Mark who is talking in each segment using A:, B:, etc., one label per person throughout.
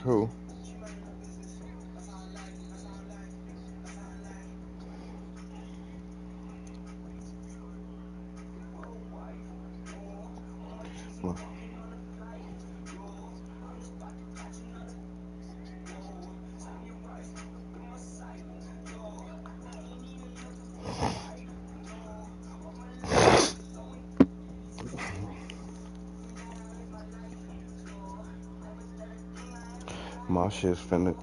A: Who? My shit's finna.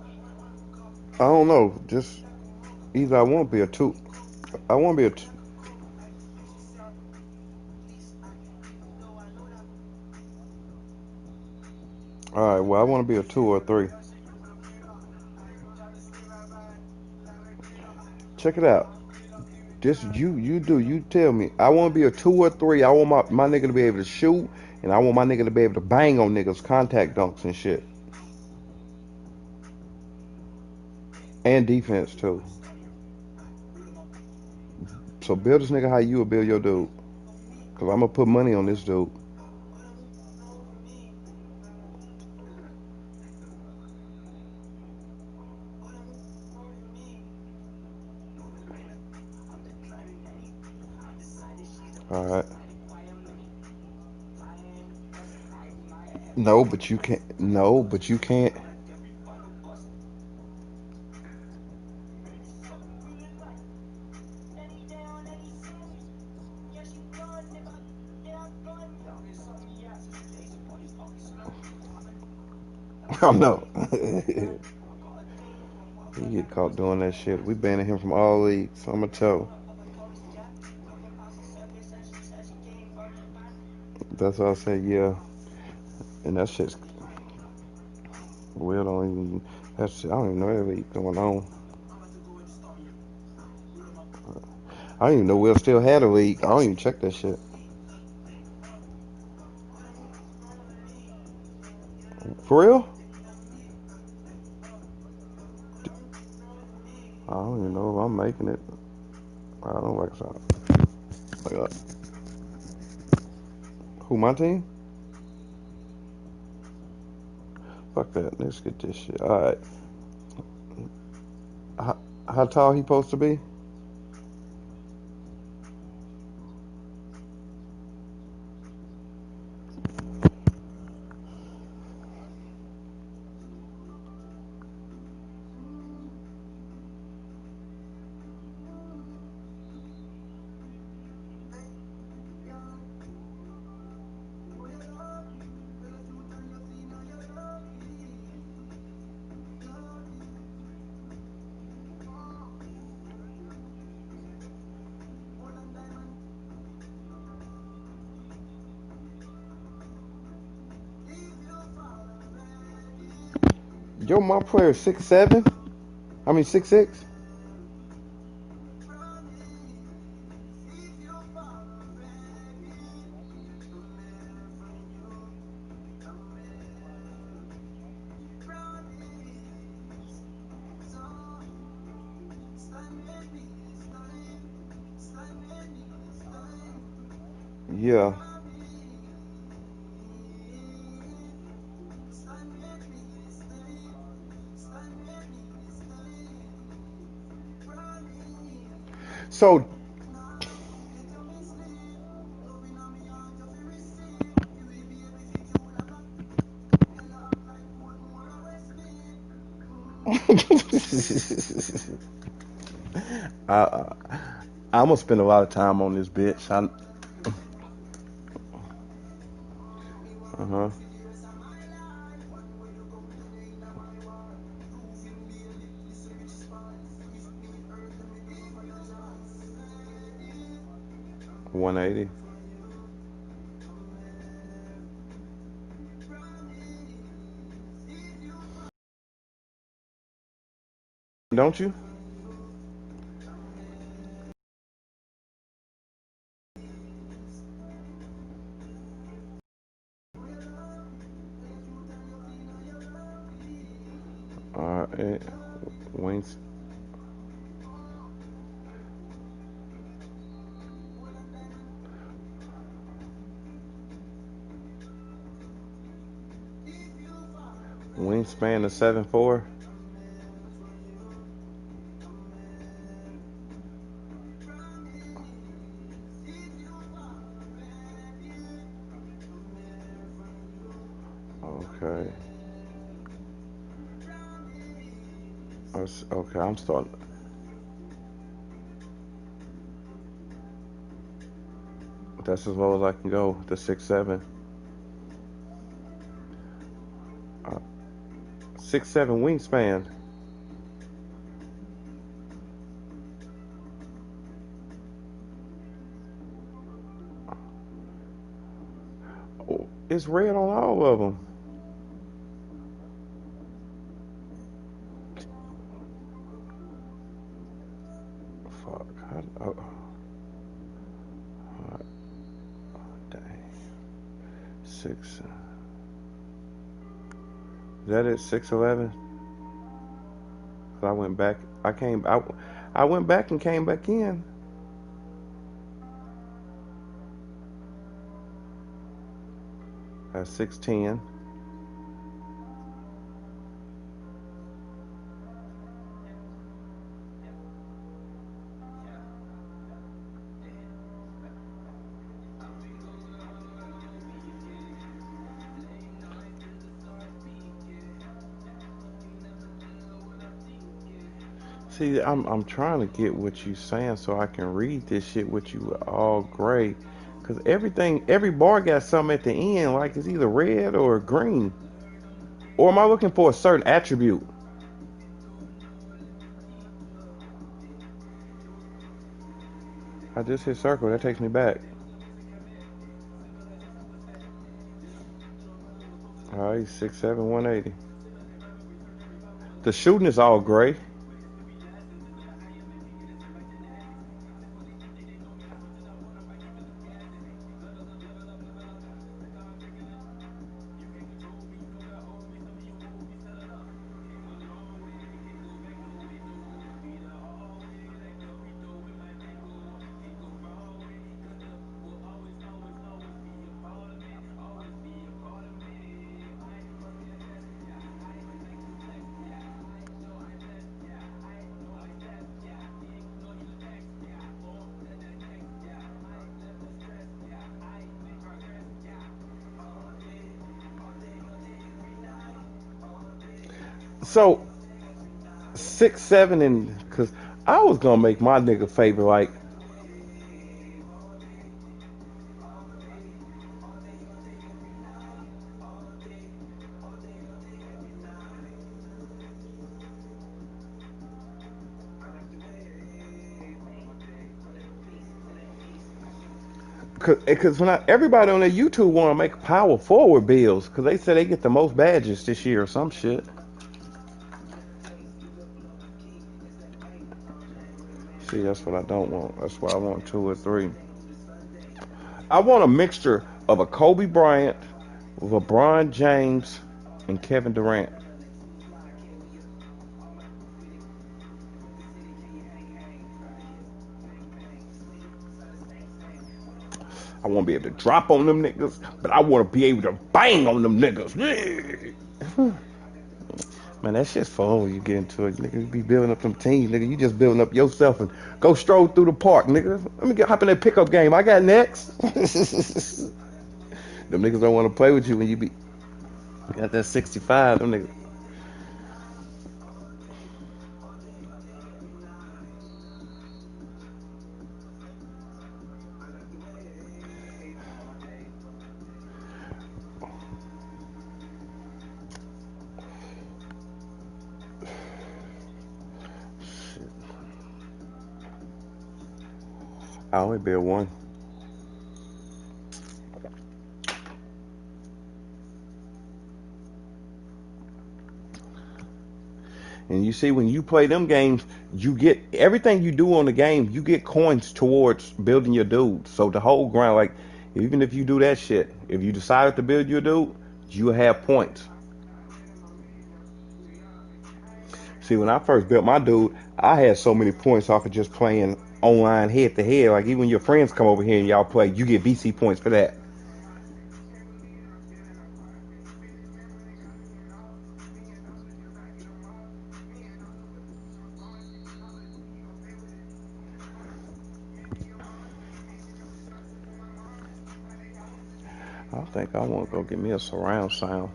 A: I don't know. Just either I want to be a two. I want to be a. All right. Well, I want to be a two or a three. Check it out. Just you do. You tell me. I want to be a two or three. I want my nigga to be able to shoot, and I want my nigga to be able to bang on niggas, contact dunks and shit, and defense too. So build this nigga how you would build your dude. Cause I'm gonna put money on this dude. All right. No, but you can't. No, but you can't. I know. He get caught doing that shit. We banning him from all leagues. So I'm gonna tell. That's why I say yeah. And that shit's Will don't even. That's I don't even know that league going on. I don't even know Will still had a league. I don't even check that shit. For real? I don't even know if I'm making it. I don't like that. Like who my team? Fuck that. Let's get this shit. All right. How, how tall he supposed to be? Yo, my player 6'7". I mean 6'6". Yeah. So I, I'm gonna spend a lot of time on this bitch. Uh-huh. 180. Don't you? It, Wings. wingspan of 7'4". Okay. Okay, I'm starting. That's as low as I can go. The 6'7". 6'7" wingspan. Oh, it's red on all of them. Fuck. Dang. Six. Is that it? 6'11". I went back. I went back and came back in. At 6'10". See, I'm trying to get what you saying so I can read this shit with you all gray. Cause every bar got something at the end, like it's either red or green. Or am I looking for a certain attribute? I just hit circle, that takes me back. Alright, 6'7", 180. The shooting is all gray. So 6'7", and cause I was gonna make my nigga favor like, cause when everybody on their YouTube want to make power forward bills, cause they say they get the most badges this year or some shit. See, that's what I don't want. That's why I want 2 or 3. I want a mixture of a Kobe Bryant, LeBron James, and Kevin Durant. I want to be able to drop on them niggas, but I want to be able to bang on them niggas. Man, that shit's fun when you get into it. Nigga, you be building up them teams, nigga. You just building up yourself and go stroll through the park, nigga. Let me hop in that pickup game. I got next. Them niggas don't want to play with you when you got that 65. Them niggas. I only build one. And you see, when you play them games, you get everything you do on the game, you get coins towards building your dude. So the whole grind, like, even if you do that shit, if you decided to build your dude, you have points. See, when I first built my dude, I had so many points off of just playing online head to head. Like, even when your friends come over here and y'all play, you get VC points for that. I think I want to go get me a surround sound.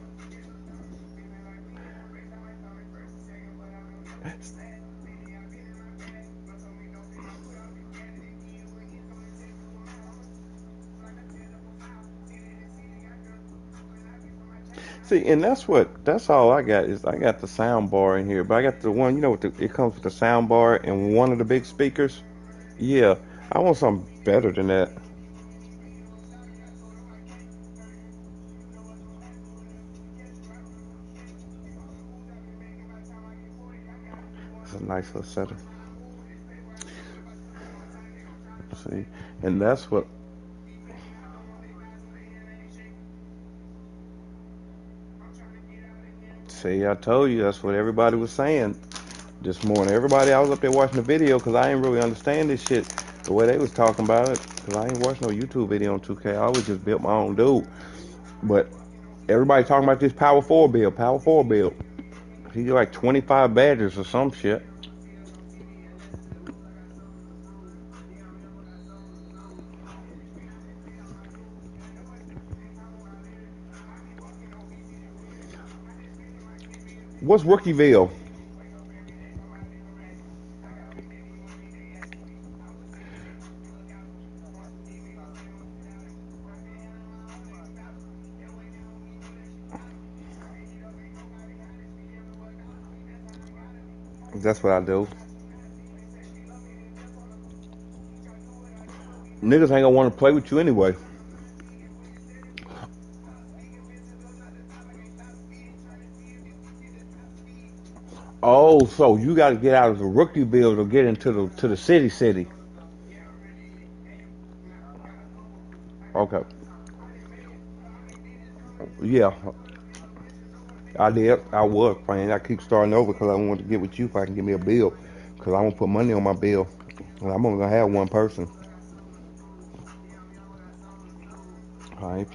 A: See, and that's all I got is I got the sound bar in here, but I got the one, it comes with the sound bar and one of the big speakers. Yeah, I want something better than that. It's a nice little setup. See, and that's what. See, I told you that's what everybody was saying this morning. Everybody, I was up there watching the video because I didn't really understand this shit the way they was talking about it. Because I ain't watched no YouTube video on 2K. I always just built my own dude. But everybody talking about this Power 4 build, Power 4 build. He get like 25 badges or some shit. What's Rookieville? That's what I do. Niggas ain't gonna want to play with you anyway. Oh, so you got to get out of the Rookieville to get into the city. Okay. Yeah, I did. I was playing. I keep starting over because I want to get with you if I can get me a bill. Because I want to put money on my bill. And I'm only going to have one person. All right.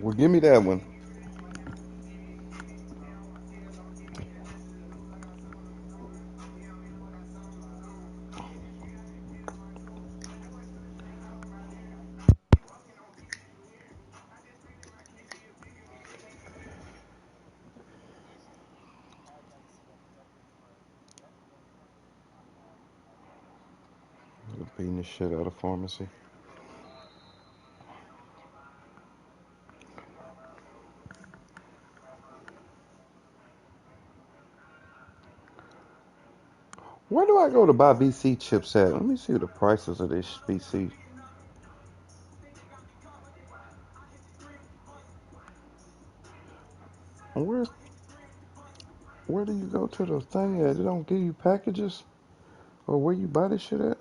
A: Well, give me that one. Beating the shit out of pharmacy. Where do I go to buy BC chips at? Let me see the prices of this BC. Where where do you go to the thing at? They don't give you packages? Or where you buy this shit at?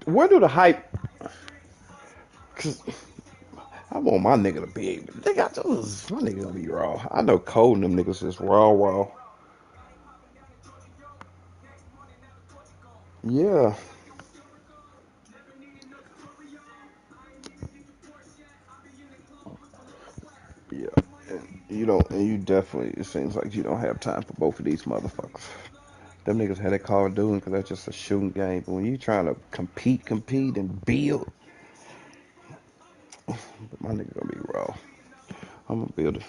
A: Where do the hype? Cause I want my nigga to be able. They got those. My nigga gonna be raw. I know Cole and them niggas is raw. Yeah, yeah. And you definitely. It seems like you don't have time for both of these motherfuckers. Them niggas had that Call of Duty because that's just a shooting game. But when you trying to compete, and build, my nigga gonna be raw. I'm gonna build it.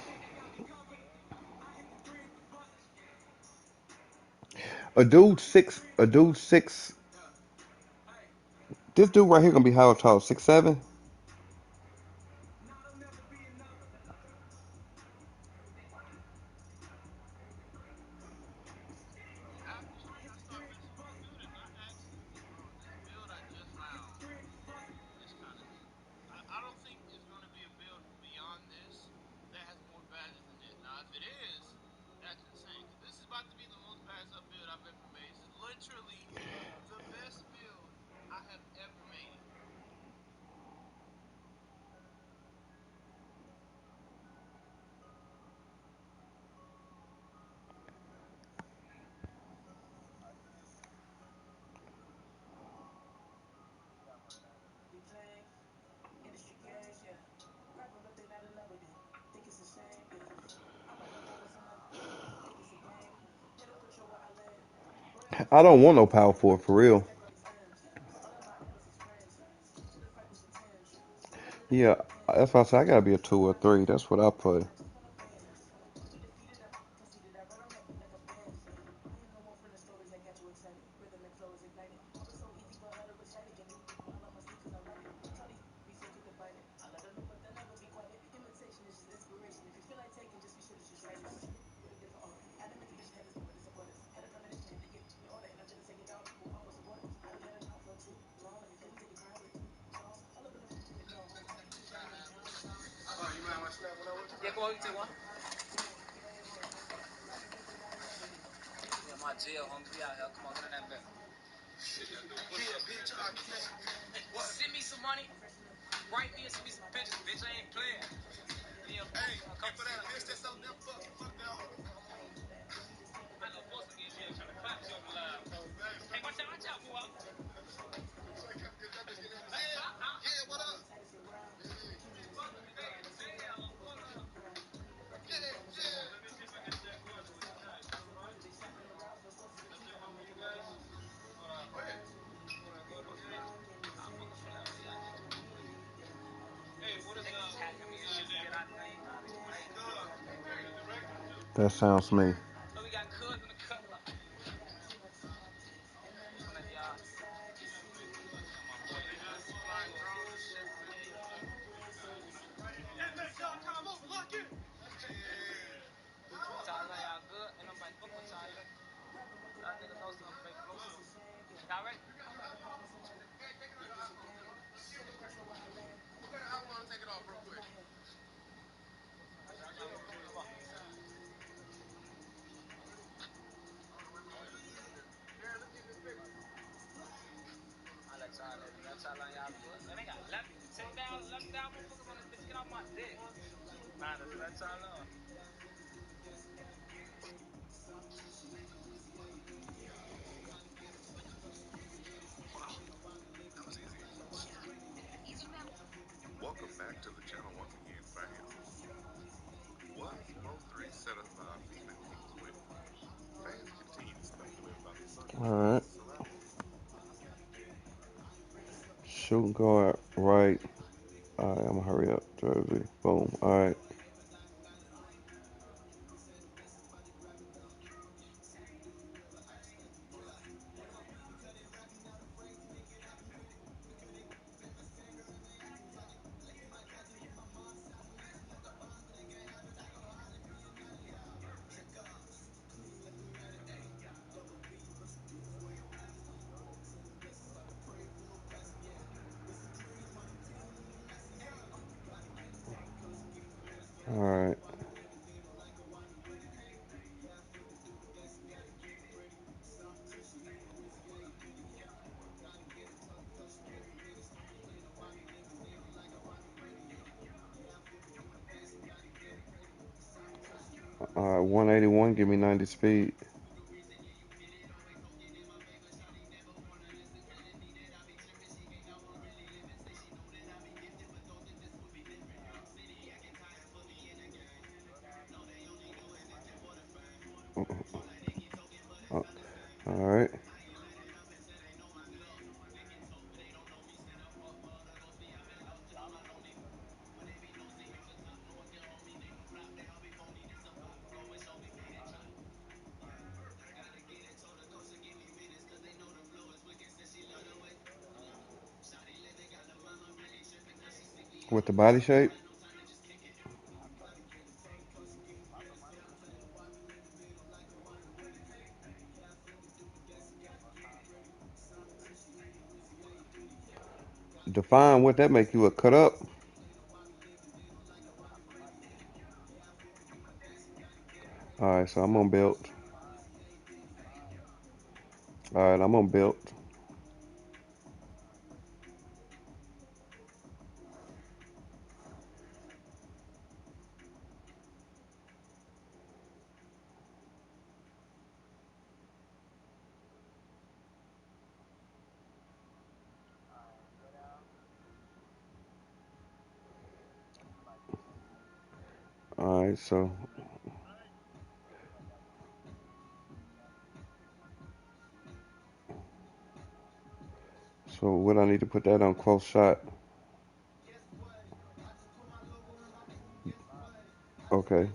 A: A dude six. This dude right here gonna be how tall? 6'7"? I don't want no power forward for real. Yeah, that's why I say I gotta be a 2 or 3. That's what I play. That sounds me. All right. Shooting guard, right. All right, I'm gonna hurry up. Jersey. Boom. All right. All right. All right. 181. Give me 90 speed. Uh, all right. With the body shape. Define what that make you a cut up. All right. So I'm on built. All right. I'm on built. All right. So what I need to put that on close shot. Okay.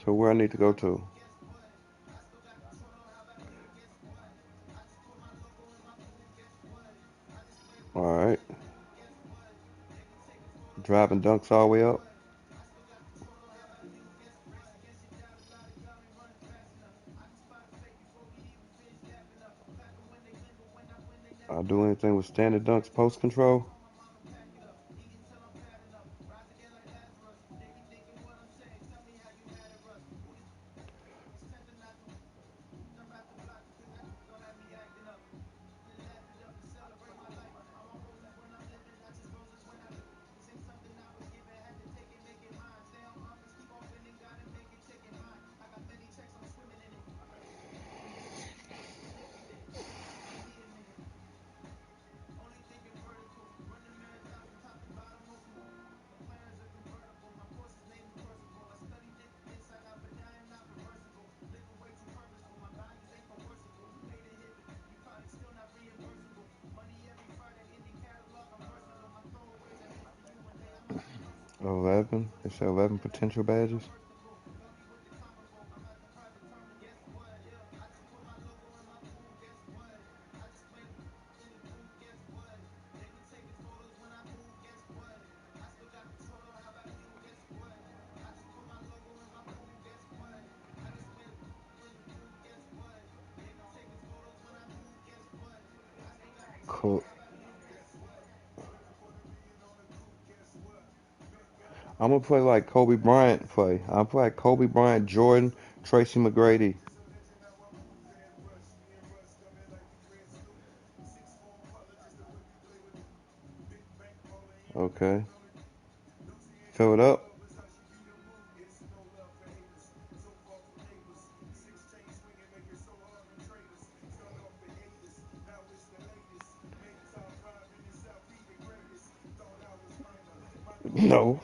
A: So where I need to go to? All right. Driving dunks all the way up. I'll do anything with standard dunks post control. Eleven. It's 11 potential badges. Cool. I'm gonna play like Kobe Bryant play. I'll play like Kobe Bryant, Jordan, Tracy McGrady. Okay. Fill it up. No.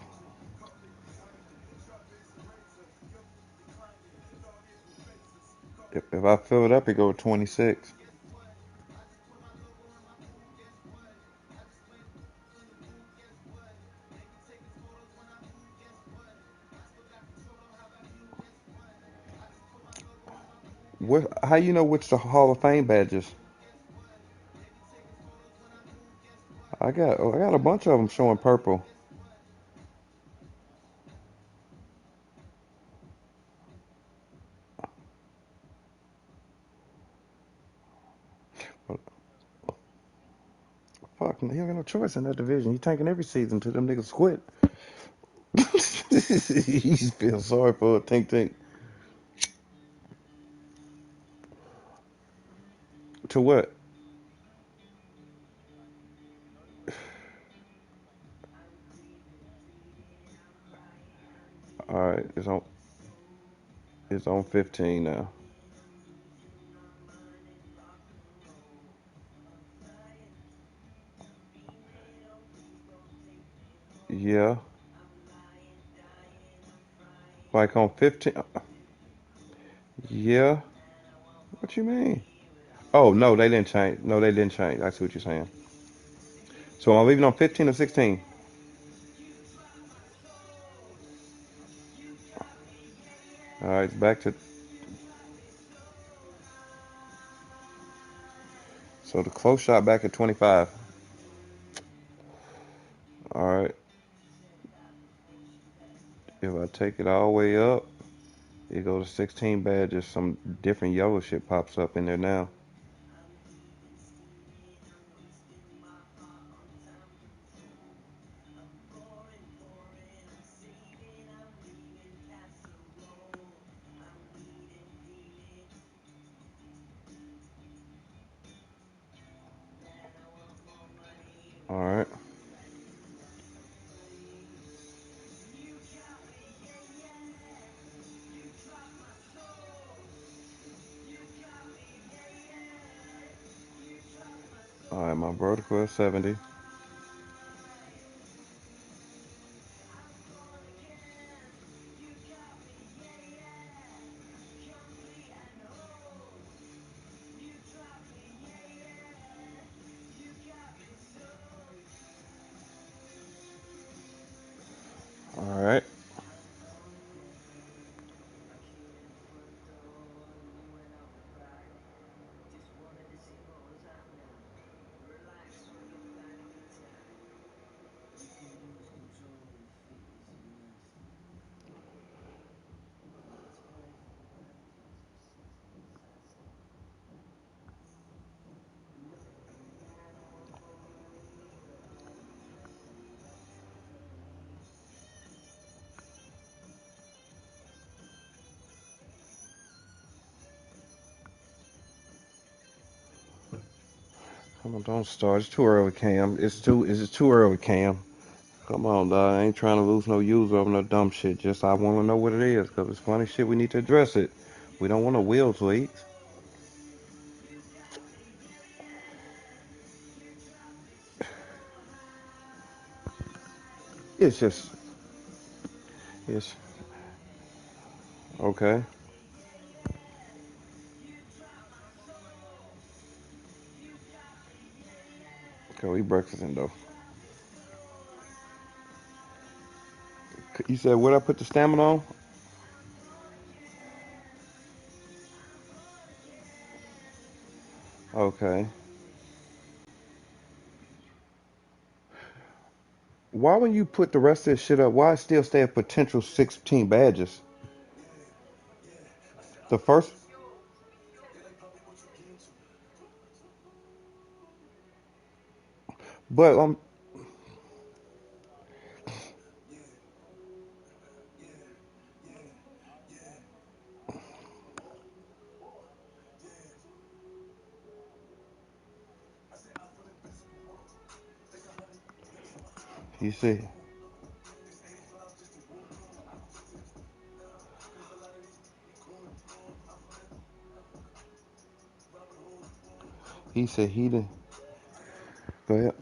A: If I fill it up, it go to 26. What? How you know which the Hall of Fame badges? I got a bunch of them showing purple. Fuck, he don't got no choice in that division. He tanking every season till them niggas quit. He feel sorry for a Tink Tink. To what? All right, it's on 15 now. Yeah, like on 15. Yeah. What you mean? Oh no, they didn't change. No, they didn't change. I see what you're saying. So am I leaving on 15 or 16? All right, it's back to. So the close shot back at 25. All right. If I take it all the way up, it goes to 16 badges. Some different yellow shit pops up in there now. All right. All right, my vertical is 70. Come on, don't start. It's too early, Cam. It's too early, Cam. Come on, dog. I ain't trying to lose no user over no dumb shit. Just I want to know what it is, cause it's funny shit. We need to address it. We don't want no will tweets. It's just, it's okay. Go eat breakfast in though. You said what I put the stamina on? Okay. Why when you put the rest of this shit up, why it still stay at potential 16 badges? The first, but he said, he said he didn't. Go ahead.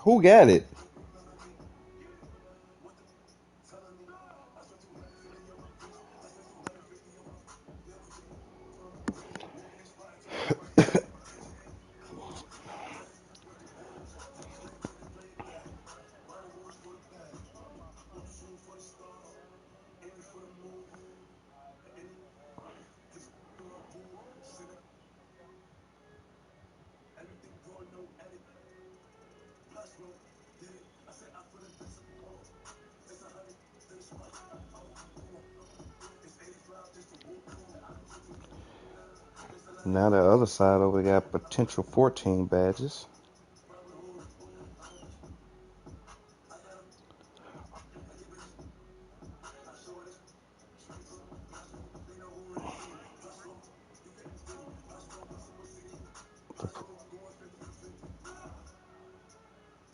A: Who got it? Now the other side over got potential 14 badges.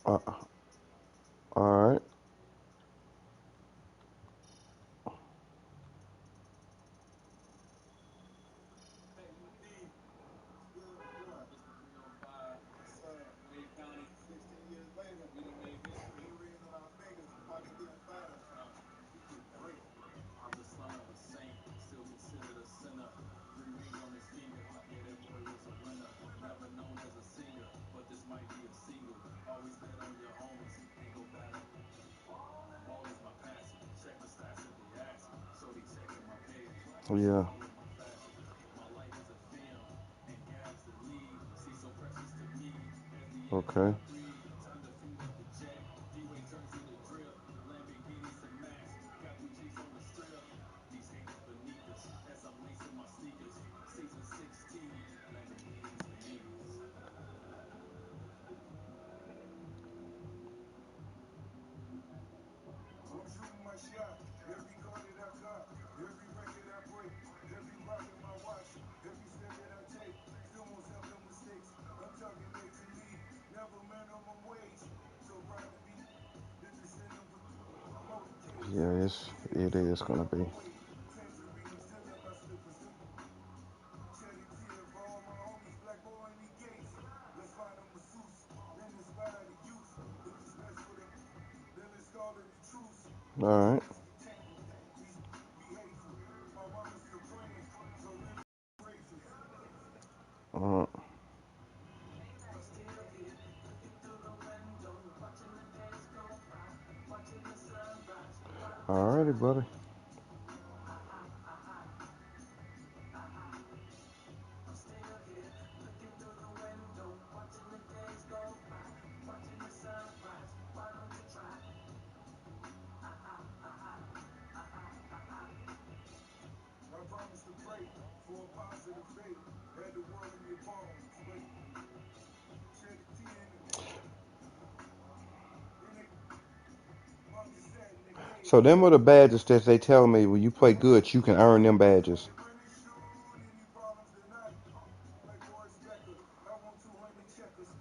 A: Uh, all right. Yeah. Okay. Yeah, it is gonna be. All right. Uh, all righty, buddy. So them are the badges that they tell me when you play good, you can earn them badges.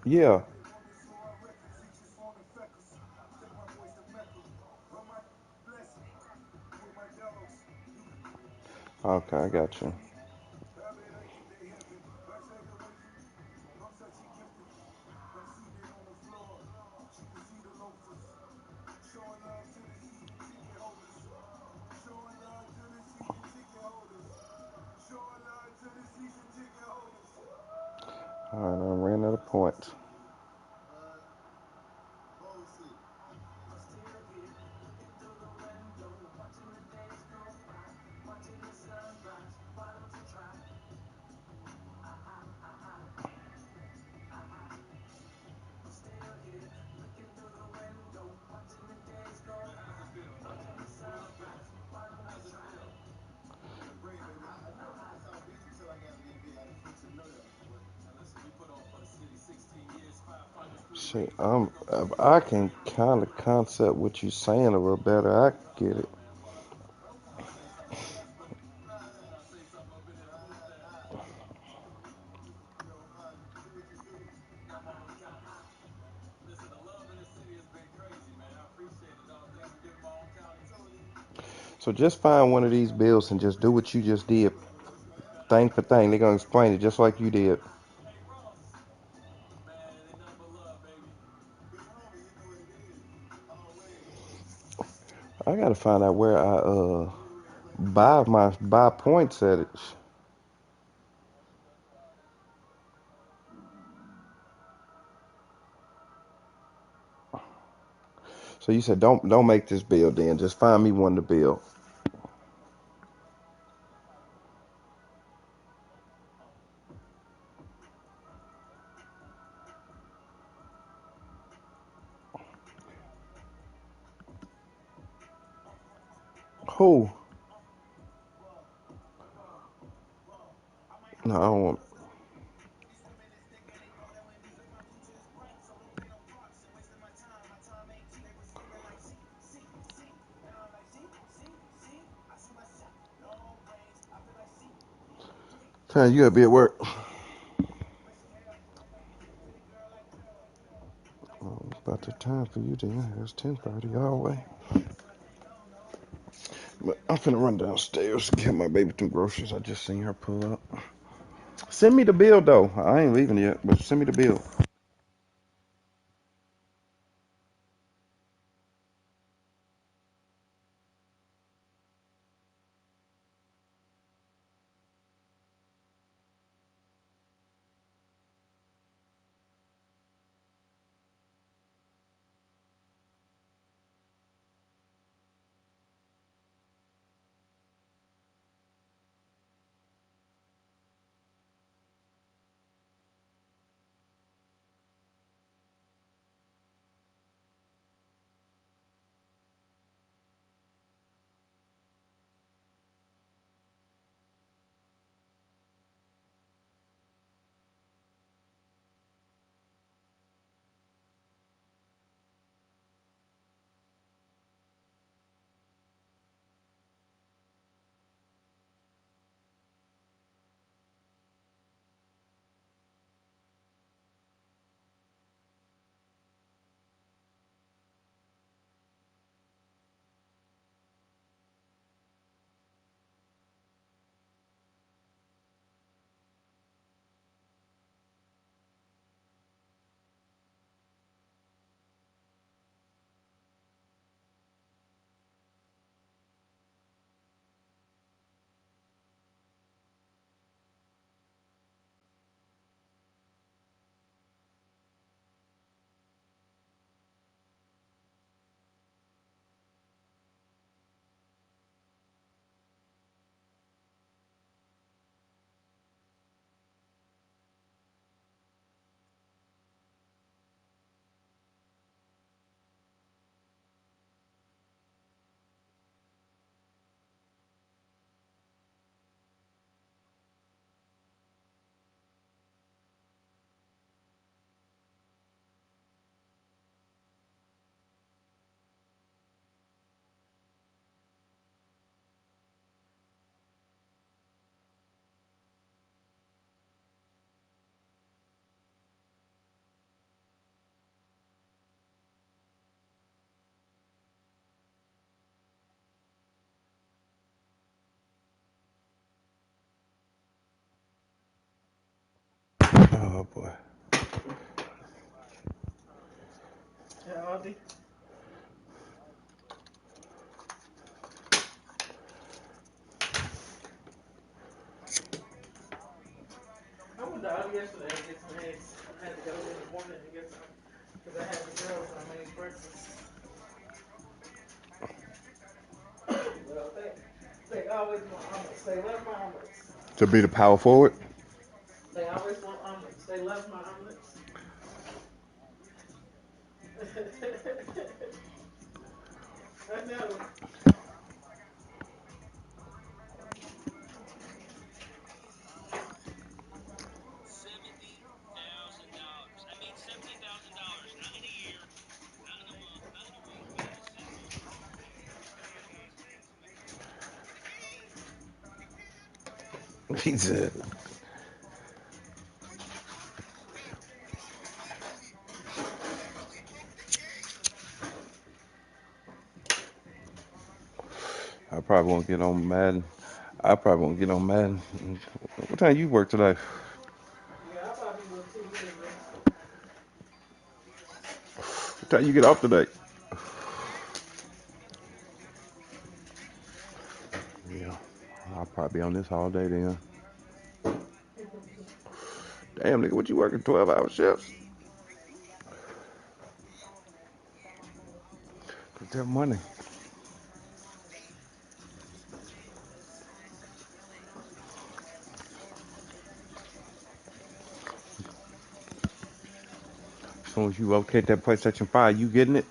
A: Yeah. Okay, I got you. All right, I ran out of points. See, I can kind of concept what you're saying a little better. I get it. So just find one of these bills and just do what you just did, thing for thing. They're gonna explain it just like you did. I gotta find out where I buy points at it. So you said don't make this bill then. Just find me one to build. Who? No, I don't want. Time you gotta be at work. Oh, it's about the time for you then. It's 10:30 all the way. But I'm finna run downstairs get my baby some groceries. I just seen her pull up. Send me the bill though. I ain't leaving yet, but send me the bill. Oh boy.
B: Yeah, Aldi. I went to Aldi yesterday to get some eggs. I had to go in the morning and get some because I had the girls and I made breakfast. Well, they always want omelets. They love my omelets.
A: To be the power forward.
B: They always want omelets. They love my omelets. I know.
A: He said, I probably won't get on Madden. I probably won't get on Madden. What time you work today?
B: Yeah, I probably will too. We just rested.
A: What time you get off today? Yeah. I'll probably be on this all day then. Damn, nigga, what you working 12-hour shifts? Put that money. As soon as you locate that PlayStation 5, you getting it?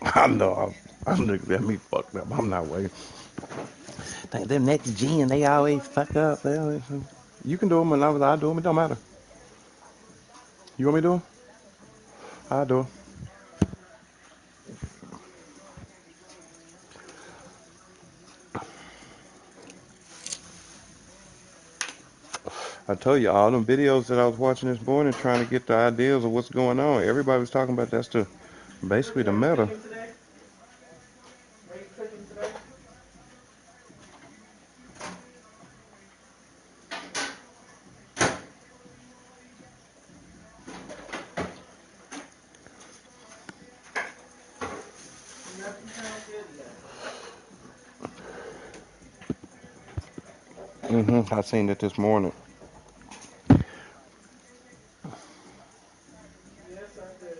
A: I know. I'm looking at me fucked up. I'm not waiting. Think them next gen, they always fuck up. They always, you can do them and I do them. It don't matter. You want me to do them? I do 'em. I told you all them videos that I was watching this morning, trying to get the ideas of what's going on. Everybody was talking about that's the basically the
B: Are you
A: meta.
B: cooking today? Are you cooking today? Nothing sounds good today.
A: I seen it this morning.
B: Yes, I did.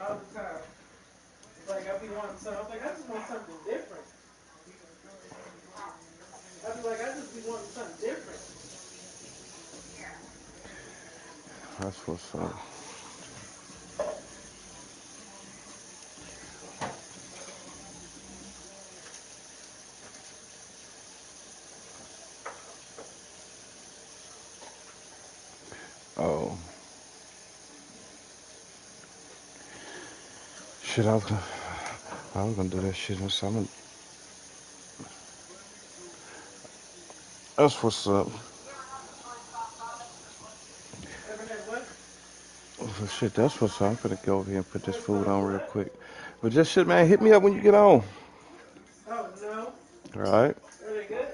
B: All the time. It's like I be wanting something. I'm like, I just want something different. I be like, I just be wanting something different.
A: That's what's up. Oh shit! I was gonna do that shit in summer. That's what's up.
B: Ever had what?
A: Oh, shit, that's what's up. I'm gonna go over here and put this
B: What's
A: food
B: up?
A: on real quick. But just shit, man. Hit me up when you get on.
B: Oh no.
A: All right.
B: Are they good?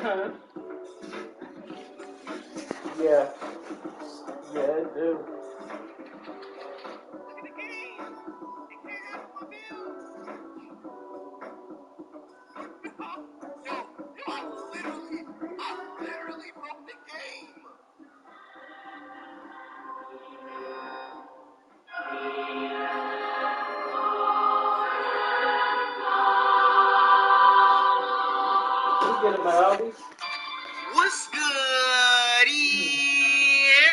B: Yeah. Yeah, it do. You get him at Aldi's?
C: What's good?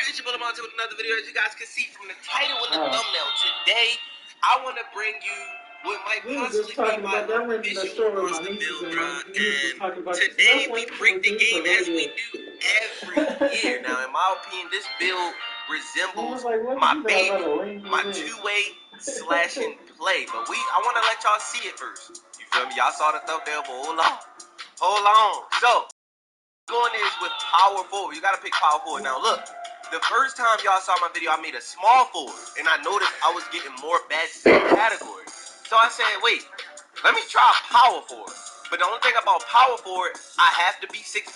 C: It's your brother Monte with another video. As you guys can see from the title and the thumbnail, today I want to bring you what might possibly be my official monster build, bruh. And today we break the game as we do every year. Now, in my opinion, this build resembles my baby, my two-way slashing play. But I want to let y'all see it first. You feel me? Y'all saw the thumbnail, but hold on. So going is with power forward. You gotta pick power forward. Now look, the first time y'all saw my video, I made a small forward, and I noticed I was getting more badges in the category. So I said, wait, let me try power forward. But the only thing about power forward, I have to be 6'7".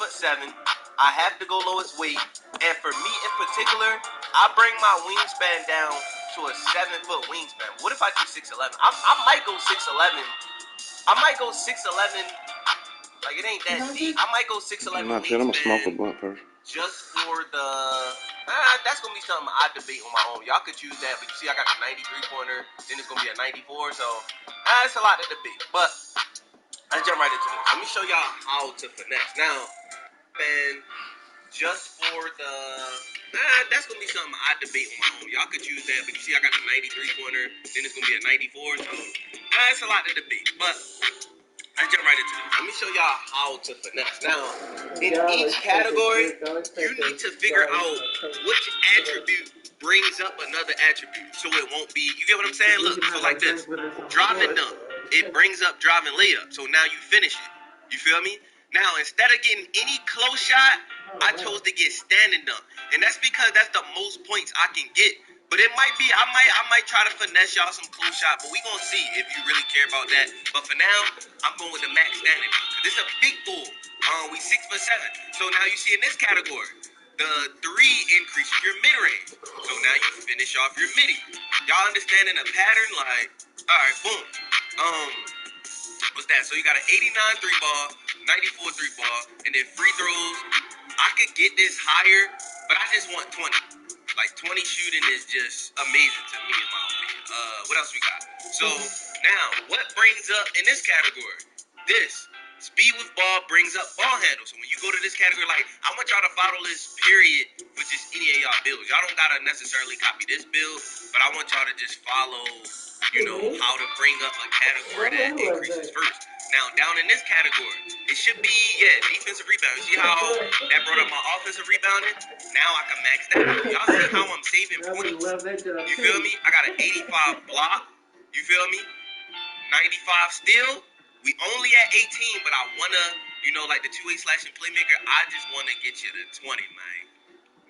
C: I have to go lowest weight, and for me in particular, I bring my wingspan down to a 7-foot wingspan. What if I do 6'11"? I might go 6'11". I might go 6'11". Like, it ain't that deep. I might go 6'11".
A: I'm not sure. I'm gonna smoke a blunt first.
C: Just for the... that's gonna be something I debate on my own. Y'all could choose that, but you see I got the 93-pointer, then it's gonna be a 94, so... it's a lot to debate, but... Let's jump right into this. Let me show y'all how to finesse. Now, man, just for the... that's gonna be something I debate on my own. Y'all could choose that, but you see I got the 93-pointer, then it's gonna be a 94, so... it's a lot to debate, but... Let's jump right into this. Let me show y'all how to finesse. Now, in each category, you need to figure out which attribute brings up another attribute. So it won't be, you get what I'm saying? Look, so like this. Driving dunk. It brings up driving layup. So now you finish it. You feel me? Now, instead of getting any close shot, I chose to get standing dunk. And that's because that's the most points I can get. But it might be, I might try to finesse y'all some close shot, but we gonna see if you really care about that. But for now, I'm going with the max standing. This is a big bull. We 6'7". So now you see in this category, the 3 increases your mid range. So now you finish off your midi. Y'all understanding the pattern? Like, all right, boom. What's that? So you got an 89 3-ball, 94 3-ball, and then free throws. I could get this higher, but I just want 20. Like 20 shooting is just amazing to me in my opinion. What else we got? So now, what brings up in this category? This speed with ball brings up ball handle. So when you go to this category, like I want y'all to follow this period with just any of y'all builds. Y'all don't gotta necessarily copy this build, but I want y'all to just follow, how to bring up a category that increases first. Now, down in this category, it should be, defensive rebound. See how that brought up my offensive rebounding? Now I can max that out. Y'all see how I'm saving points? You feel me? I got an 85 block. You feel me? 95 steal. We only at 18, but I want to, like the two-way slashing playmaker, I just want to get you to 20, man.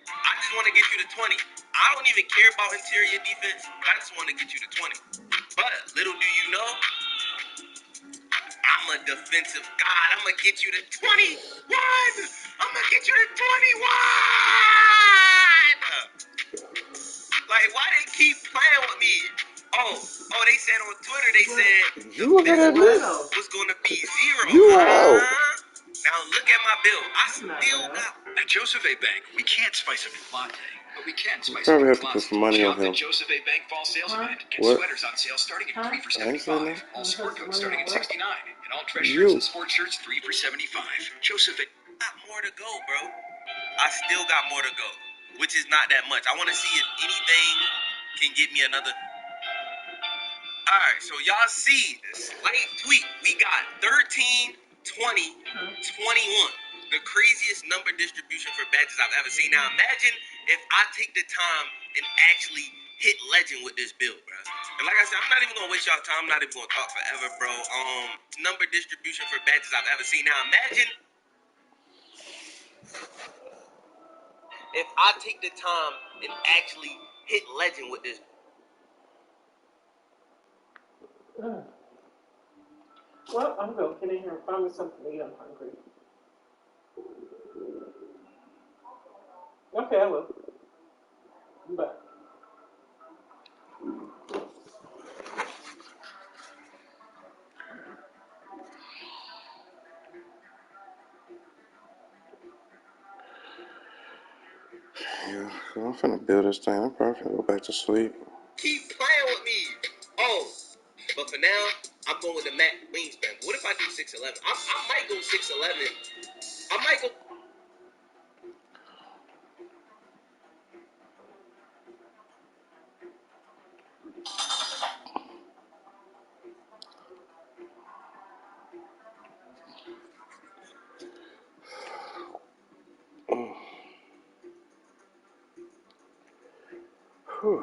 C: I just want to get you to 20. I don't even care about interior defense. I just want to get you to 20. But little do you know, I'm a defensive god. I'm going to get you to 21. I'm going to get you to 21. Like, why they keep playing with me? Oh, they said on Twitter, they said the best was going to be 0. Now look at my bill. I still got...
D: At Joseph A. Bank, we can't spice up your latte, but we can spice
A: Probably
D: up your
A: have to put some
D: closet.
A: money on
D: Shop the
A: him.
D: Joseph A. Bank Fall Sales Event. Get
A: What?
D: sweaters on sale starting at 3 for
A: I ain't saying
D: $75.
A: that.
D: All sport coats starting at $69. And all dress
A: You.
D: shirts and sport shirts 3 for $75. Joseph A.
C: got more to go, bro. I still got more to go, which is not that much. I want to see if anything can get me another... Alright, so y'all see this slight tweak. We got 13, 20, 21. The craziest number distribution for badges I've ever seen. Now imagine if I take the time and actually hit legend with this build, bro. And like I said, I'm not even gonna waste y'all time. I'm not even gonna talk forever, bro. Number distribution for badges I've ever seen. Now imagine if I take the time and actually hit legend with this.
B: Well, I'm going to get in here and find me something to eat. I'm hungry. Okay, I will. Bye.
A: Yeah, so I'm finna build this thing. I'm probably finna go back to sleep.
C: Keep playing with me. Oh, but for now, I'm going with the Mac wingspan. What if I do 6'11"? I might go 6'11". I might go.
A: Whew.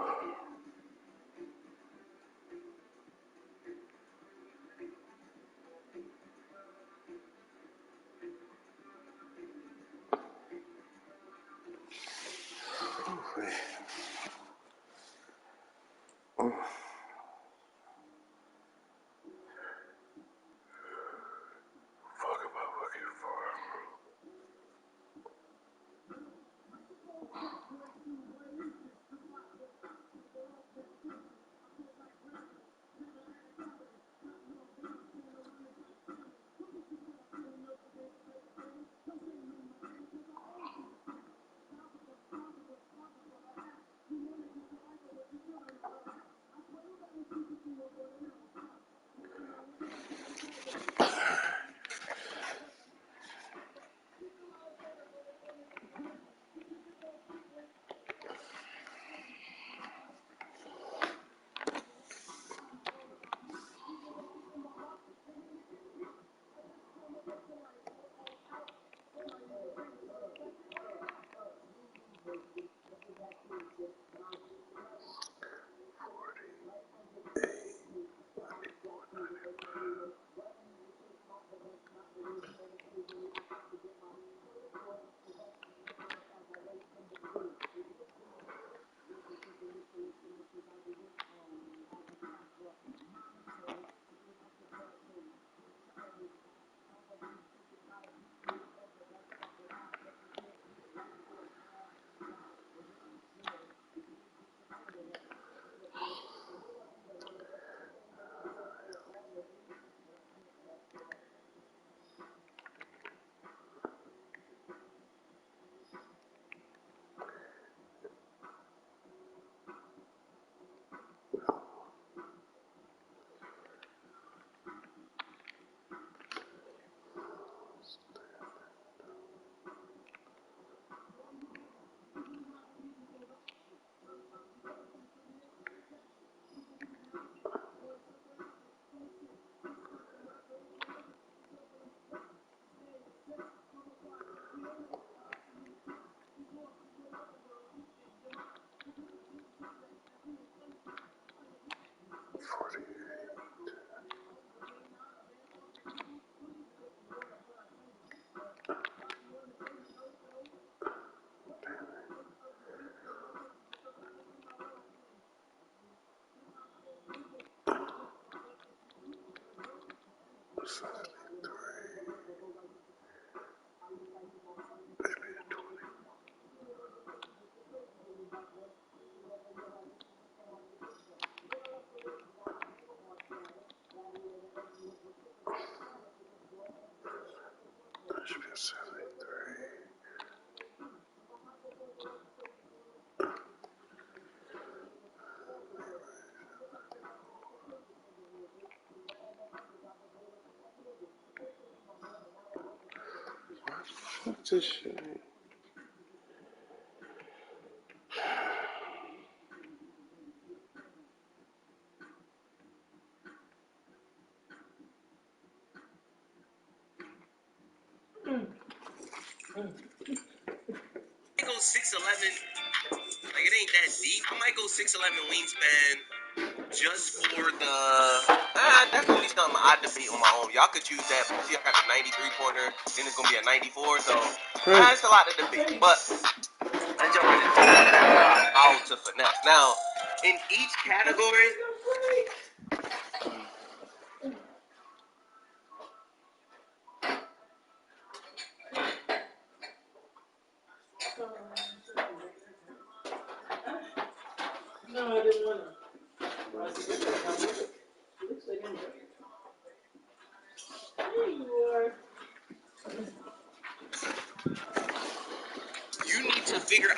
A: Fuck am I looking for? That should be a 73. Fuck this shit.
C: I go 6'11". Like it ain't that deep. I might go 6'11" wingspan just for the. That's gonna be something I debate on my own. Y'all could choose that. But see, I got a 93 pointer. Then it's gonna be a 94. So that's a lot to debate. But I jump right into how to finesse. Now, in each category,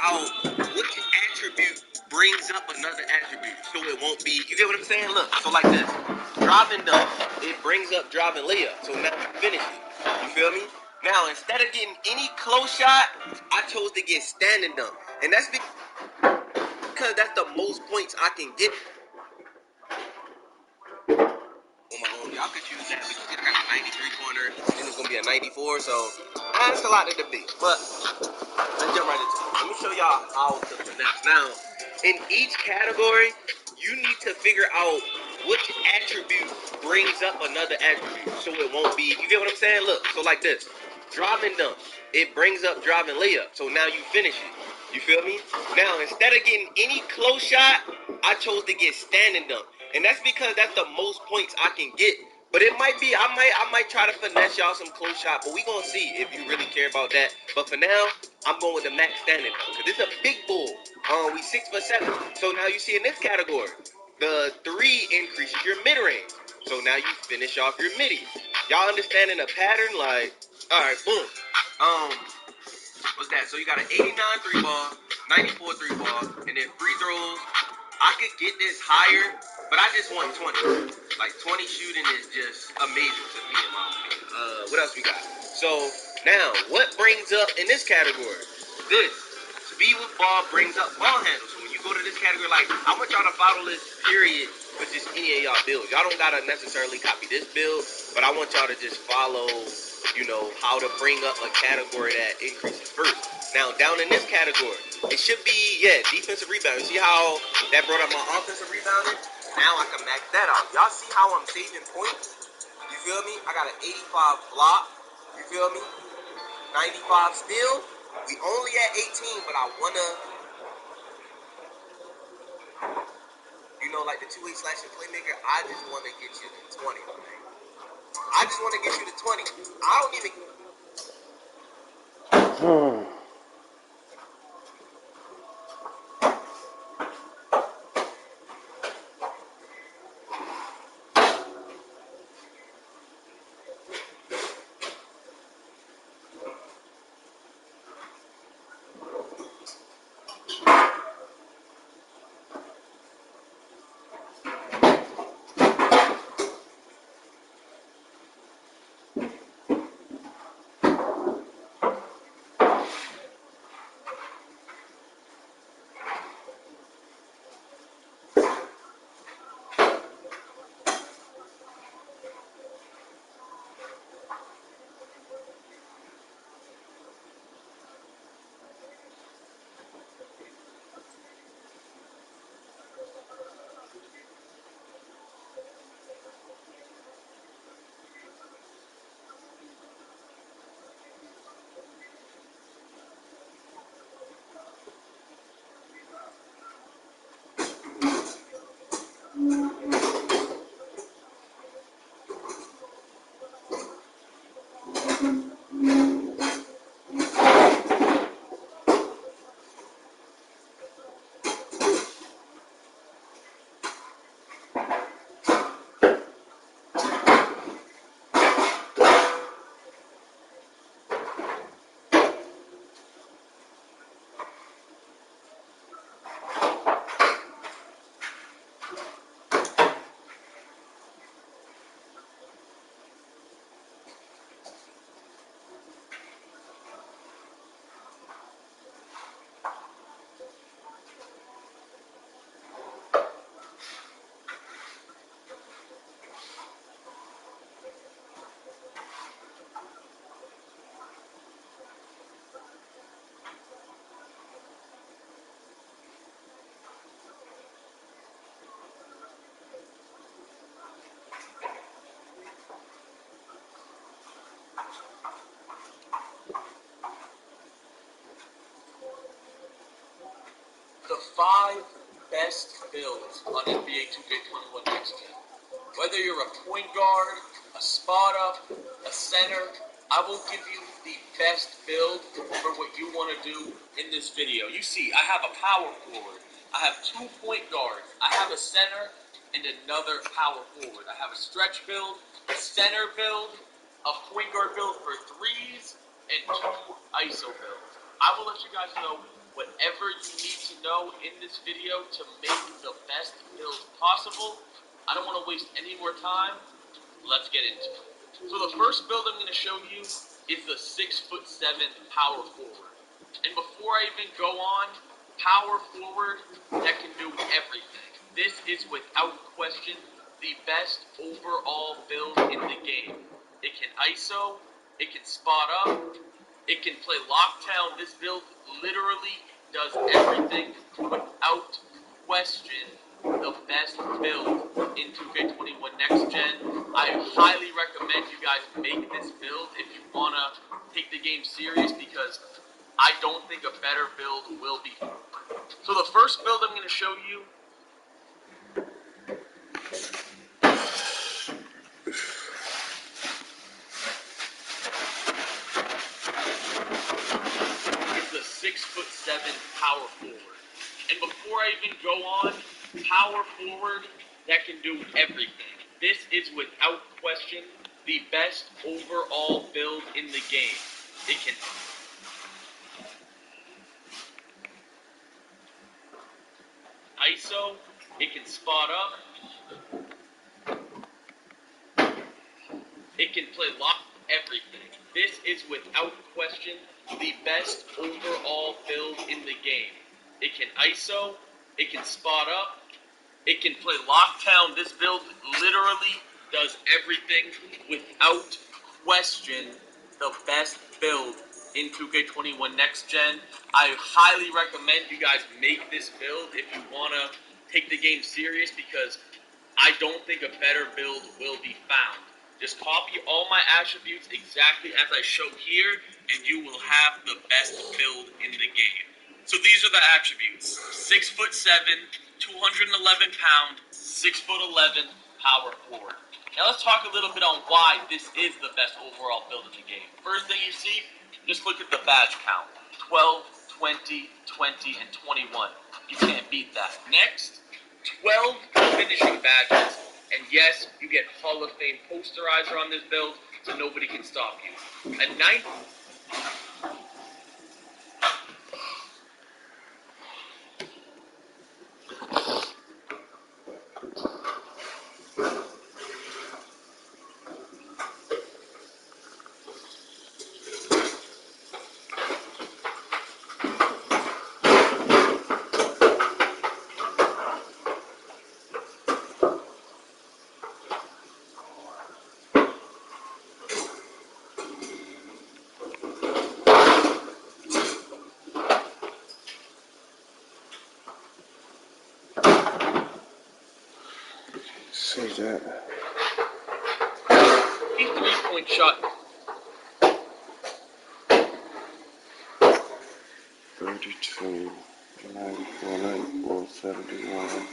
C: out which attribute brings up another attribute, so it won't be. You get what I'm saying? Look, so like this, driving dunk, it brings up driving layup, so now you finish it. You feel me? Now instead of getting any close shot, I chose to get standing dunk, and that's because that's the most points I can get on my own. Y'all could choose that because I got a 93 pointer, and it's gonna be a 94, so that's a lot to debate. But let's jump right into it. Let me show y'all how to finesse. Now, in each category, you need to figure out which attribute brings up another attribute, so it won't be. You get what I'm saying? Look, so like this, driving dunk, it brings up driving layup, so now you finish it. You feel me? Now, instead of getting any close shot, I chose to get standing dunk. And that's because that's the most points I can get. But it might be, I might try to finesse y'all some close shot, but we gonna see if you really care about that. But for now, I'm going with the max standing dunk, because it's a big bull. We 6 for 7. So now you see in this category, the 3 increases your mid-range. So now you finish off your middies. Y'all understanding the pattern? Like, alright, boom. What's that? So you got an 89 3-ball, 94 3-ball, and then free throws. I could get this higher, but I just want 20. Like 20 shooting is just amazing to me in my opinion. What else we got? So now, what brings up in this category? This. Speed with ball brings up ball handles. So when you go to this category, like, I want y'all to follow this period with just any of y'all builds. Y'all don't gotta necessarily copy this build, but I want y'all to just follow, you know, how to bring up a category that increases first. Now, down in this category, it should be, defensive rebounding. See how that brought up my offensive rebounding? Now I can max that out. Y'all see how I'm saving points? You feel me? I got an 85 block. You feel me? 95 still. We only at 18, but I wanna, like the 2-way slashing playmaker, I just wanna get you to 20, man. I just wanna get you to 20. I don't even. The 5 best builds on NBA 2K21 Next Gen. Whether you're a point guard, a spot up, a center, I will give you the best build for what you want to do in this video. You see, I have a power forward. I have 2 point guards. I have a center and another power forward. I have a stretch build, a center build, a point guard build for threes, and 2 ISO builds. I will let you guys know
E: whatever you need to know in this video to make the best build possible. I don't want to waste any more time. Let's get into it. So the first build I'm going to show you is the 6'7" power forward. And before I even go on, power forward that can do everything. This is without question the best overall build in the game. It can ISO, it can spot up, it can play lockdown. This build literally does everything without question. The best build in 2K21 Next Gen. I highly recommend you guys make this build if you want to take the game serious, because I don't think a better build will be. So the first build I'm going to show you is the 6'7" power forward. And before I even go on, power forward that can do everything. This is without question the best overall build in the game. It can ISO, it can spot up, it can play lock, everything. This is without question the best overall build in the game. It can ISO, it can spot up, it can play lockdown. This build literally does everything without question. The best build in 2K21 Next Gen. I highly recommend you guys make this build if you want to take the game serious, because I don't think a better build will be found. Just copy all my attributes exactly as I show here, and you will have the best build in the game. So these are the attributes: 6'7", 211 pound, 6'11" power forward. Now let's talk a little bit on why this is the best overall build in the game. First thing you see, just look at the badge count: 12, 20, 20, and 21. You can't beat that. Next, 12 finishing badges. And yes, you get Hall of Fame posterizer on this build, so nobody can stop you. A 9.
A: Say that.
E: A 3-point shot.
A: 32, 94, 94, 71.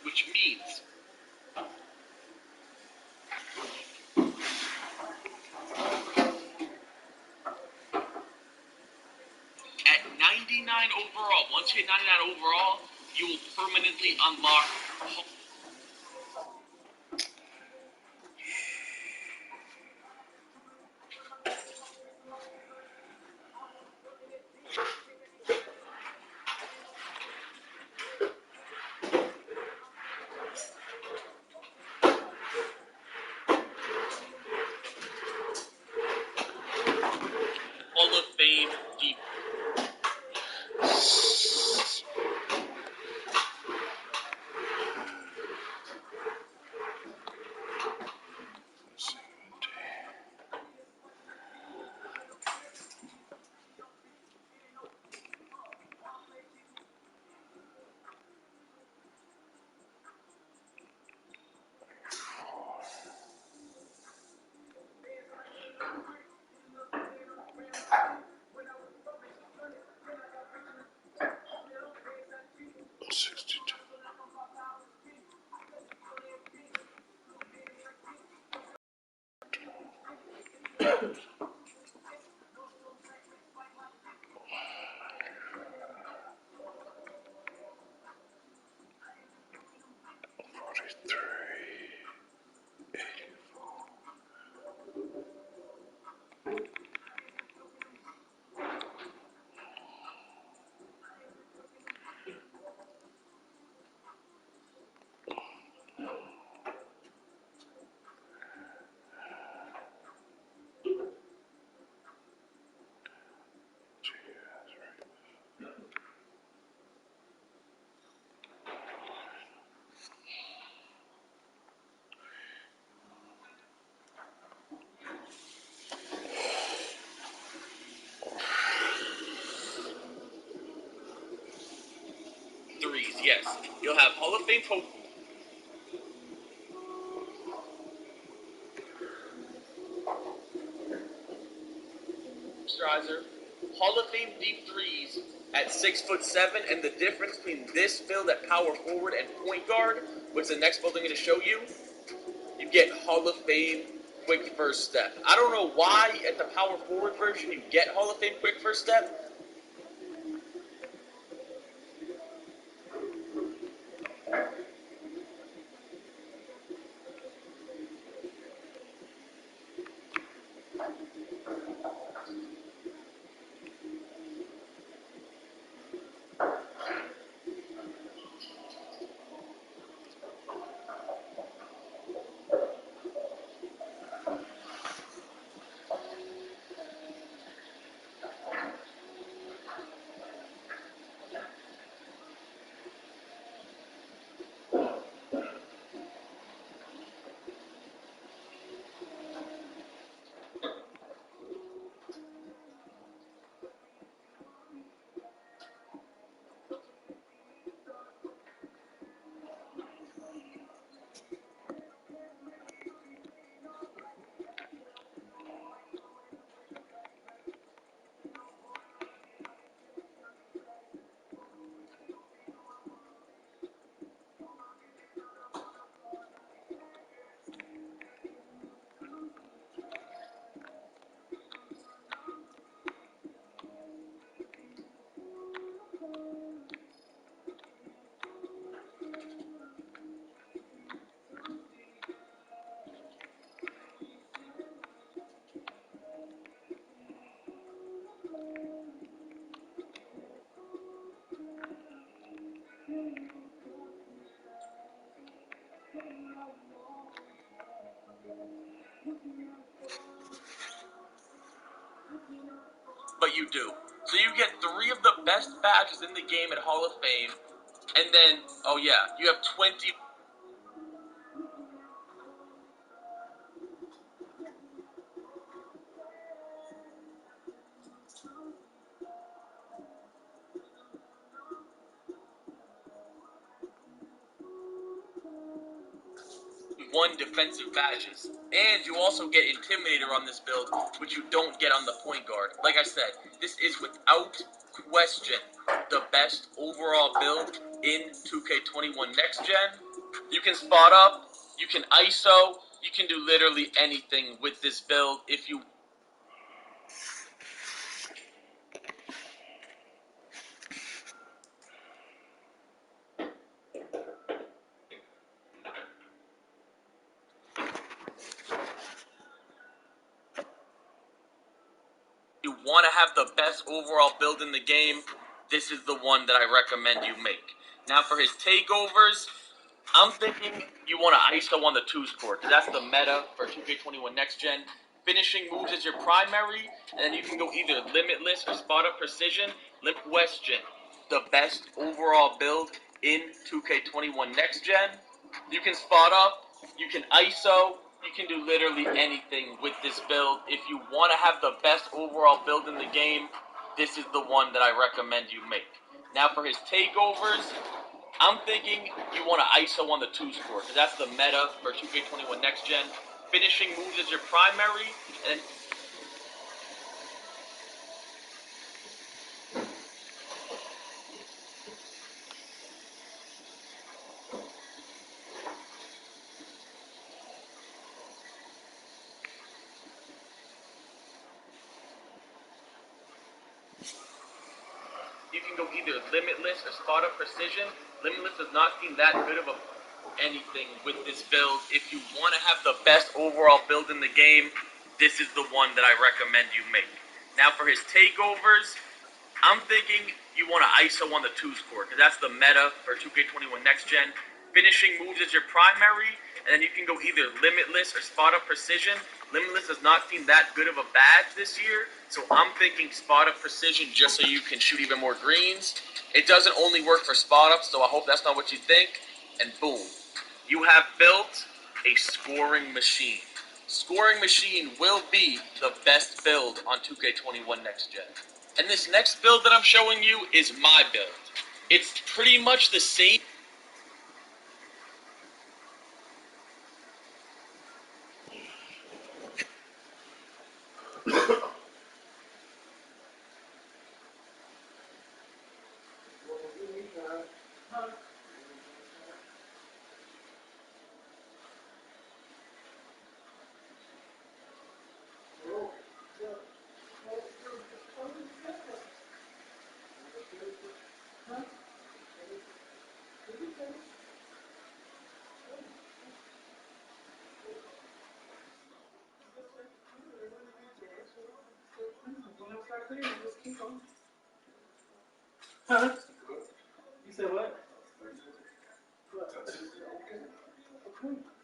E: Which means at 99 overall, once you hit 99 overall, you will permanently unlock Hall of Fame deep. yes. You'll have Hall of Fame Strizer, Hall of Fame deep threes at 6'7", and the difference between this build at power forward and point guard, which is the next build I'm going to show you, you get Hall of Fame quick first step. I don't know why at the power forward version you get Hall of Fame quick first step. But you do. So you get 3 of the best badges in the game at Hall of Fame, and then, oh yeah, you have 20... one defensive badges. And you also get Intimidator on this build, which you don't get on the point guard. Like I said, this is without question the best overall build in 2K21 Next Gen. You can spot up, you can ISO, you can do literally anything with this build if you want to have the best overall build in the game, this is the one that I recommend you make. Now for his takeovers, I'm thinking you want to ISO on the 2s court, because that's the meta for 2K21 Next Gen. Finishing moves is your primary, and then you can go either Limitless or Spot Up Precision. Question, the best overall build in 2K21 Next Gen. You can spot up, you can ISO, you can do literally anything with this build. If you want to have the best overall build in the game, this is the one that I recommend you make. Now for his takeovers, I'm thinking you want to ISO on the 2s court, because that's the meta for 2K21 Next Gen. Finishing moves is your primary, and you can go either Limitless or Spot Up Precision. Limitless does not seem that good of anything with this build. If you want to have the best overall build in the game, this is the one that I recommend you make. Now for his takeovers, I'm thinking you want to ISO on the 2s court, because that's the meta for 2K21 Next Gen. Finishing moves is your primary, and then you can go either Limitless or Spot Up Precision. Limitless does not seem that good of a badge this year, so I'm thinking Spot Up Precision just so you can shoot even more greens. It doesn't only work for Spot Up, so I hope that's not what you think. And boom, you have built a scoring machine. Scoring machine will be the best build on 2K21 Next Gen. And this next build that I'm showing you is my build. It's pretty much the same.
B: Huh? You said what? Okay.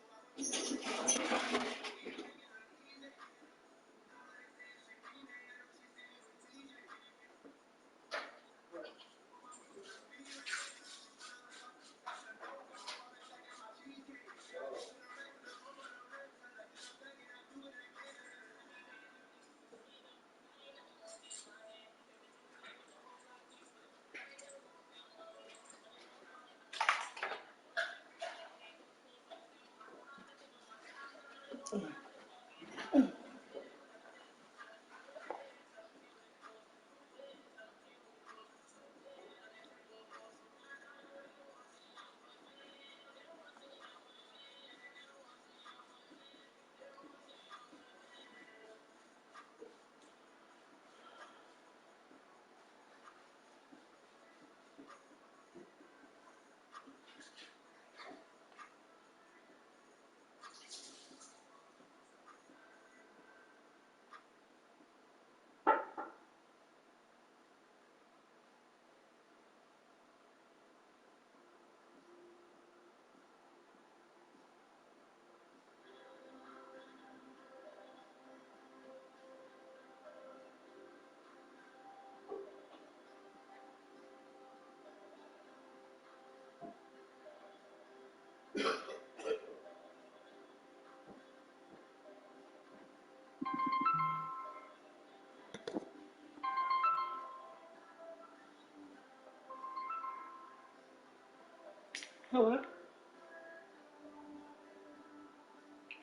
B: Hello?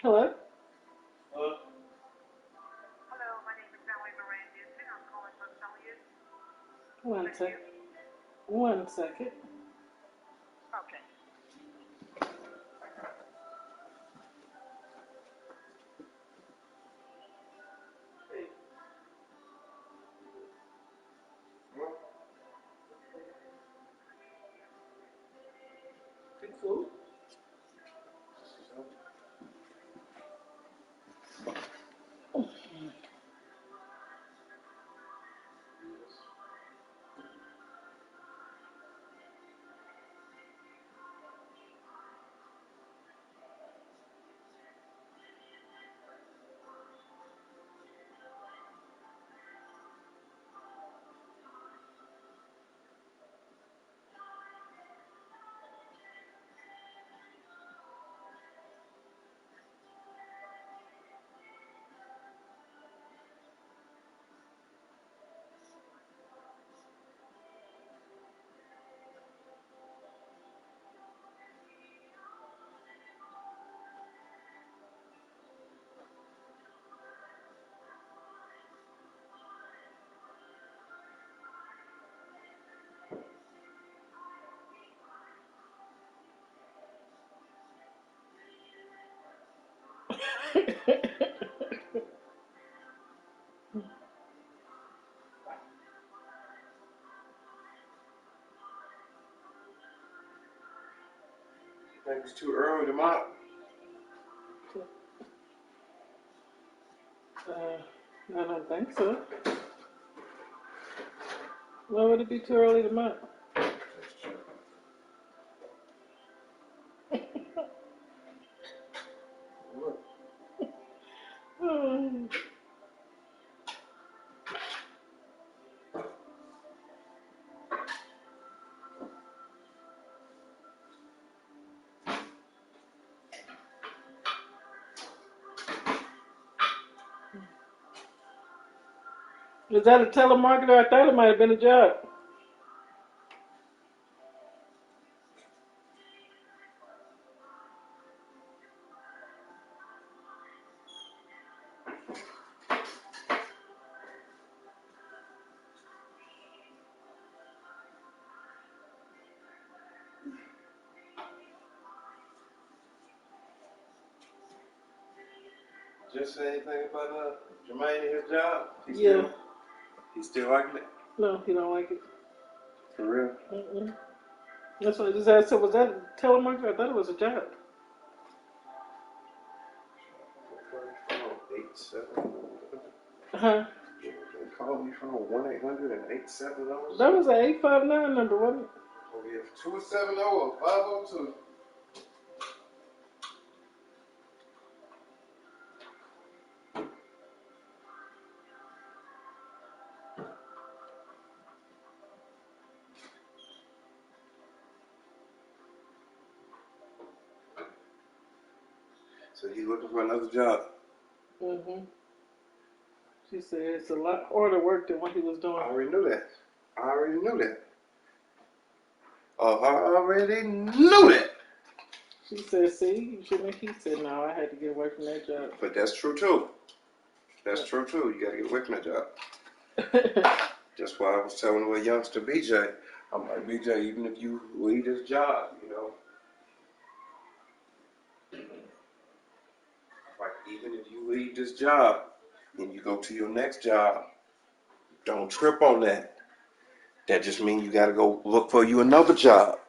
B: Hello?
F: Hello, my name is Valerie Moran Newton. I'm calling from Elliott.
B: One second. 1 second.
F: Okay.
B: Cool.
A: think it's too early to mop.
B: I don't think so. Why would it be too early to mop? Hmm. Was that a telemarketer? I thought it might have been a job.
A: just say anything about Jermaine and his job?
B: Yeah.
A: He's still liking it?
B: No, he don't like it.
A: For real?
B: Mm-mm. That's what I just asked. So was that a telemarketer? I thought it was a job.
A: 87.
B: Huh?
A: They call me from 1-800-870.
B: That was an 859 number, wasn't it?
A: Oh, yeah, 270 or 502. So he's looking for another job.
B: Mm-hmm. She said it's a lot harder work than what he was doing.
A: I already knew that. I already knew that.
B: She said, see, you shouldn't. He said, no, I had to get away from that job.
A: But that's true too. That's true too. You gotta get away from that job. That's why I was telling a little youngster BJ, I'm like, BJ, even if you leave this job, you know, like even if you leave this job and you go to your next job, don't trip on that. That just means you gotta go look for you another job.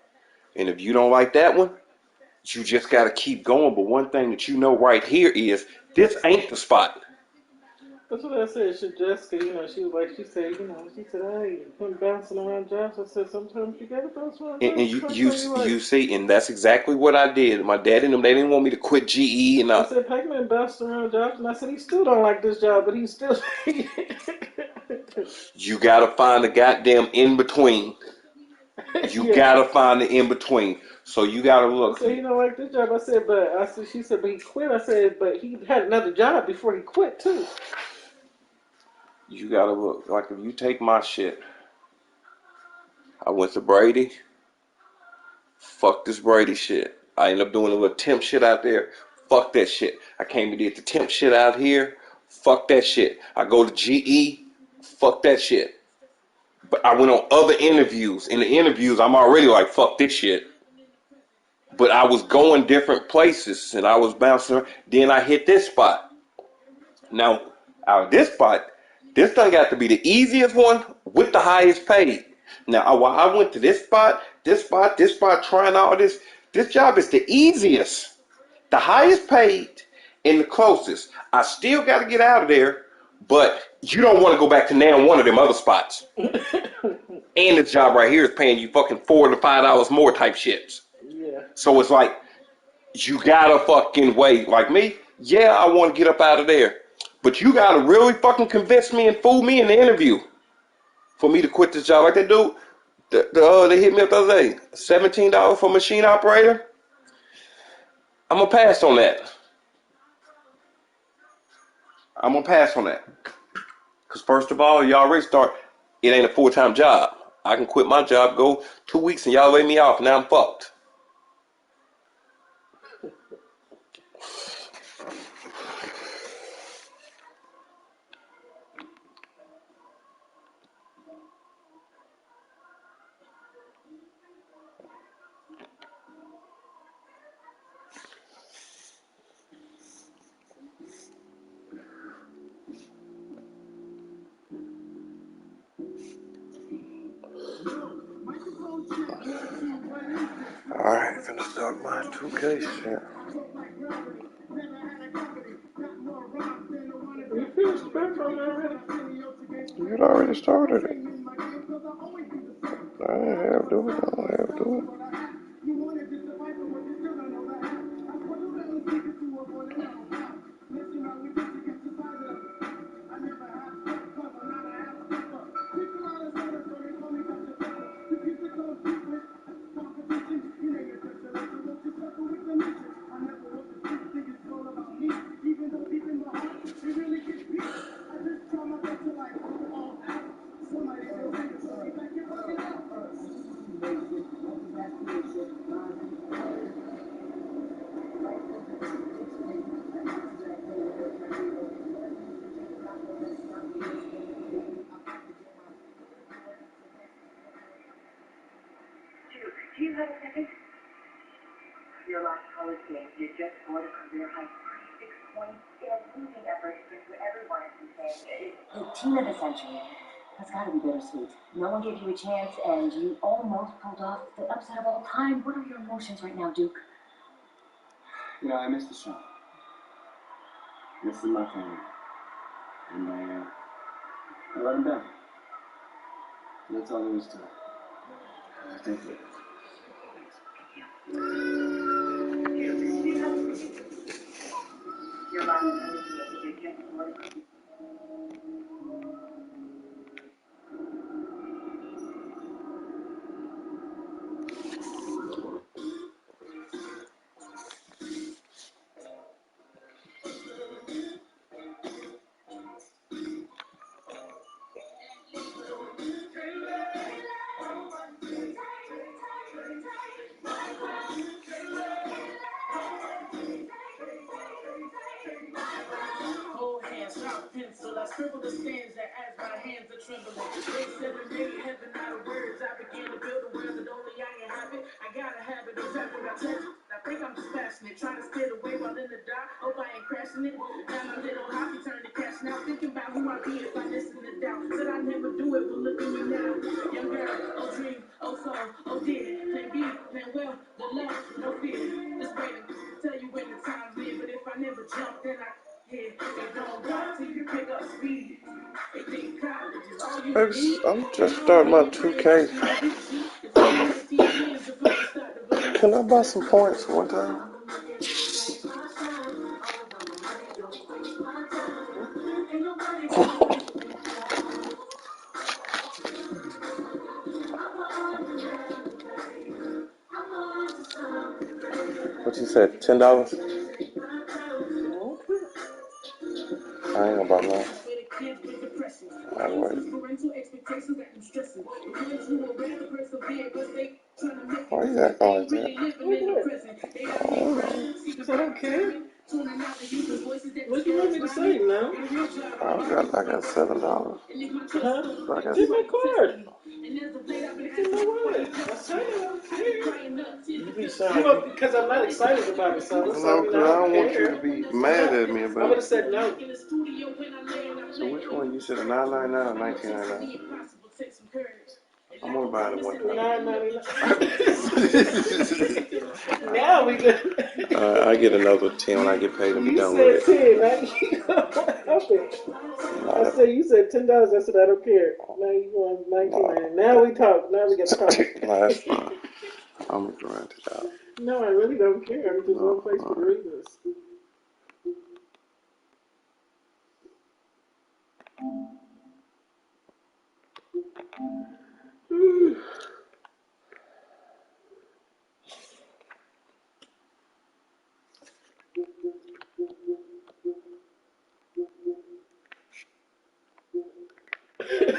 A: And if you don't like that one, you just gotta keep going. But one thing that you know right here is this ain't the spot.
B: That's what I said. She Jessica, you know, she was like, she said, hey, him bouncing around jobs. I said, sometimes you gotta bounce around jobs.
A: And you see, and that's exactly what I did. My dad and them, they didn't want me to quit GE, and
B: I said, Pac-Man bounced around jobs, and I said, he still don't like this job, but he's still.
A: you gotta find the goddamn in between. You gotta find the in between. So you gotta look.
B: I said, he don't like this job. She said, but he quit. I said, but he had another job before he quit too.
A: You gotta look. Like if you take my shit, I went to Brady. Fuck this Brady shit. I ended up doing a little temp shit out there. Fuck that shit. I came and did the temp shit out here. Fuck that shit. I go to GE. Fuck that shit. But I went on other interviews. In the interviews, I'm already like, fuck this shit. But I was going different places and I was bouncing. Then I hit this spot. Now, out of this spot, this done got to be the easiest one with the highest paid. Now, while I went to this spot, trying all this, this job is the easiest, the highest paid, and the closest. I still got to get out of there, but you don't want to go back to now one of them other spots. And this job right here is paying you fucking $4 to $5 more type shits.
B: Yeah.
A: So it's like, you gotta fucking wait. Like me, yeah, I want to get up out of there. But you gotta really fucking convince me and fool me in the interview for me to quit this job. Like that dude, they hit me up the other day, $17 for machine operator. I'm gonna pass on that. Cause first of all, y'all already start. It ain't a full-time job. I can quit my job, go 2 weeks, and y'all lay me off. Now I'm fucked. Alright, finna start my 2K shit.
B: You finished the background already?
A: You had already started it. I didn't have to do it. I don't have to do it.
F: Do you have a second? Your last college game, you just scored a career high 46
G: The team of the century. That's gotta be bittersweet. No one gave you a chance, and you almost pulled off the upset of all time. What are your emotions right now, Duke?
H: You know, I miss the show. This is my family. And I let him down. That's all there is to it. Thank you.
B: Cold hands, sharp pencil. I scribble the stanza as my hands are trembling. They said we made heaven out of words. I began to build a world that only I can have it. I gotta have it, exactly what I touch it. I think I'm just passionate, trying to steer away while in the dark. Hope I ain't crashing it. Now my little hockey turned to cash. Now thinking about who I'd be if I listen to doubt. Said I'd never do it, but look at me now. Young girl, oh dream, oh soul, oh did. Plan B, plan well, the love, no fear. Just waiting, tell you when the time's near. But if I never jump, then I
A: I'm just starting my 2K. Can I buy some points one time? What you said? $10? I ain't gonna buy none. Why you acting like that?
B: I don't care. What you want me to say now?
A: I got $7.
B: Huh? Get my card. Get my wallet. I said I don't care. You be sorry. Because I'm not excited about it, so I'm
A: No,
B: sorry.
A: because I don't want you to be mad at me
B: I would
A: about
B: have
A: it.
B: said no.
A: So which one? You said a $9.99 or $19.99? I'm gonna buy it one time.
B: $9.99. Now we good.
A: I get another 10 when I get paid and be
B: You
A: done with
B: said
A: it.
B: 10. I said you said $10. I said I don't care. Now you want 19.99. Now we talk. Now we get to talk.
A: No, that's fine. I'm gonna grind it out.
B: No, I really don't care. I'm just one place for the reasons.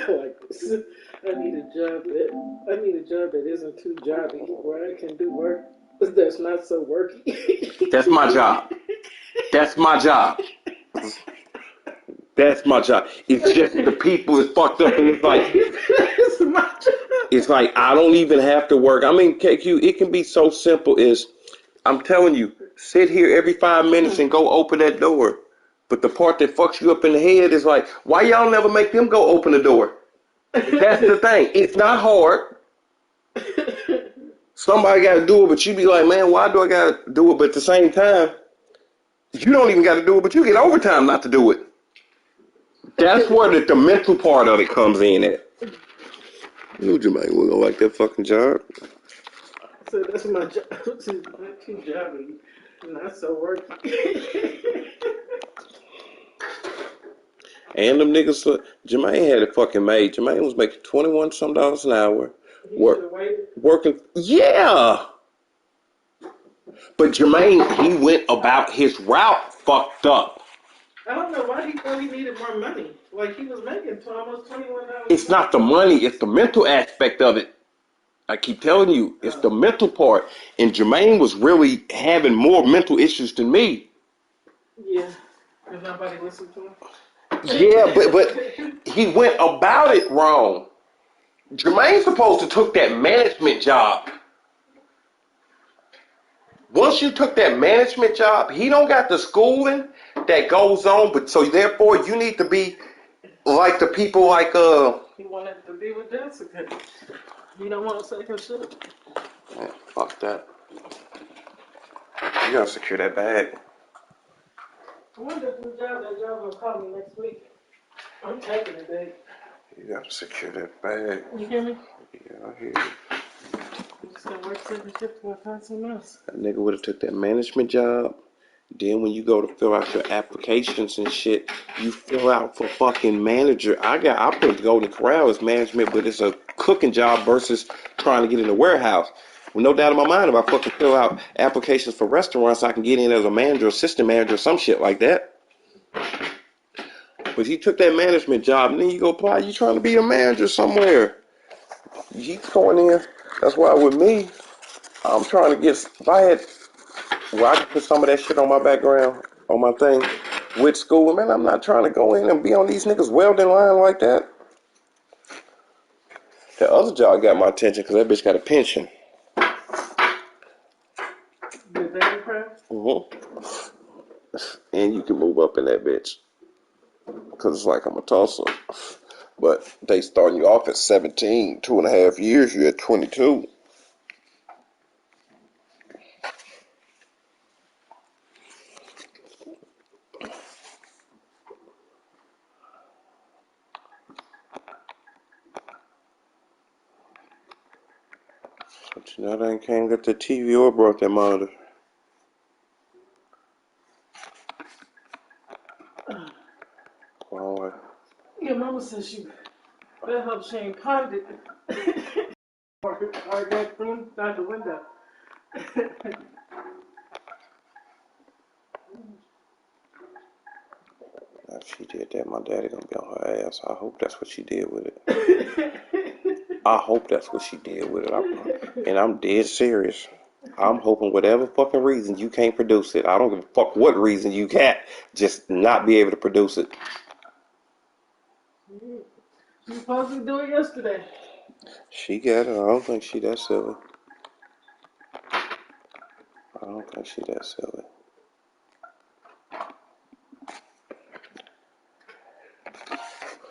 B: Like this. I need a job that isn't too jobby, where I can do work that's not so worky.
A: That's my job. That's my job. That's my job. It's just the people is fucked up, and it's like
B: It's my job.
A: it's like I don't even have to work. I mean, KQ, it can be so simple as I'm telling you, sit here every 5 minutes and go open that door. But the part that fucks you up in the head is like, why y'all never make them go open the door? That's the thing. It's not hard. Somebody got to do it, but you be like, man, why do I got to do it? But at the same time, you don't even got to do it, but you get overtime not to do it. That's where the mental part of it comes in at. You know, Jermaine, we don't like that fucking job.
B: So that's my job. It's not too jobby, not so worky.
A: And them niggas, Jermaine had it fucking made. Jermaine was making $21 some an hour. Working, yeah. But Jermaine, he went about his route fucked up.
B: I don't know why he thought he needed more money. Like he was making almost $21.
A: It's not the money, it's the mental aspect of it. I keep telling you, it's the mental part. And Jermaine was really having more mental issues than me.
B: Yeah, because nobody listened to him.
A: Yeah, but he went about it wrong. Jermaine's supposed to took that management job. Once you took that management job, he don't got the schooling that goes on, but so therefore you need to be like the people like
B: He wanted to be with Jessica. You don't want to say her shit.
A: Man, fuck that. You gotta secure that bag.
B: I wonder if that job will call me next week. I'm taking it, babe.
A: You gotta secure that bag.
B: You hear me?
A: Yeah, I hear you.
B: I'm just gonna work second shift till I find something else.
A: That nigga would have took that management job. Then when you go to fill out your applications and shit, you fill out for fucking manager. I put Golden Corral as management, but it's a cooking job versus trying to get in the warehouse. With no doubt in my mind, if I fucking fill out applications for restaurants, I can get in as a manager, assistant manager, some shit like that. But he took that management job, and then you go apply. You trying to be a manager somewhere. He's going in. That's why with me, I'm trying to get. If I had, well, I can put some of that shit on my background, on my thing, with school. Man, I'm not trying to go in and be on these niggas welding line like that. The other job got my attention because that bitch got a pension.
B: The baby crab?
A: And you can move up in that bitch. Because it's like I'm a Tulsa. But they starting you off at 17, 2.5 years, you're at 22. But you know, they can't get the TV or brought that monitor. Wrong way.
B: Your mama says she better hope she ain't pawned it. or that room out the window.
A: If she did that, my daddy gonna be on her ass. I hope that's what she did with it. I hope that's what she did with it. And I'm dead serious. I'm hoping whatever fucking reason you can't produce it. I don't give a fuck what reason you can't. Just not be able to produce it.
B: She was supposed to do it yesterday.
A: She got it. I don't think she that silly. I don't think she that silly.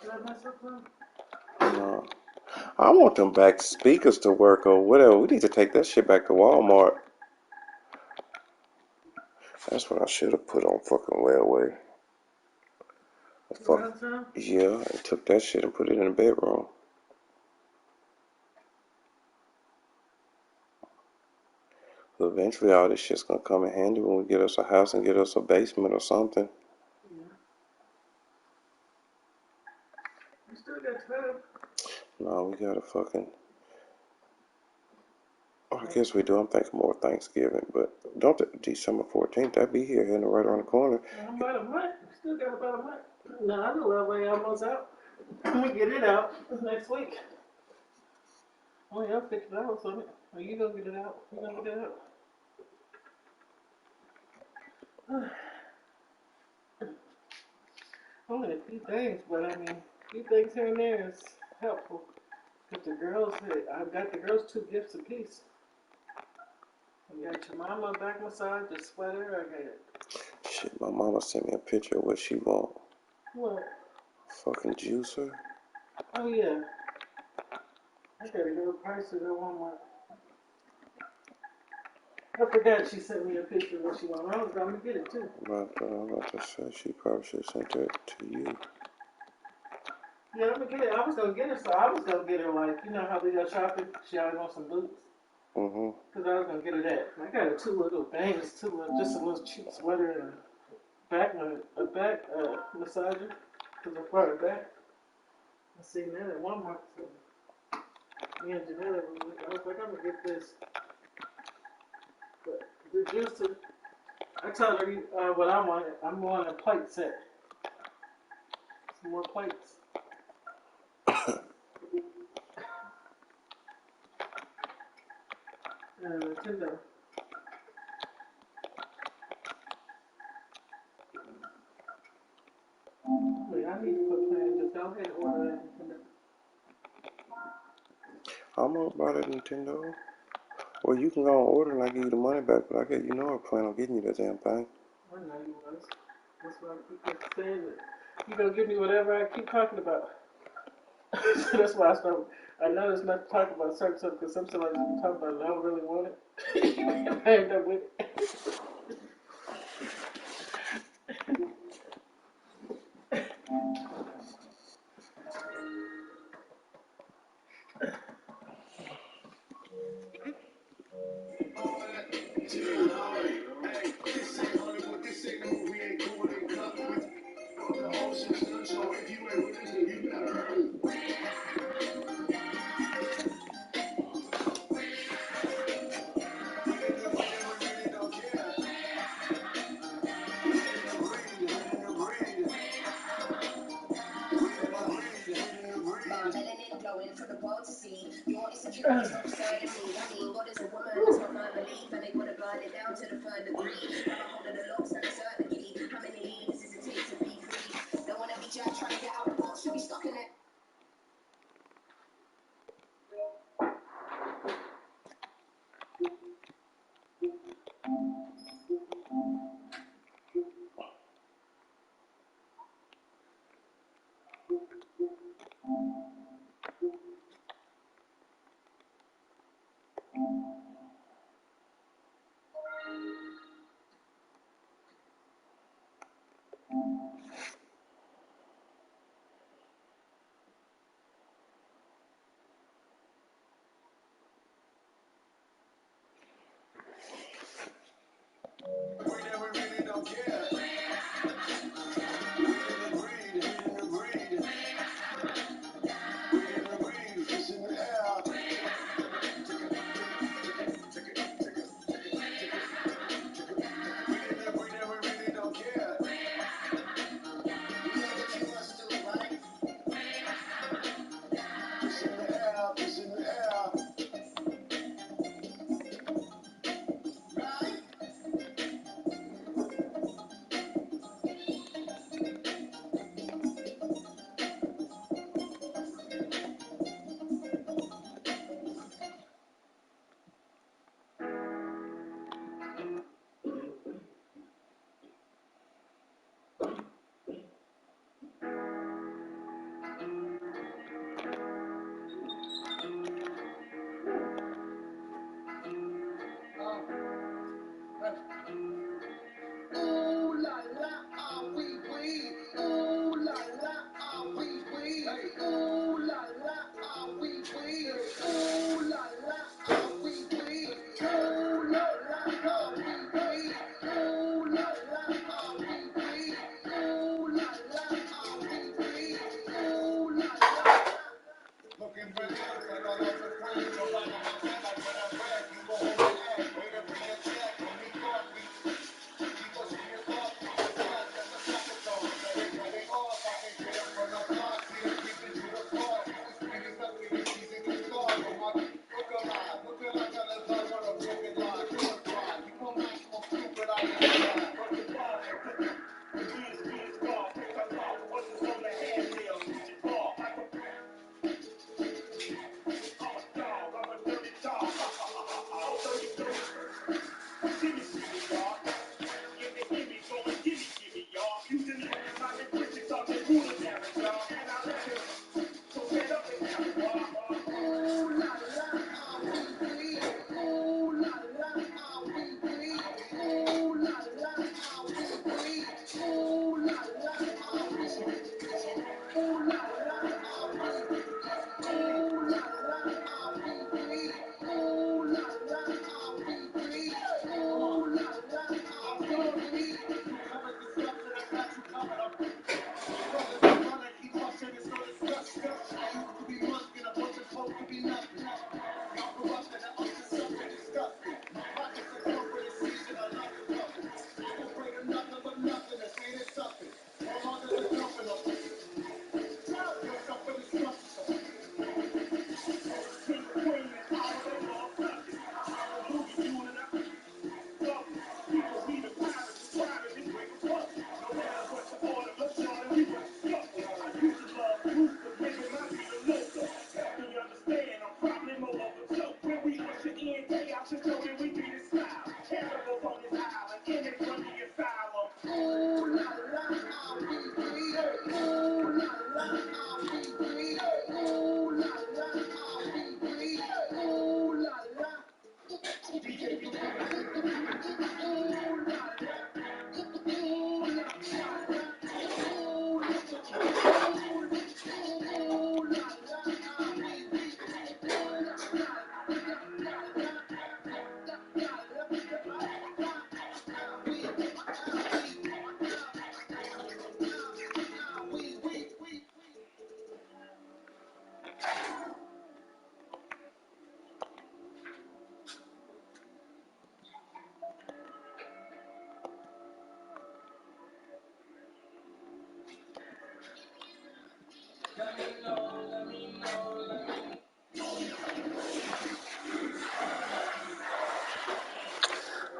B: Did I mess up, huh?
A: No. I want them back speakers to work or whatever. We need to take that shit back to Walmart. That's what I should have put on fucking layaway. Fuck. Yeah, I took that shit and put it in the bedroom. But eventually all this shit's gonna come in handy when we get us a house and get us a basement or something.
B: Yeah. You still got 12.
A: No, we gotta fucking... Oh, I guess we do. I'm thinking more Thanksgiving, but don't December 14th, that'd be here, right around the corner.
B: About a month. Still got about a month. No, I know that way almost out. I'm gonna get it out next week. Oh, yeah, I'll fix the house on it. Or you gonna get it out? You gonna get it out? Only a few things, but I mean, a few things here and there is helpful. But the girls, I've got the girls 2 gifts apiece. You got your mama a back massage, a sweater, I got it.
A: Shit, my mama sent me a picture of what she want.
B: What?
A: Fucking juicer.
B: Oh, yeah. I gotta go to prices at Walmart. I forgot she sent me a picture of what she wanted. I was gonna get it too.
A: I'm about to say, she probably should have sent it to you.
B: Yeah, I'm gonna get it. I was gonna get her, so I was gonna get her, like, you know how we go shopping? She always wants some boots. Because I was gonna get her that. I got her 2 little things, just a little cheap sweater and a back massager. Because I brought her back. I seen that at Walmart. So me and Janetta, I was like, I'm gonna get this. But the juicer, I told her what I wanted. I'm wanting a plate set. Some more plates. Nintendo. Wait, I need to put plans. Just go ahead and order that Nintendo.
A: I'm gonna buy that Nintendo. Well, you can go and order and I give you the money back, but I plan on getting you that damn thing.
B: I know you was. That's why I keep saying that. You're going to give me whatever I keep talking about. So that's why I noticed not to talk about certain stuff because some stuff I just talk about and I don't really want it. I end up with it.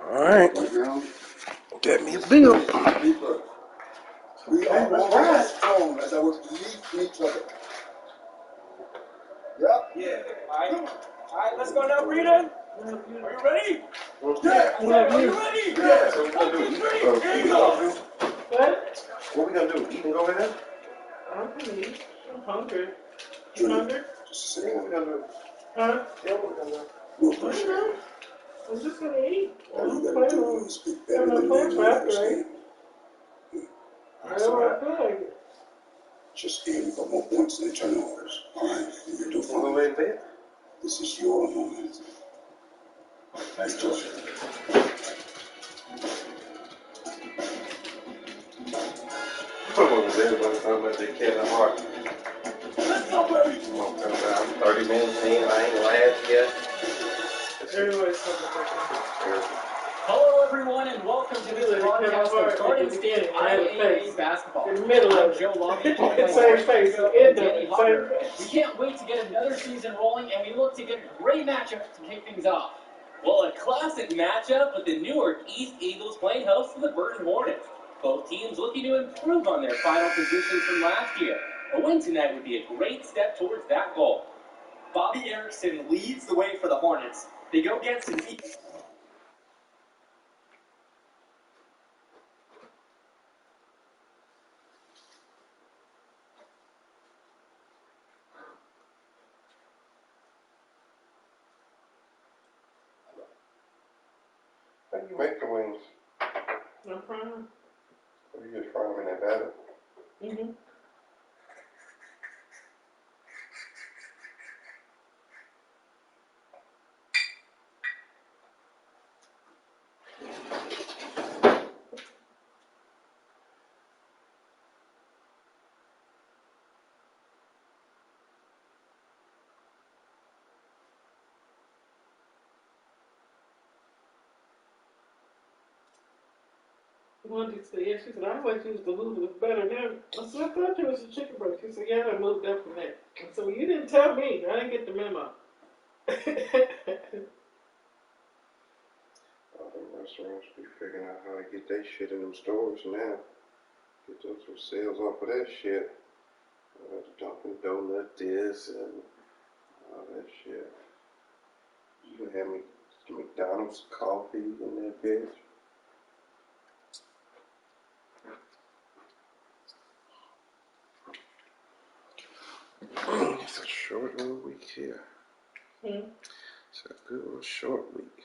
A: All right. Get me a bill.
I: We are strong as our belief in each other. Yeah.
J: All right, let's go now, Breeden. Are you ready?
I: Yeah.
J: Are you ready?
I: Yeah.
A: So what we gonna do?
J: Here you go.
B: What?
A: What we gonna do? Eat and go in there?
B: I'm gonna eat. I'm hungry. You hungry?
I: Just a
A: Yeah, what
I: second.
A: we gonna do?
B: Huh?
A: Yeah, what we gonna do?
I: No
B: I
I: pressure.
B: don't know. I'm just gonna eat. I
I: All you
B: don't
I: gotta
B: plan
I: do
B: on.
I: is speak
B: I have
I: better
B: no
I: than
B: plans
I: me.
B: for
I: You
B: after,
I: understand?
B: Whenever I feel like it.
I: Just aim for more points than turnovers. All right? And you do
A: Wanna go
I: fine.
A: lay in bed?
I: This is your moment. Nice job.
A: I'm gonna go to bed by the time I take Kevin Hart.
J: Let's go, baby.
A: I'm gonna come down 30 minutes in. I ain't laughed yet.
B: Everybody's talking about
J: Hello, everyone, and welcome to this podcast of Garden State IAA Basketball.
B: in the middle
J: I'm
B: of
J: Joe Lobby,
B: it.
J: joined by
B: Same face,
J: Joe
B: the end
J: and
B: of
J: Danny
B: it,
J: Hopper.
B: same face.
J: We can't wait to get another season rolling, and we look to get great matchups to kick things off. Well, a classic matchup with the Newark East Eagles playing host to the Burton Hornets. Both teams looking to improve on their final positions from last year. A win tonight would be a great step towards that goal. Bobby Erickson leads the way for the Hornets. They go against an
A: How do you make the wings?
B: No problem.
A: Or you just fry them in that batter?
B: Mm-hmm. Wendy said, yeah, she said, I always used the noodle was better now. I said, I thought it was a chicken breast. She said, yeah, I moved up from that. I said, well, you didn't tell me. I didn't get the memo.
A: All them restaurants be figuring out how to get their shit in them stores now. Get those some sales off of that shit. The Dunkin' Donut this and all that shit. You can have me McDonald's coffee in that bitch. It's a short little week here. It's a good little short week.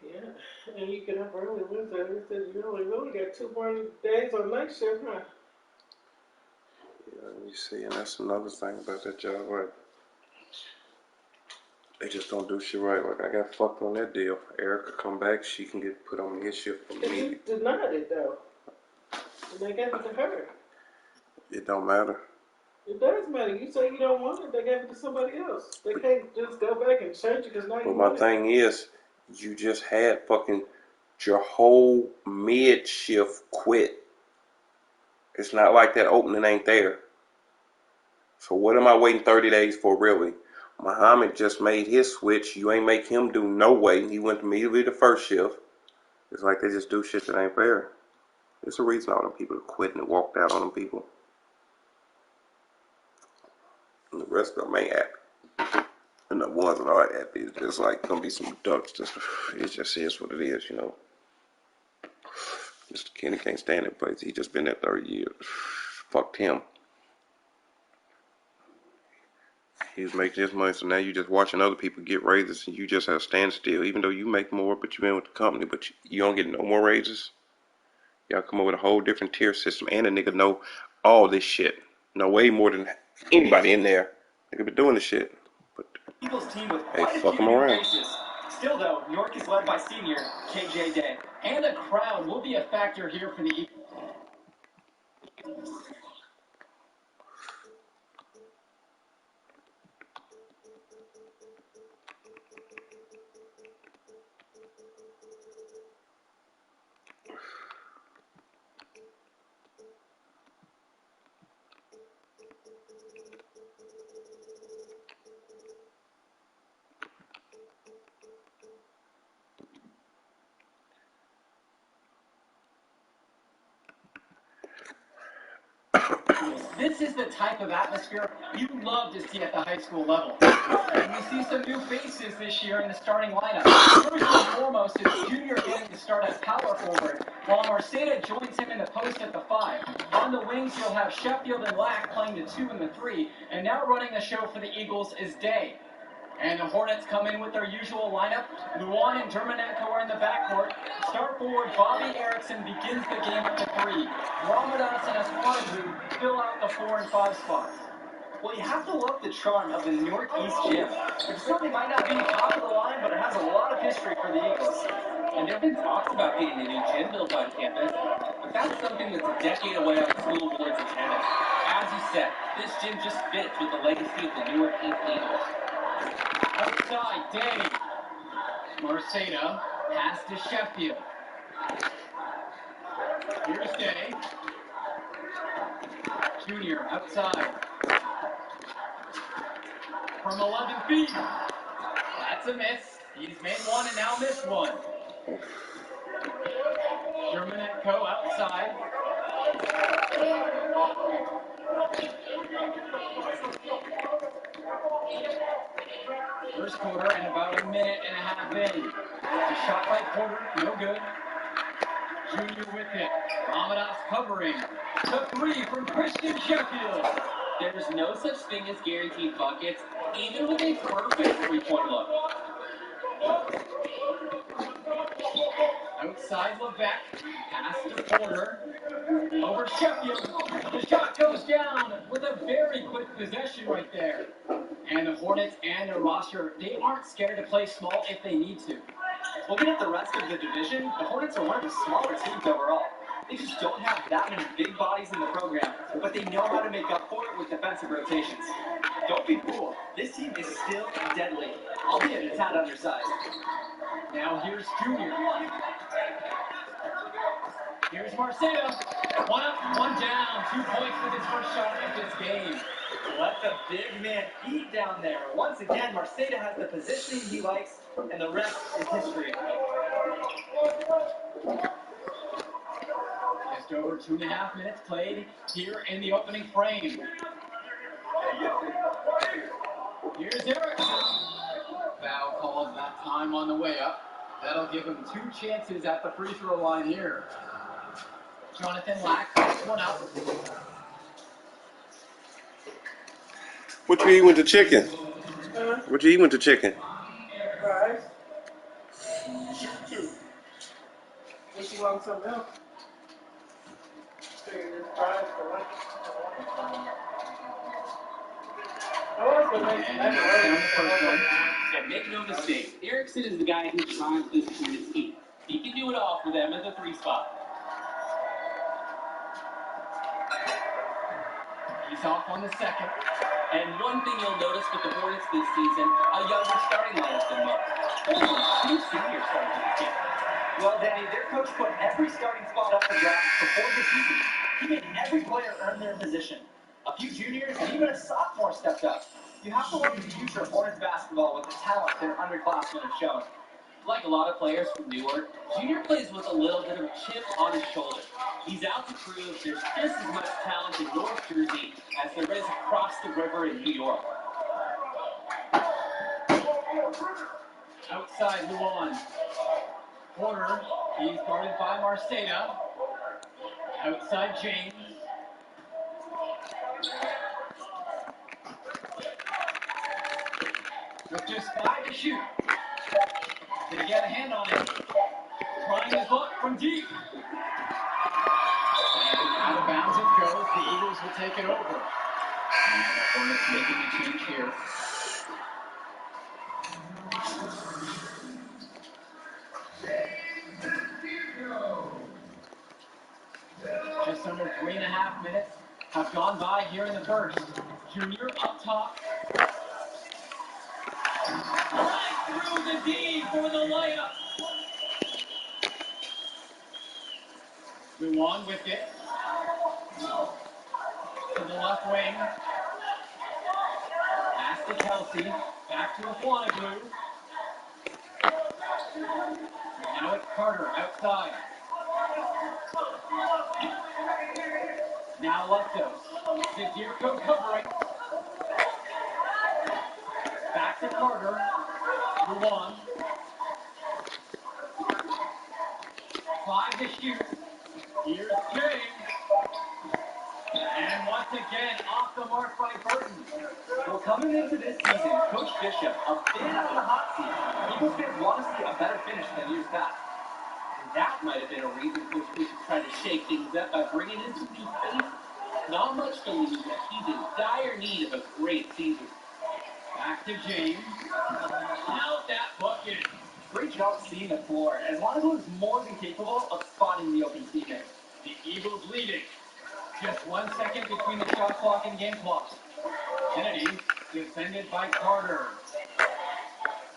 B: Yeah, and you get up early Wednesday. They said you only got 2 more days on night shift, huh?
A: Yeah, you see, and that's another thing about that job, right? They just don't do shit right. Like, I got fucked on that deal. Erica come back, she can get put on his shift for
B: But
A: me.
B: you denied it, though. And they gave it to her.
A: It don't matter.
B: It does matter. You say you don't want it, they gave it to somebody else. They can't just go back and change it because now you
A: But my
B: want it.
A: thing is, you just had fucking your whole mid shift quit. It's not like that opening ain't there. So what am I waiting 30 days for, really? Muhammad just made his switch. You ain't make him do no way. He went immediately to first shift. It's like they just do shit that ain't fair. There's a reason all them people quit and walked out on them people. And the rest of them ain't happy. And the ones that are happy, it's just like gonna be some ducks. It just is what it is, you know. Mr. Kenny can't stand that place. He just been there 30 years. Fucked him. He was making his money, so now you just watching other people get raises, and you just at a standstill. Even though you make more, but you've been with the company, but you don't get no more raises. Y'all come up with a whole different tier system, and a nigga know all this shit. Know way more than anybody in there. Nigga been doing this shit. But
J: Eagles team with
A: hey,
J: quite a
A: fuck
J: few
A: them
J: new
A: around.
J: faces. Still, though, York is led by senior KJ Day. And the crowd will be a factor here for the Eagles. This is the type of atmosphere you love to see at the high school level. And we see some new faces this year in the starting lineup. First and foremost is Junior getting to start at power forward, while Marceda joins him in the post at the 5. On the wings, you'll have Sheffield and Lack playing the 2 and the 3, and now running the show for the Eagles is Day. And the Hornets come in with their usual lineup. Luan and Germanenko are in the backcourt. Star forward Bobby Erickson begins the game at the 3. Ramadas and Esquadru fill out the 4 and 5 spots. Well, you have to love the charm of the Northeast Gym. The facility might not be top of the line, but it has a lot of history for the Eagles. And there have been talks about getting a new gym built on campus, but that's something that's a decade away on the school board's agenda. As you said, this gym just fits with the legacy of the Newark East Eagles. Outside, Day. Marceda, pass to Sheffield. Here's Day. Junior, outside. From 11 feet. That's a miss. He's made one and now missed one. Germanenko outside. First quarter and about a minute and a half in. A shot by Porter, no good. Junior with it. Ramadas covering. The 3 from Christian Sheffield. There's no such thing as guaranteed buckets, even with a perfect 3-point look. Outside Levesque, pass to Porter. Over Sheffield. The shot goes down with a very quick possession right there. And the Hornets and their roster, they aren't scared to play small if they need to. Looking at the rest of the division, the Hornets are one of the smaller teams overall. They just don't have that many big bodies in the program, but they know how to make up for it with defensive rotations. Don't be fooled. This team is still deadly, albeit a tad undersized. Now here's Junior. Here's Marceda. 1 up, 1 down. 2 points with his first shot of this game. Let the big man eat down there. Once again, Marceda has the positioning he likes, and the rest is history. Just over 2.5 minutes played here in the opening frame. Here's Erickson. Foul called that time on the way up. That'll give him 2 chances at the free throw line here. Jonathan Lack picks one out.
A: What you eat with the chicken? What you eat with the chicken?
B: Fries. If you want some milk. Figured it's fries for lunch.
J: And make no mistake, Erickson is the guy who drives this Hornets team. He can do it all for them at the 3 spot. He's off on the second. And one thing you'll notice with the Hornets this season, a younger starting lineup than most. Only 2 seniors starting this game. Well, Danny, their coach put every starting spot up for grabs before the season. He made every player earn their position. A few juniors and even a sophomore stepped up. You have to look at the future of Hornets basketball with the talent their underclassmen have shown. Like a lot of players from Newark, Junior plays with a little bit of a chip on his shoulder. He's out to prove there's just as much talent in North Jersey as there is across the river in New York. Outside Luan. Porter, he's guarded by Marceda. Outside James. With just 5 to shoot. Did he get a hand on it? Trying his luck from deep. And out of bounds it goes. The Eagles will take it over. And the Hornets making a change here. Just under 3.5 minutes have gone by here in the first. Junior up top. Right through the D for the layup. Luan with it. To the left wing. Pass to Kelsey. Back to Aflanaglou. Now it's Carter outside. Now Leftos. Zadirko covering. Back to Carter. Luan. 5 to shoot. Here's James. And once again, off the mark by Burton.
K: Well, coming into this season, Coach Bishop, a bit on the hot seat. Eagles fans want to see a better finish than years past. And that might have been a reason Coach Bishop tried to shake things up by bringing in some new faces. Not much to lose, but he's in dire need of a great season.
J: Back to James. Out that bucket.
K: Great job seeing the floor, as Aflanaglou is more than capable of spotting the open teammate.
J: The Eagles leading. Just 1 second between the shot clock and game clock. Kennedy defended by Carter.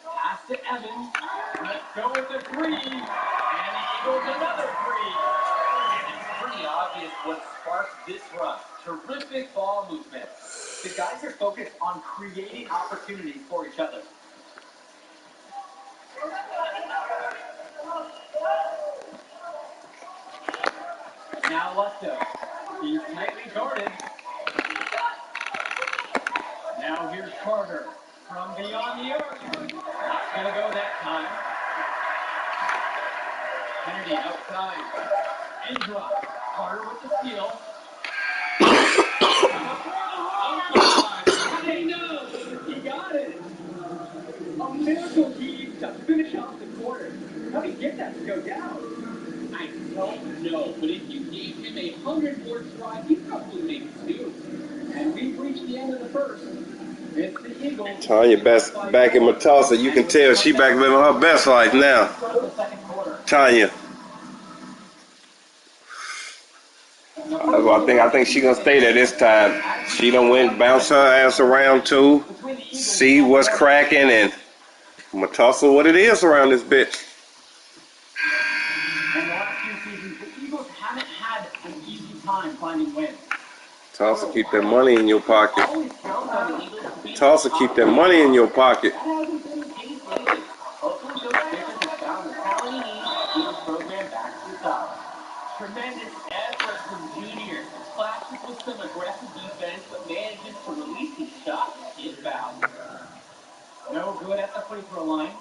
J: Pass to Evans. Let's go with the three. And the Eagles another three.
K: And it's pretty obvious what sparked this run. Terrific ball movement. The guys are focused on creating opportunities for each other.
J: Now Leftos. He's tightly guarded. Now here's Carter from beyond the arc. Not gonna go that time. Kennedy outside. Indra. Carter with the steal. Hey, no! He got it!
K: A miracle heave to finish off the quarter. How did he get that to go down?
J: I don't know, but if you gave him 100-more try, he probably makes two. And we've reached the end of the first. It's the Eagles.
A: Tanya best back in Matassa. You can tell she back living her best life now. Tanya. I think she gonna stay there this time. She done went bounce her ass around too. See what's cracking and Matassa what it is around this bitch.
J: And the last few seasons, the Eagles haven't had an easy time finding wins.
A: Tulsa keep that money in your pocket. Tulsa keep that money in your pocket.
J: Hopefully, Coach Bishop has found the talent he needs to get his program back to the top. Tremendous effort from Junior. Clashes with some aggressive defense, but manages to release his shot and get fouled. No good at the free throw line.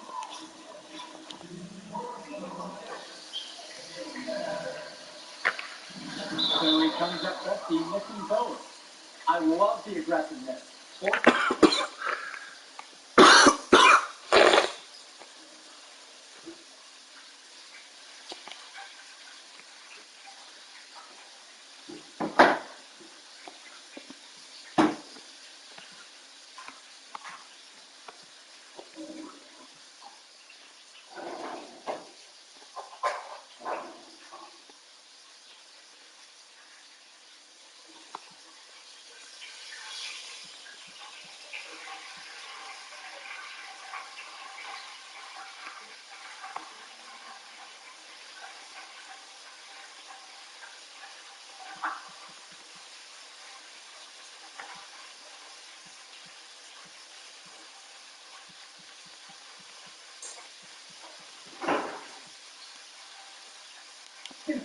J: So he comes up with the missing both.
K: I love the aggressiveness.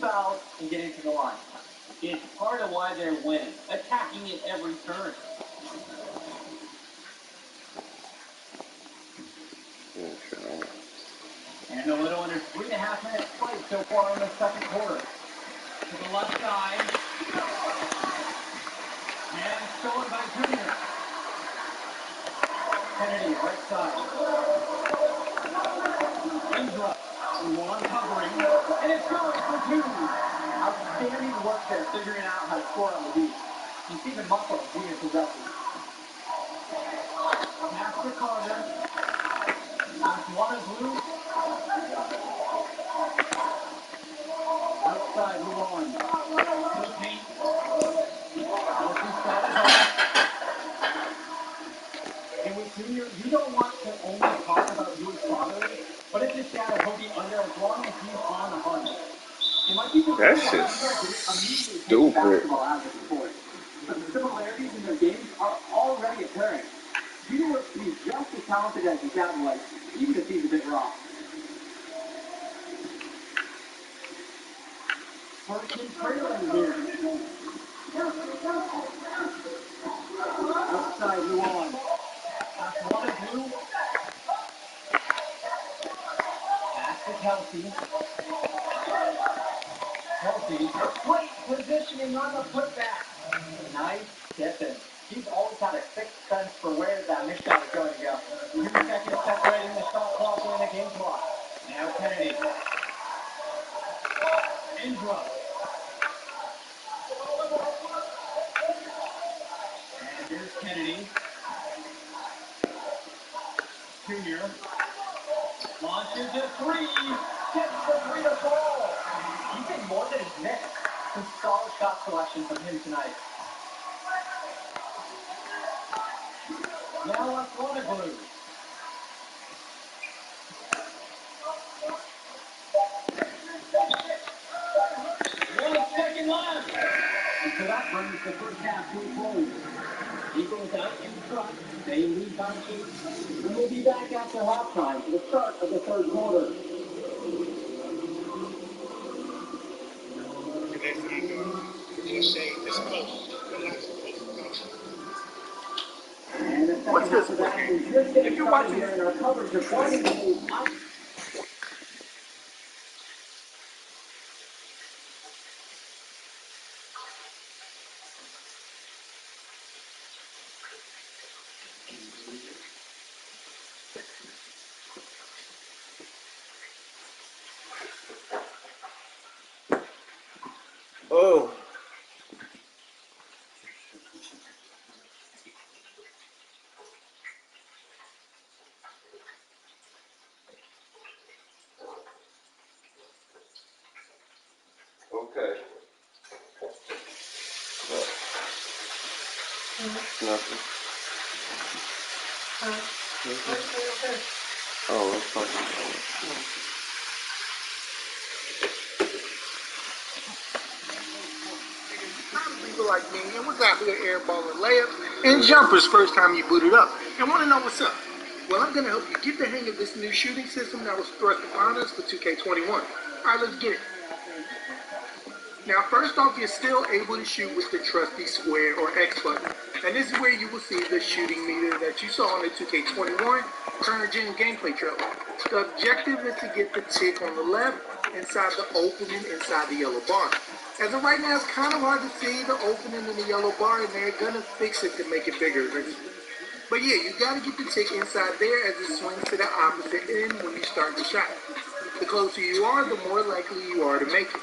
K: Fouls and getting to the line.
J: It's part of why they're winning, attacking at every turn. And a little under 3.5 minutes played so far in the second quarter. To the left side. And stolen by Junior. Kennedy, right side. Indra. One covering. And it's going for two.
K: Outstanding work there, figuring out how to score on the beat. You see the muscle of Junior possesses.
J: Pass to Carter. Aflanaglou.
K: outside, move on. To the paint. Kelsey shot is off. And with Junior, you don't want to only talk about who his father is, but it's a shadow he'll be under as long as he's on the hunt. It might be just
A: That shit's stupid.
K: basketball out of the sport. But the similarities in their games are already apparent. Junior looks to be just as talented as his dad was, even if he's a bit raw. Perkins trailing here. Outside, Luan. That's 1 and 2. Pass to Kelsey. Kelsey, great positioning on the putback. Nice tipping. He's always had a sixth sense for where that missed shot is going to go. 2 seconds separating the shot clock and the game clock. Now Kennedy. Indra. And here's Kennedy. Junior. Launches a 3. Gets the 3 to fall. Even more than his miss. Some solid shot selection from him tonight. Now Atlanta Blue. 1 second left. And so that brings the first half to a close. Eagles out in front. They lead by 8. And we'll be back after halftime for the start of the third quarter. What's this? If you're watching here in our coverage of 20 days,
C: Oh.
A: Okay. Nothing. Oh, that's fine.
L: People like me, and what's out here air ball and layups and jumpers first time you boot it up and want to know what's up. Well, I'm going to help you get the hang of this new shooting system that was thrust upon us for 2K21. All right, let's get it. Now, first off, you're still able to shoot with the trusty square or X button. And this is where you will see the shooting meter that you saw on the 2K21 current gen gameplay trailer. The objective is to get the tick on the left inside the opening inside the yellow bar. As of right now, it's kind of hard to see the opening in the yellow bar, and they're going to fix it to make it bigger. But yeah, you got to get the tick inside there as it swings to the opposite end when you start the shot. The closer you are, the more likely you are to make it.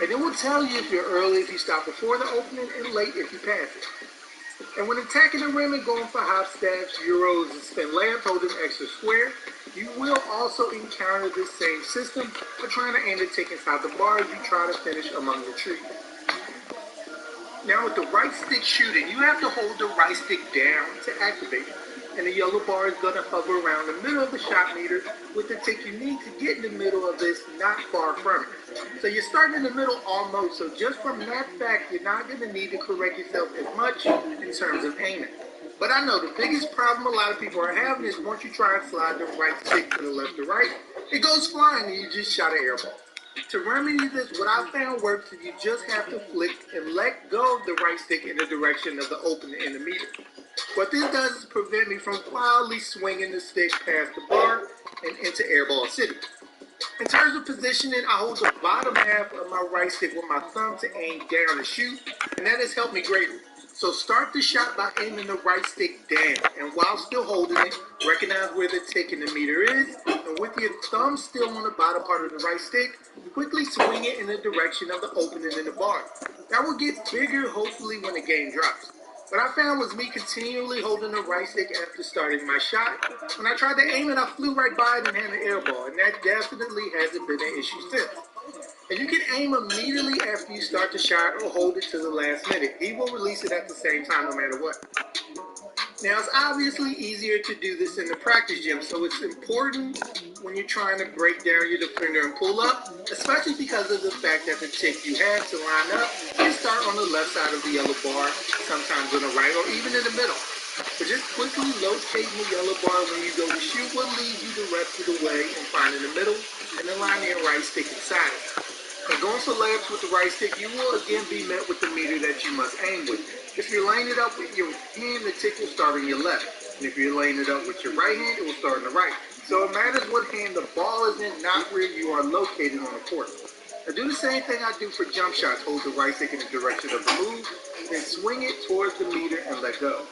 L: And it will tell you if you're early if you stop before the opening and late if you pass it. And when attacking the rim and going for hop stabs, euros, and spin layups holding extra square, you will also encounter this same system for trying to aim the tick inside the bar as you try to finish among the trees. Now with the right stick shooting, you have to hold the right stick down to activate it. And the yellow bar is going to hover around the middle of the shot meter with the tick you need to get in the middle of this, not far from it. So you're starting in the middle almost, so just from that fact, you're not going to need to correct yourself as much in terms of aiming. But I know the biggest problem a lot of people are having is once you try and slide the right stick to the left or right, it goes flying and you just shot an air ball. To remedy this, what I found works is you just have to flick and let go of the right stick in the direction of the opening in the meter. What this does is prevent me from wildly swinging the stick past the bar and into airball city. In terms of positioning, I hold the bottom half of my right stick with my thumb to aim down and shoot, and that has helped me greatly. So start the shot by aiming the right stick down, and while still holding it, recognize where the tick in the meter is, and with your thumb still on the bottom part of the right stick, quickly swing it in the direction of the opening in the bar. That will get bigger, hopefully, when the game drops. What I found was me continually holding the right stick after starting my shot. When I tried to aim it, I flew right by it and had an air ball, and that definitely hasn't been an issue since. And you can aim immediately after you start the shot or hold it to the last minute. He will release it at the same time no matter what. Now, it's obviously easier to do this in the practice gym, so it's important when you're trying to break down your defender and pull up, especially because of the fact that the tick you have to line up, you start on the left side of the yellow bar, sometimes on the right, or even in the middle. But just quickly locating the yellow bar when you go to shoot will lead you the rest of the way and finding the middle and then lining your right stick inside it. And going for layups with the right stick, you will again be met with the meter that you must aim with. If you're laying it up with your hand, the tick will start on your left. And if you're laying it up with your right hand, it will start on the right. So it matters what hand the ball is in, not where you are located on the court. Now do the same thing I do for jump shots. Hold the right stick in the direction of the move, then swing it towards the meter and let go.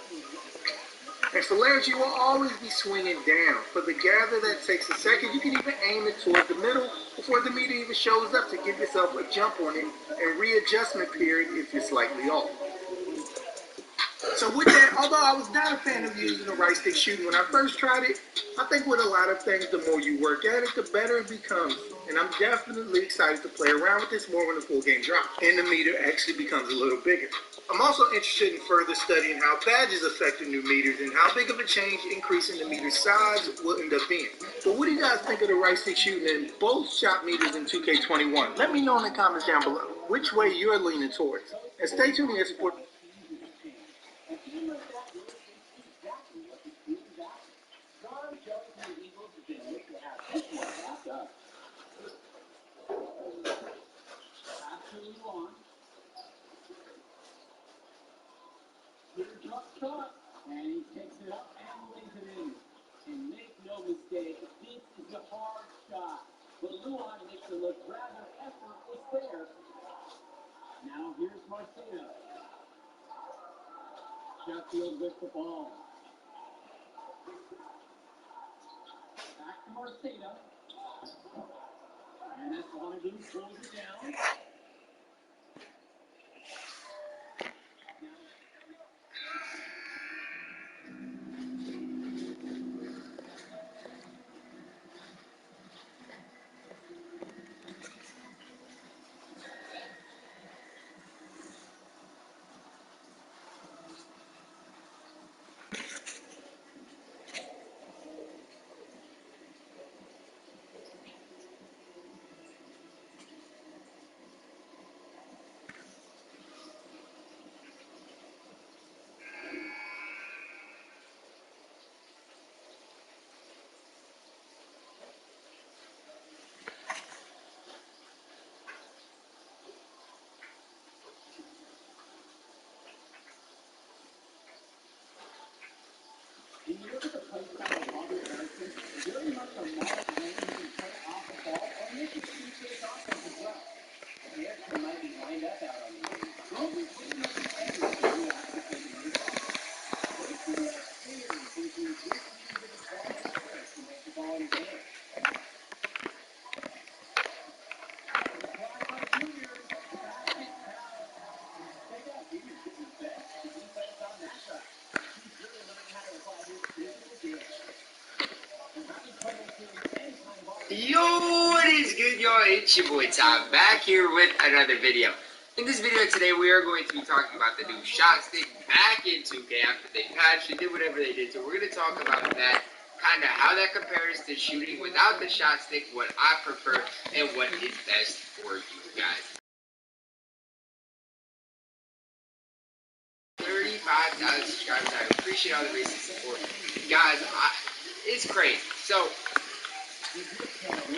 L: And for layups, you will always be swinging down. For the gather that takes a second, you can even aim it toward the middle before the meter even shows up to give yourself a jump on it and readjustment period if you're slightly off. So with that, although I was not a fan of using the right stick shooting when I first tried it, I think with a lot of things, the more you work at it, the better it becomes. And I'm definitely excited to play around with this more when the full game drops and the meter actually becomes a little bigger. I'm also interested in further studying how badges affect the new meters and how big of a change increasing the meter size will end up being. But what do you guys think of the right stick shooting in both shot meters in 2K21? Let me know in the comments down below which way you're leaning towards. And stay tuned here to support.
B: And he picks it up and lays it in. And make no mistake, this is a hard shot. But Luan makes it look rather effortless there. Now here's Marcelo. Sheffield with the ball. Back to Marcelo. And that's Monaghan pulls it down. When you look at the play style of Bobby Harrison, very much a model man who can play off the ball or make it see his offense as well. Harrison might be lined up out on the wing. Well, we pretty much everything who has to take his offense. Breaking that clear, thinking this means that it's ball first to make the ball in the air. Apply by Junior. Basket foul. Check out Junior getting his best. The defense on that side. He's really learning how to apply his physical game.
M: Yo, what is good, y'all? It's your boy Tom, back here with another video. In this video today, we are going to be talking about the new shot stick back in 2K after they patched it, did whatever they did. So we're going to talk about that, kind of how that compares to shooting without the shot stick, what I prefer, and what is best for you guys. 35,000 subscribers. I appreciate all the recent support. Guys, it's crazy. So,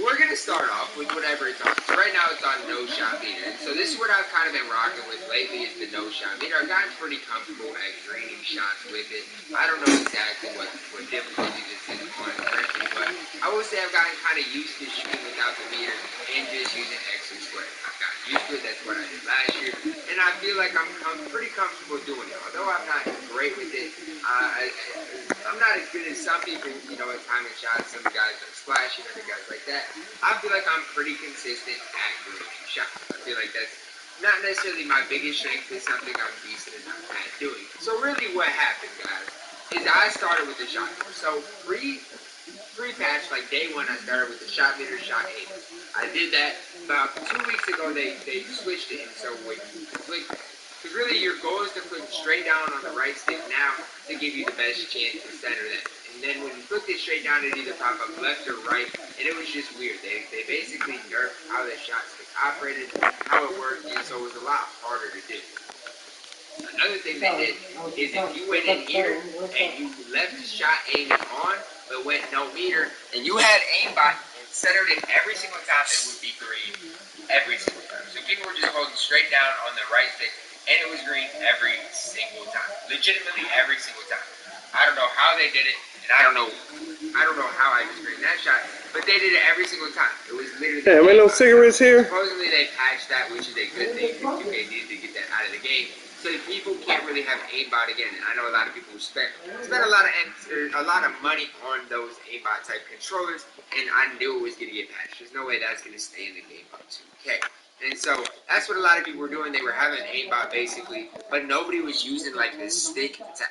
M: we're going to start off with whatever it's on. So right now it's on no shot meter. So this is what I've kind of been rocking with lately is the no shot meter. I've gotten pretty comfortable at draining shots with it. I don't know exactly what difficulty this is on currently, but I will say I've gotten kind of used to shooting without the meter and just using extra square. I've gotten used to it. That's what I did last year. And I feel like I'm pretty comfortable doing it. Although I'm not great with it, I'm not as good as some people, you know, at timing shots. Some guys are splashing, other guys like that. I feel like I'm pretty consistent at doing shots. I feel like that's not necessarily my biggest strength, it's something I'm decent enough at doing. So really what happened, guys, is I started with the shot. So pre-patch, like day one, I started with the shot meter, shot 8. I did that about 2 weeks ago. They switched it, and so when you click, because really your goal is to click straight down on the right stick now to give you the best chance to center that. And then when you clicked it straight down, it either pop up left or right, and it was just weird. They basically nerfed how the shot stick operated, how it worked, and so it was a lot harder to do. Another thing they did is if you went in here and you left the shot aiming on, but went no meter, and you had aimbot and centered it every single time, it would be green every single time. So people were just holding straight down on the right stick, and it was green every single time. Legitimately every single time. I don't know how they did it, and I don't know how I just greened that shot, but they did it every single time. It was literally.
A: Damn, ain't no cigarettes here?
M: Supposedly they patched that, which is a good thing because 2K needed to get that out of the game. So people can't really have aimbot again, and I know a lot of people spent a lot of money on those aimbot type controllers, and I knew it was going to get patched. There's no way that's going to stay in the game on 2K. And so that's what a lot of people were doing. They were having aimbot basically, but nobody was using like the stick to.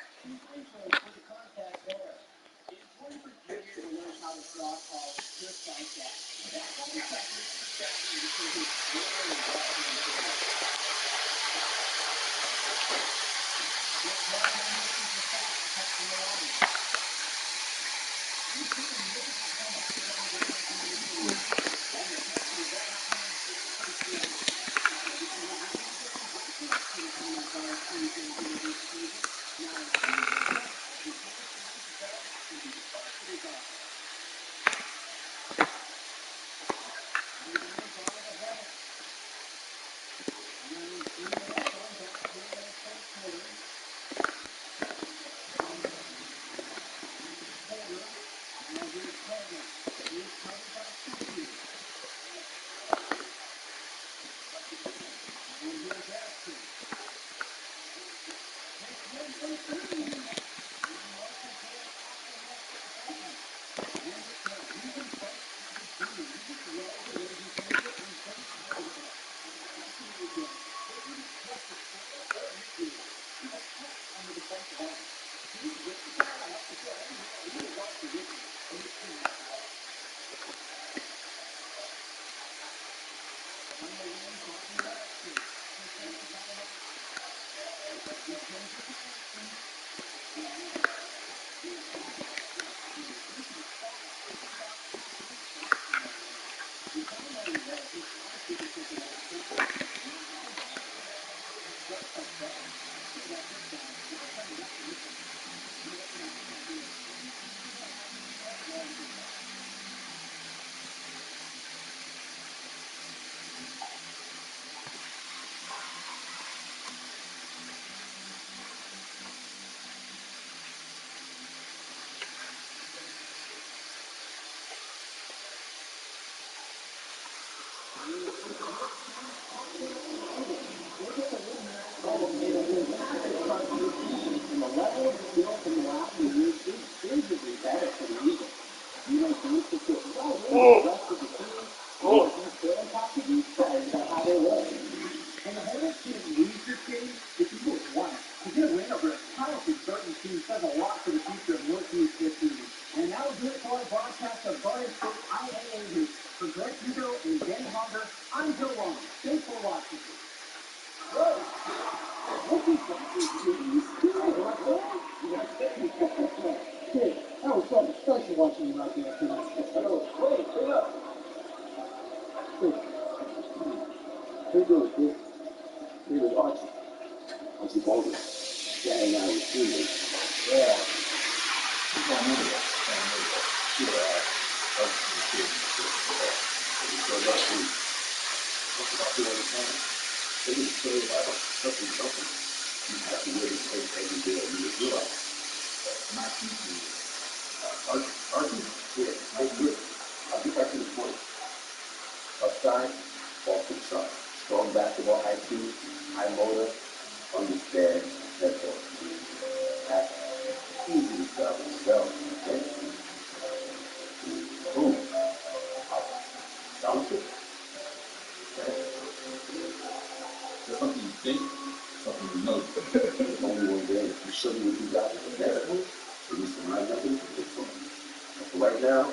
H: right now.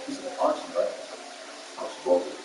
H: He's gonna punch him, right? I'm supposed to.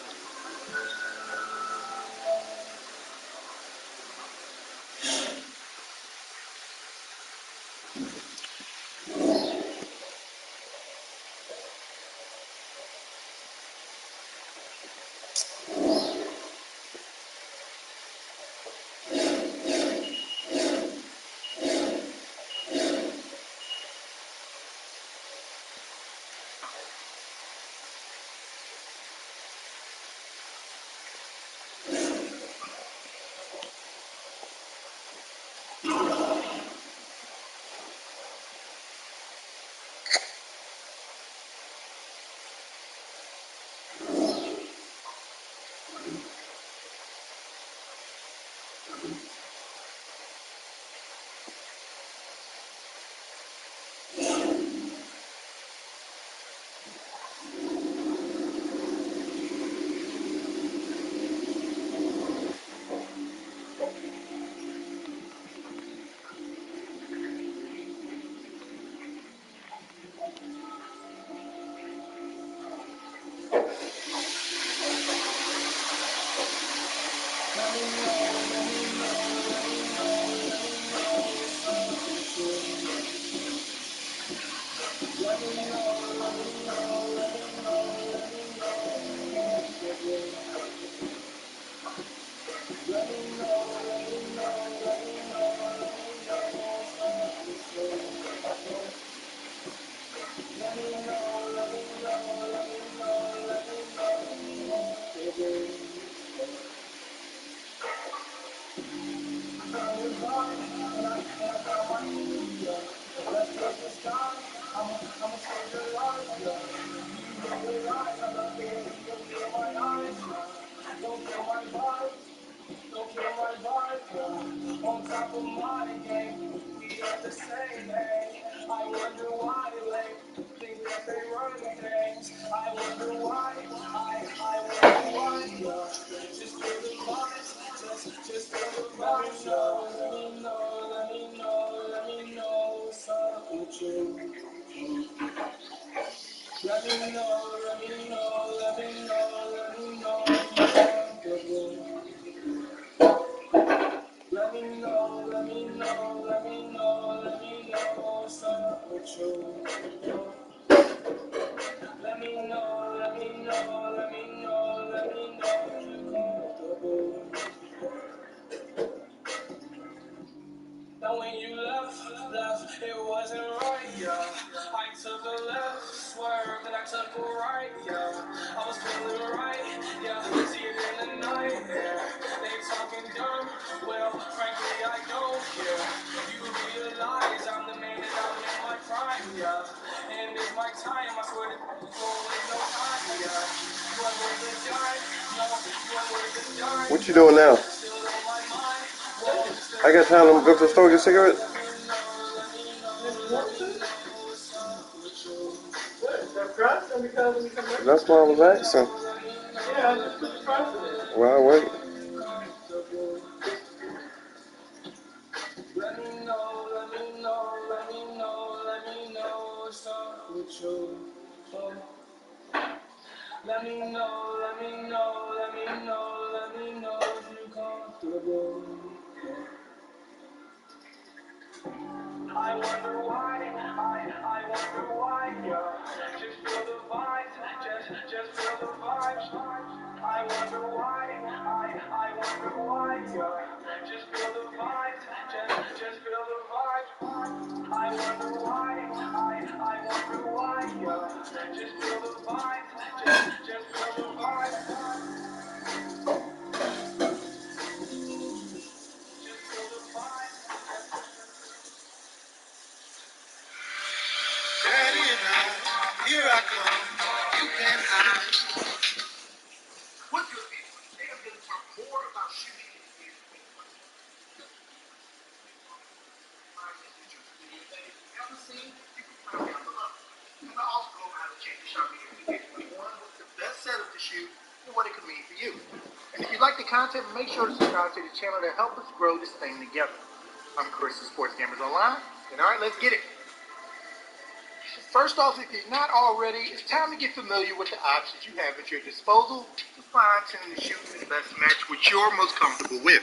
B: Now when you left, it wasn't right, yeah. I took a left swerve and I took a right, yeah. I was feeling right, yeah. See it in the night, yeah. They talking dumb, well, frankly I don't care. You realize I'm the man and I'm in my prime, yeah. And it's my time, I swear to always no time, yeah. You ain't worth a dime, no, you ain't worth a dime.
A: What you doing now?
B: Still on my mind,
A: I got time to go to the store and get cigarettes. That's why I was asking.
K: Yeah, I just put the price in it.
A: Well, I wait.
B: Let me know, start with you. Let me know if you're comfortable. I wonder why, yeah. Just feel the vibes, just feel the vibes. I wonder why, yeah. Just feel the vibes, just feel the vibes. I wonder why, yeah. Just feel the vibes, just feel the vibes. Just feel the vibes. Daddy and I, here I come, you can't hide. What's your opinion? They have been talk more about shooting in the game. Ever seen? You can find out below. And I also know how to check the shot meter in the 21. What's the best setup to shoot and what it could mean for you.
L: And if you like the content, make sure to subscribe to the channel to help us grow this thing together. I'm Chris of Sports Gamers Online, and all right, let's get it. First off, if you're not already, it's time to get familiar with the options you have at your disposal to fine-tune the shooting and best match which you're most comfortable with.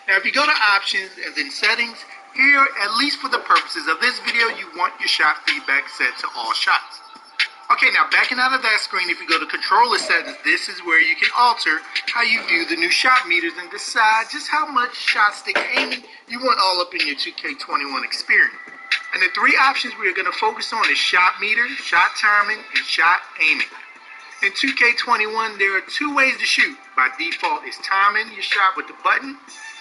L: Now, if you go to options and then settings, here, at least for the purposes of this video, you want your shot feedback set to all shots. Okay, now backing out of that screen, if you go to controller settings, this is where you can alter how you view the new shot meters and decide just how much shot stick aiming you want all up in your 2K21 experience. And the three options we are going to focus on is shot meter, shot timing, and shot aiming. In 2K21, there are two ways to shoot. By default, it's timing your shot with the button,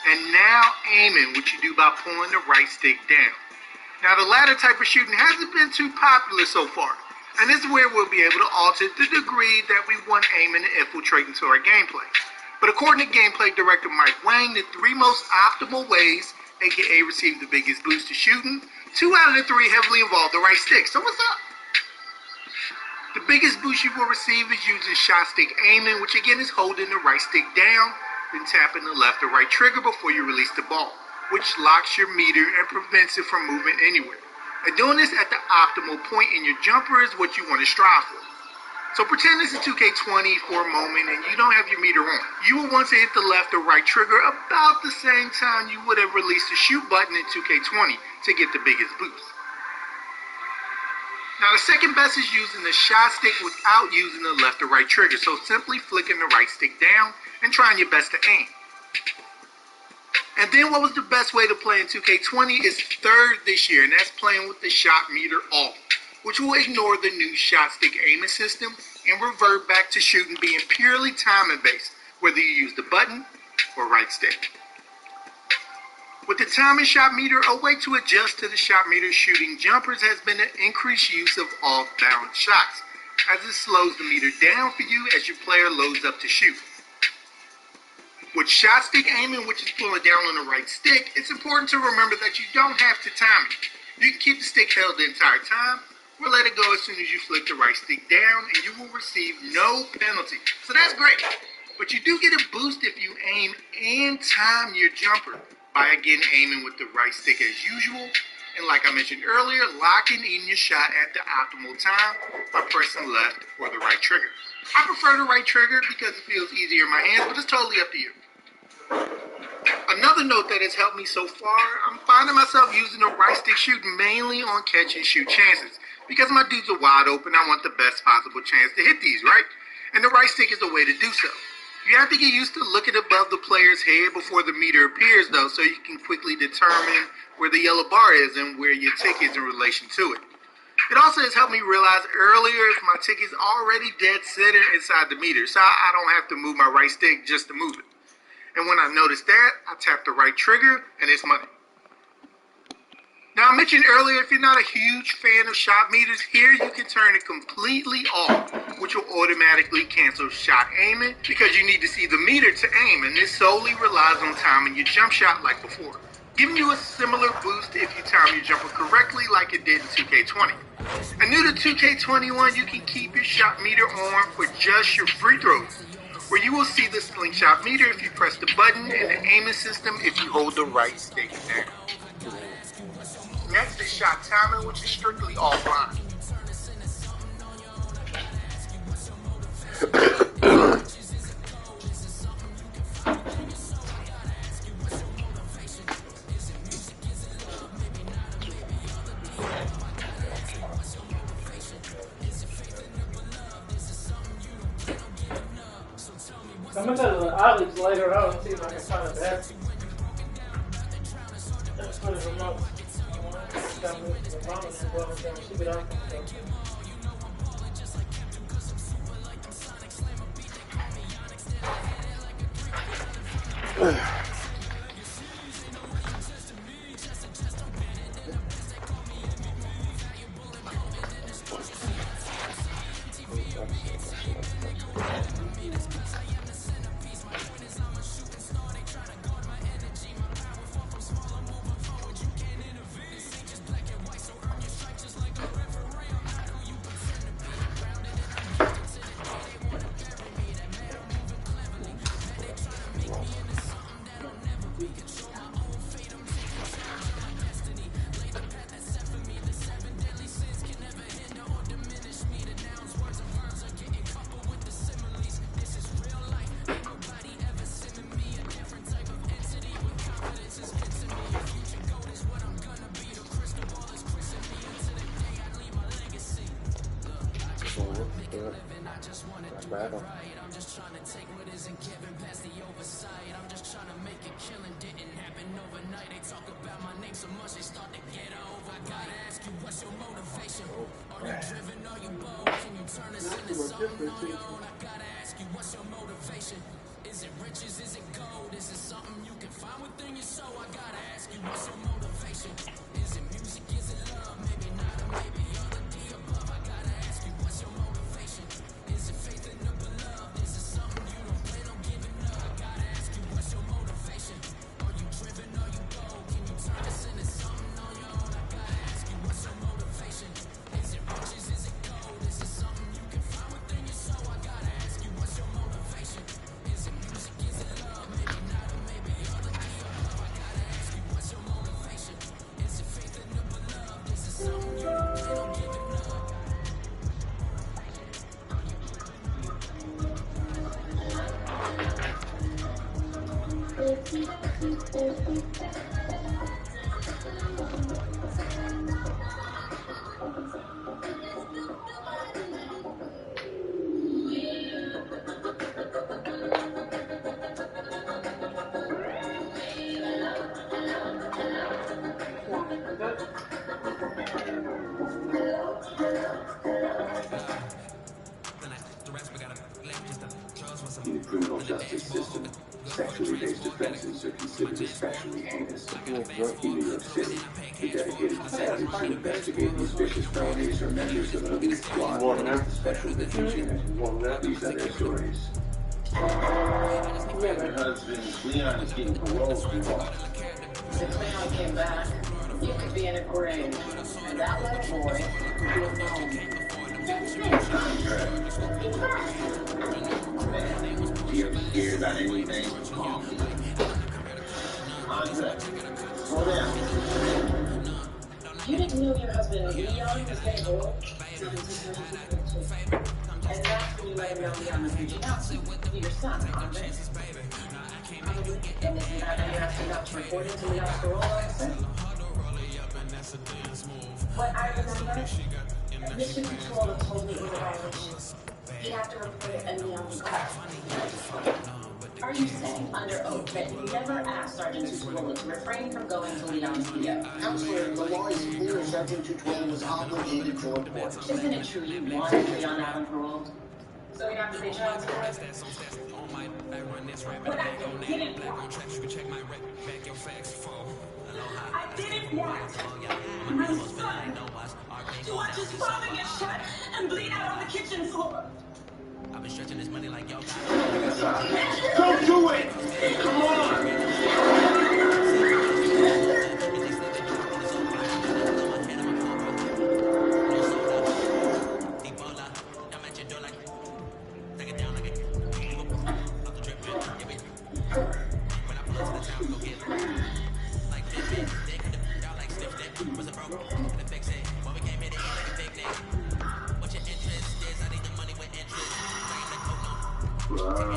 L: and now aiming, which you do by pulling the right stick down. Now, the latter type of shooting hasn't been too popular so far, and this is where we'll be able to alter the degree that we want aiming to infiltrate into our gameplay. But according to gameplay director Mike Wang, the three most optimal ways, aka receive the biggest boost to shooting, 2 out of the 3 heavily involve the right stick. So what's up? The biggest boost you will receive is using shot stick aiming, which again is holding the right stick down, then tapping the left or right trigger before you release the ball, which locks your meter and prevents it from moving anywhere. And doing this at the optimal point in your jumper is what you want to strive for. So pretend this is 2K20 for a moment and you don't have your meter on. You will want to hit the left or right trigger about the same time you would have released the shoot button in 2K20 to get the biggest boost. Now the second best is using the shot stick without using the left or right trigger. So simply flicking the right stick down and trying your best to aim. And then what was the best way to play in 2K20 is third this year, and that's playing with the shot meter off, which will ignore the new shot stick aiming system and revert back to shooting being purely timing based, whether you use the button or right stick. With the timing shot meter, a way to adjust to the shot meter shooting jumpers has been an increased use of off-balance shots, as it slows the meter down for you as your player loads up to shoot. With shot stick aiming, which is pulling down on the right stick, it's important to remember that you don't have to time it. You can keep the stick held the entire time, or let it go as soon as you flick the right stick down, and you will receive no penalty. So that's great. But you do get a boost if you aim and time your jumper by again aiming with the right stick as usual, and like I mentioned earlier, locking in your shot at the optimal time by pressing left or the right trigger. I prefer the right trigger because it feels easier in my hands, but it's totally up to you. Another note that has helped me so far, I'm finding myself using the right stick shooting mainly on catch and shoot chances. Because my dudes are wide open, I want the best possible chance to hit these, right? And the right stick is the way to do so. You have to get used to looking above the player's head before the meter appears, though, so you can quickly determine where the yellow bar is and where your tick is in relation to it. It also has helped me realize earlier if my tick is already dead center inside the meter, so I don't have to move my right stick just to move it. And when I notice that, I tap the right trigger, and it's money. Now, I mentioned earlier, if you're not a huge fan of shot meters, here you can turn it completely off, which will automatically cancel shot aiming, because you need to see the meter to aim, and this solely relies on timing your jump shot like before, giving you a similar boost if you time your jumper correctly like it did in 2K20. And new to 2K21, you can keep your shot meter on for just your free throws, where you will see the slingshot meter if you press the button and the aiming system if you hold the right stick down. Next is shot timing, which is strictly offline.
B: I'm gonna go to the alleys later on and see if I can find a bed. That's for the remote.
H: battle.
B: I'm just trying to take what isn't given past the oversight. I'm just trying to make a killing, didn't happen overnight. They talk about my name so much they start to get over. I gotta ask you, what's your motivation? Are you driven, are you bold? Can you turn this into something on your own? I gotta ask you, what's your motivation? Is it riches, is it gold? Is it something you can find within your soul? I gotta ask you, what's your motivation? Is it music, is it love? Maybe not, or maybe all of the above. I gotta ask you, what's your motivation? Is it faith in the beloved? Is it something you don't plan on giving up? I gotta ask you, what's your motivation? Are you driven, are you bold? Can you turn this into something on your own? I gotta ask you, what's your motivation? Is it riches, is it gold? Is it something you can find within your soul? I gotta ask you, what's your motivation? Is it music, is it love? Maybe not, or maybe all of the above. I gotta ask you, what's your motivation? Is it faith in the beloved? Is it something you don't plan on giving up?
I: In the criminal justice system, sexually based offenses are considered especially heinous. In New York City, the dedicated detectives who investigate these vicious felonies are members of an elite squad known as the Special Victims Unit. These are their stories.
N: My husband, Leon, is getting parole tomorrow.
O: Since Leon came back, you could be in a grave. And that little boy could be alone.
N: Do you ever scared about anything? Andre, slow down.
O: You didn't know your husband Leon was getting old? And that's when you let him know Leon was reaching out to you, your son, Andre. And isn't that when you asked him not to report it to Leon's parole officer? What I remember, Mr. Controller told me it was a violation. He'd have to report it and Leon was caught. Are you saying under oath that you never asked Sergeant Tutuola to refrain from going to Leon's PO?
P: Counselor, the law is clear. Sergeant Tutuola was obligated to report.
O: Isn't it true you wanted Leon out on parole? So we'd have to pay child support? But I didn't want. I didn't want my son to watch his father get shot and bleed out on the kitchen floor.
B: I've been stretching this money like y'all.
N: Don't do it! Come on!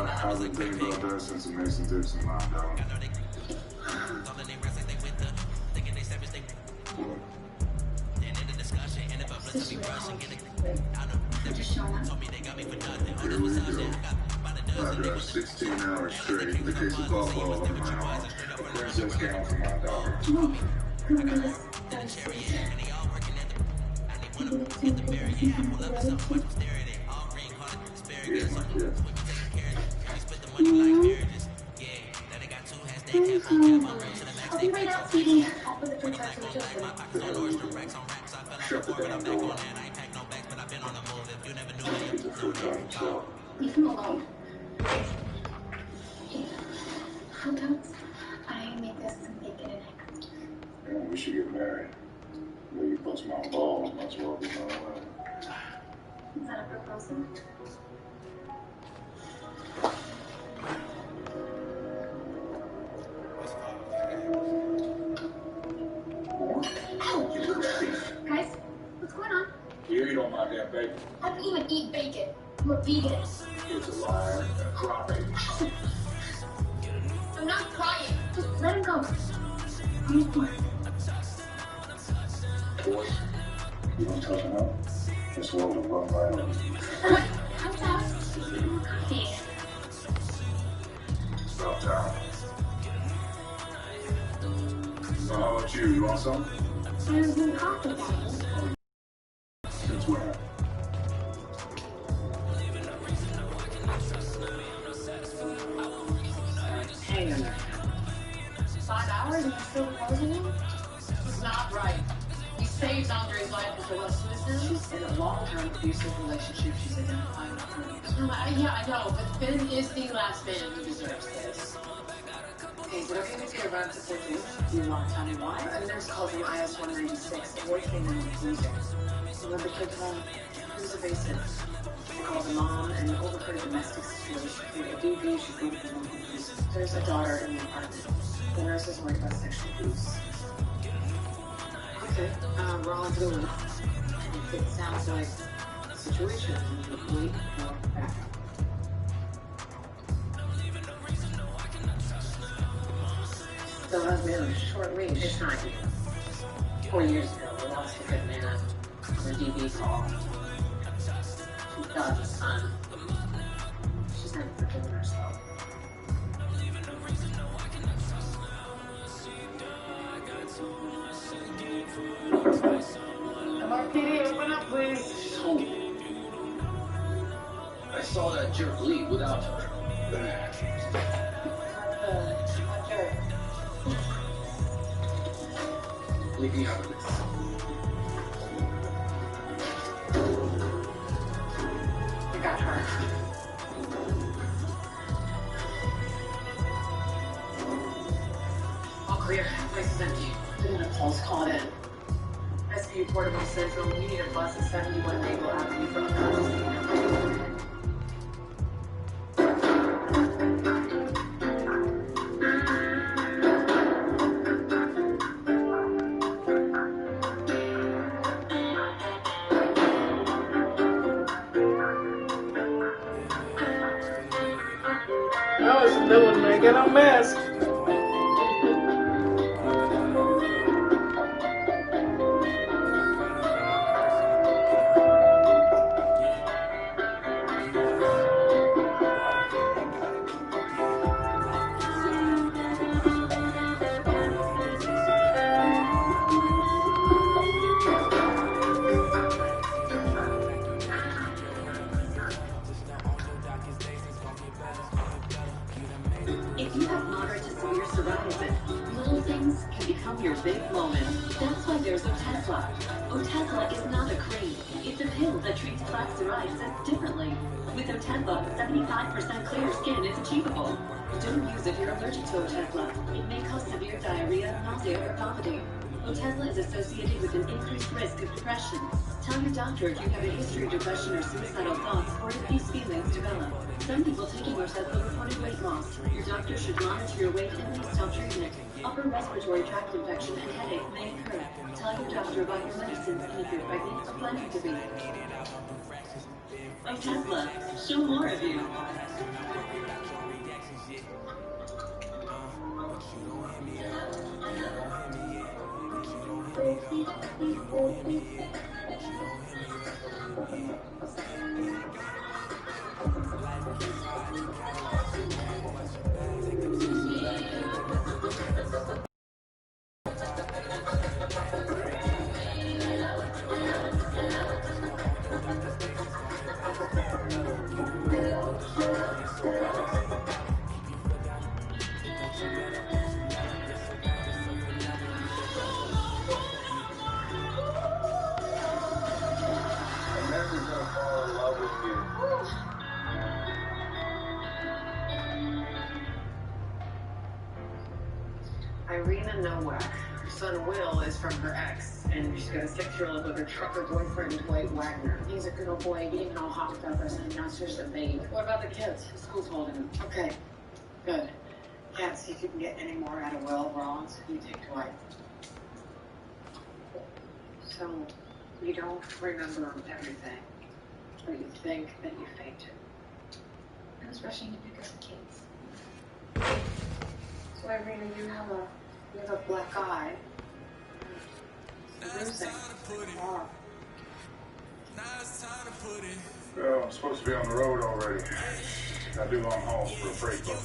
I: How's it been about that since the Mason Dixon line, dog? Here we go. After 16 hours straight, the case of ball on my arm. A princess gown for my daughter. Here's my kid.
G: I'll be right out, sweetie. I'll put the food back in the
I: Shut the damn door. Get the foot on the floor.
G: Leave him alone. How does I make us some bacon and eggs?
I: Man, we should get married. The way you bust my balls might as well be my wife.
G: Is that a proposal?
I: You little thief.
G: Guys, what's going on?
I: You eat all my damn bacon.
G: I don't even eat bacon. I'm a vegan.
I: It's a liar and a crybaby.
G: I'm not crying. Just let him go. I'm bored.
I: Boy, you don't toughen up. This world will run right over you.
G: How fast?
N: want some?
O: There's no coffee, Daddy.
N: Since when?
O: Hang on. 5 hours and you're still proposing him?
Q: It's not right. He saved Andre's life with the West Smiths.
O: In a long-term abusive relationship, she's identified with her.
Q: Yeah, I know, but Ben is the last man who deserves this.
O: Okay, is it okay to take a run to 14? Do you want to tell me why? A nurse called from IS-196. The boy came in with losing. So when the kid home, he was evasive. They called the mom and overheard a domestic situation. A DV should go to the local police. There's a daughter in the apartment. The nurse is worried about sexual abuse. Okay, we're all doing. It sounds like a situation. Wait for backup. Still has me on a short leash. It's not you. 4 years ago, we lost a good man on a DV call. She got his son. She's never forgiven herself.
Q: MRPD, open up, please.
H: I saw that jerk leave without her. Leave me out of this.
O: We got her. All clear. Place is empty. Did a pulse called in. SVU Portable Central. We need a bus at 71 Maple Avenue from the
Q: Oh, it's a new one, man. Get unmasked.
G: If you have moderate to severe psoriasis, little things can become your big moment. That's why there's Otezla. Otezla is not a cream. It's a pill that treats plaque psoriasis differently. With Otezla, 75% clear skin is achievable. Don't use if you're allergic to Otezla. It may cause severe diarrhea, nausea, or vomiting. Otezla is associated with an increased risk of depression. Tell your doctor if you have a history of depression or suicidal thoughts, or if these feelings develop. Some people taking Otezla reported weight loss. Your doctor should monitor your weight and please stop treatment. Upper respiratory tract infection and headache may occur. Tell your doctor about your medicines and if you're pregnant or planning to be. Otezla, show more of you.
O: Irina Nowak. Her son Will is from her ex, and she's got a 6-year-old with her trucker boyfriend Dwight Wagner. He's a good old boy, getting all hopped up as an announcer's the maid. What about the kids? The school's holding them. Okay, good. Can't see if you can get any more out of Will Rollins. You take Dwight. So, you don't remember everything, or you think that you fainted.
G: I was rushing to pick up the kids.
O: So, Irina, you have a black eye. Losing. Wow.
N: Well, I'm supposed to be on the road already. I do long hauls for a freight boat.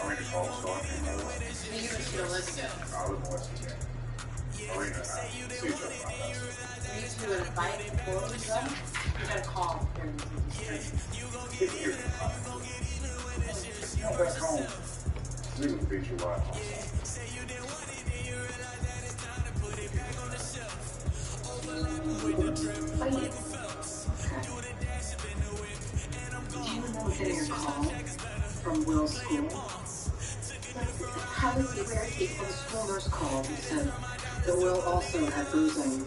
N: I mean, it's all so I can't know.
O: So you still live there?
N: I live in West Virginia. Marina and I see each other on that.
O: Were you two in a fight before it was done? You got a call during the street.
N: It's here.
O: Over at home.
N: We can beat your wife.
O: Fighting. Do you remember getting a call from Will's school? How was it where the school nurse called and said that Will also had bruising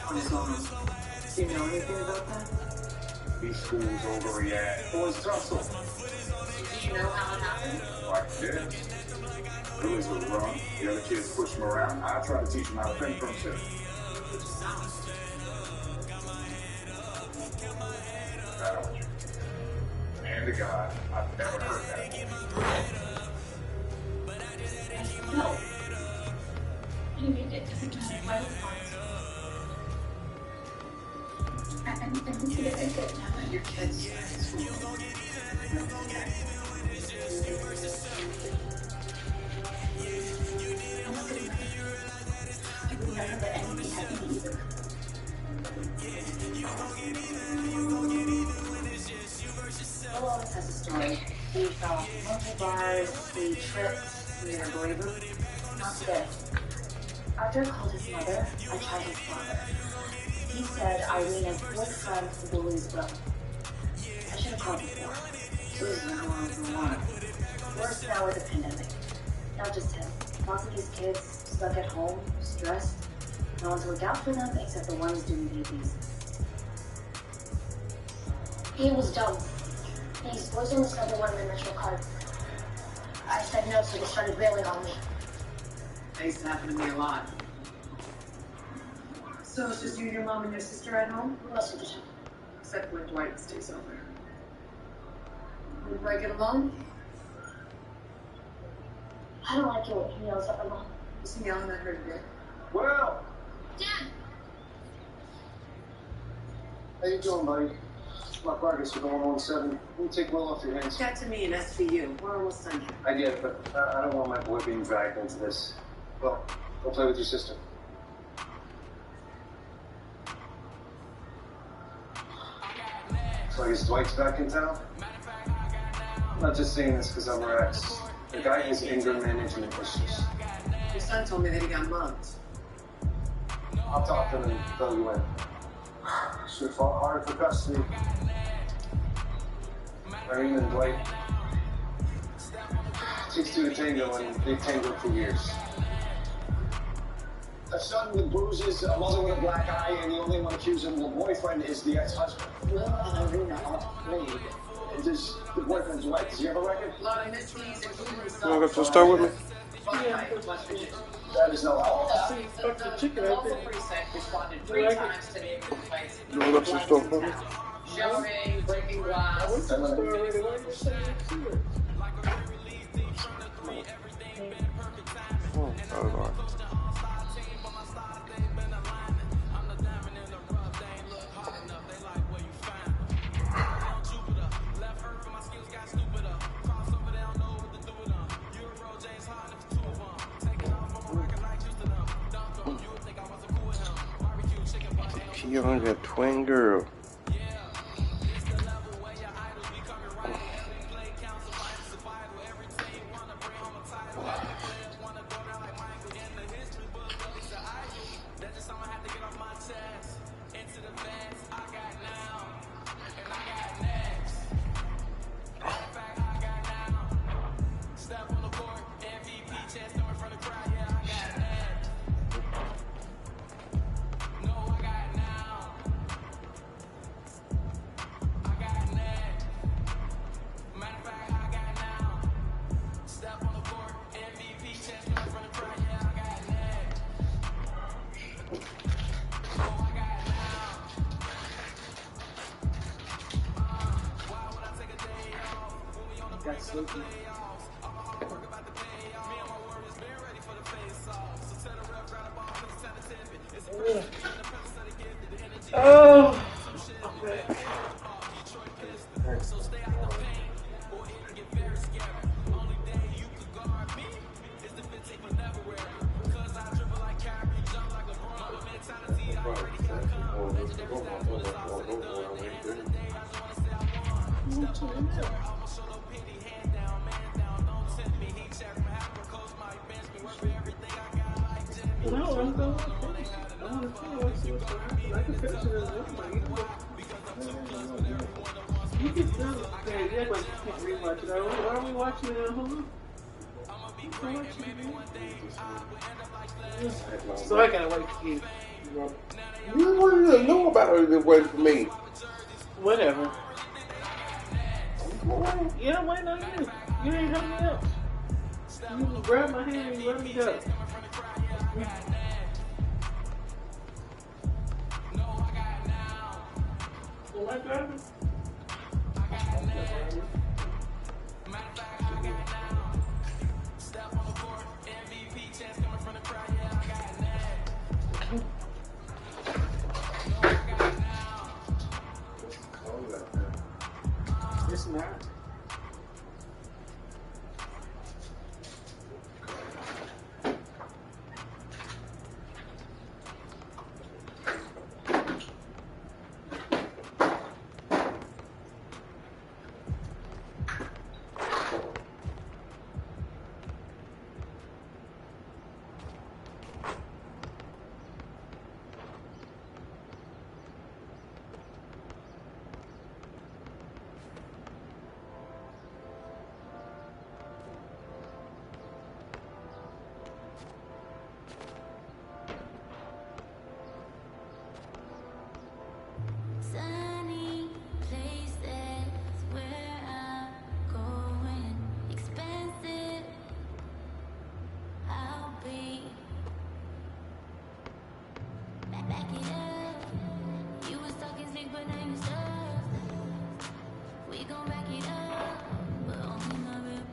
O: on his arm? Do you know anything about that?
N: These schools overreact. Boys tussle.
O: Did you know how it happened?
N: Like this. Willis would run. The other kids push him around. I try to teach him how to think for himself. I don't. And to God, I've never heard that.
O: No. You mean it doesn't matter what it was. I'm going to get it now. Your kids are at school. I would never let anything happen either. Will always has a story. We've multiple bars, we tripped, we were believer. Not today. Arthur called his mother, I tried his father. He said Irina's boyfriend bullies Will. I should have called before. Susan, how long for a while. Worse now with the pandemic. Not just him. Lots of these kids stuck at home, stressed. No one to look out for them except the ones doing babies. He was dumb. He's wasn't another one in the Metro card. I said no, so they started railing on me.
Q: That used to happen to me a lot. So it's just you, your mom, and your sister at home?
O: Most of the time.
Q: Except when Dwight stays over.
O: You break it alone? I don't like it when he yells at my mom.
Q: Was he yelling at her today?
H: Well,
O: Dad!
H: how you doing, buddy? My progress for going on 7. Let me take Will off your hands.
Q: That to me and SVU. We're almost done here.
H: I get it, but I don't want my boy being dragged into this. Well, go play with your sister. So I guess Dwight's back in town? I'm not just saying this because I'm her ex. The guy has anger management issues.
Q: Your son told me that he got mugged.
H: I'll talk to him and fill you in. Should have fought hard for custody. Irene and Dwight. Takes two to tango, and they've tangoed for years.
R: A son with bruises, a mother with a black eye, and the only one accusing the boyfriend is the ex-husband.
Q: Will and Irina are played.
R: Does the boyfriend's wife, does he have a record?
Q: A lot of misdeeds, including
A: You want to start with me?
R: That is no help.
Q: Local precinct responded 3 times to the complaints.
A: You want to look some stuff for me?
Q: Shouting, breaking glass.
A: Alright. You only got twin girl.
B: Oh. Okay. No, I'm going to finish it. I want to see what's going to happen. I can finish it as anybody. You can still, okay, yeah, but you can't rewatch it. Why are we watching it at home? So I gotta wait for you.
A: You don't even know about it. Been waiting for me.
B: Whatever. Yeah, why not you? You ain't help me out. You grab my hand and you let me go. Am I driving? It's not.
S: Sunny places where I'm going, expensive. I'll be back it up. You was talking slick, but now you stuck. We gon' back it up, but only my real.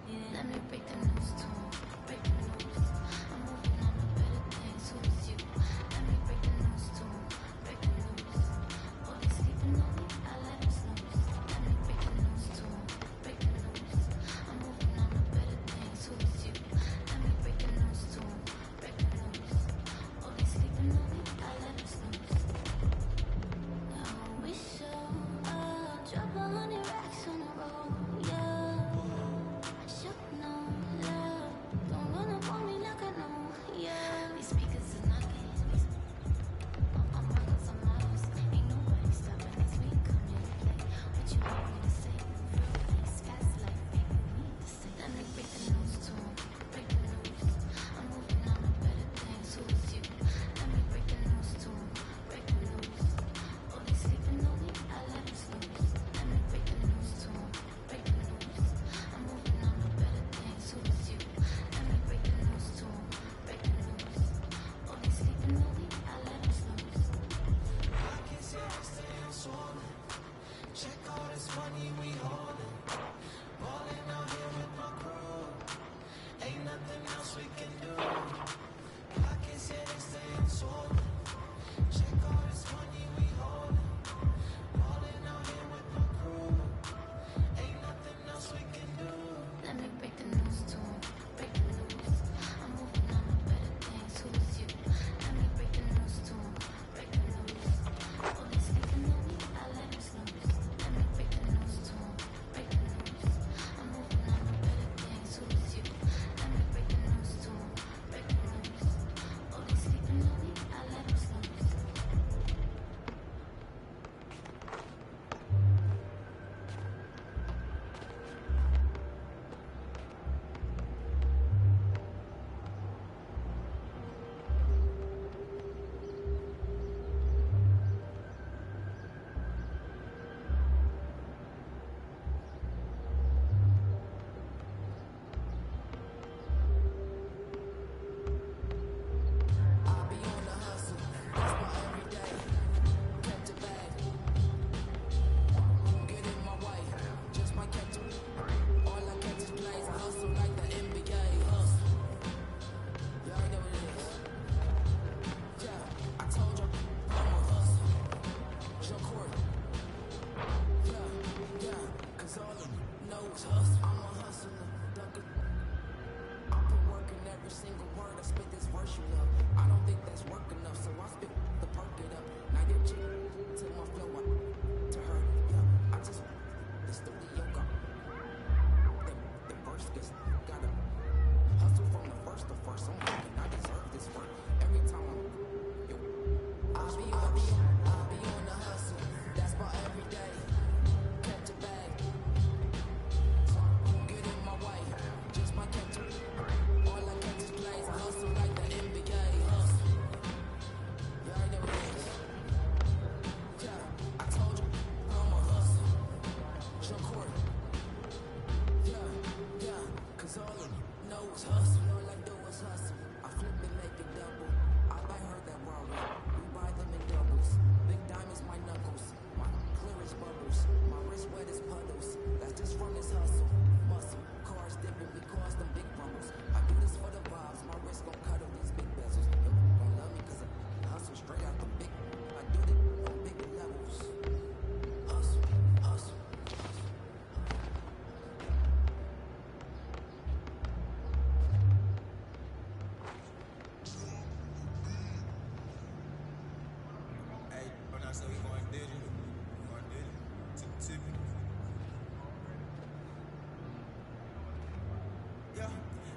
S: Yeah, let me break the news to 'em. Break the news. I'm moving on to better things. Who's you? Let me break the news to 'em. Break the news. Oh, they sleeping on me. I let 'em snooze. Let me break the news to 'em. Break the news. I'm moving on to better things. Who's you? Let me break the news to 'em. Break the news. Oh, they sleeping on me. I let 'em snooze. Now we show up. Drop 100 racks on the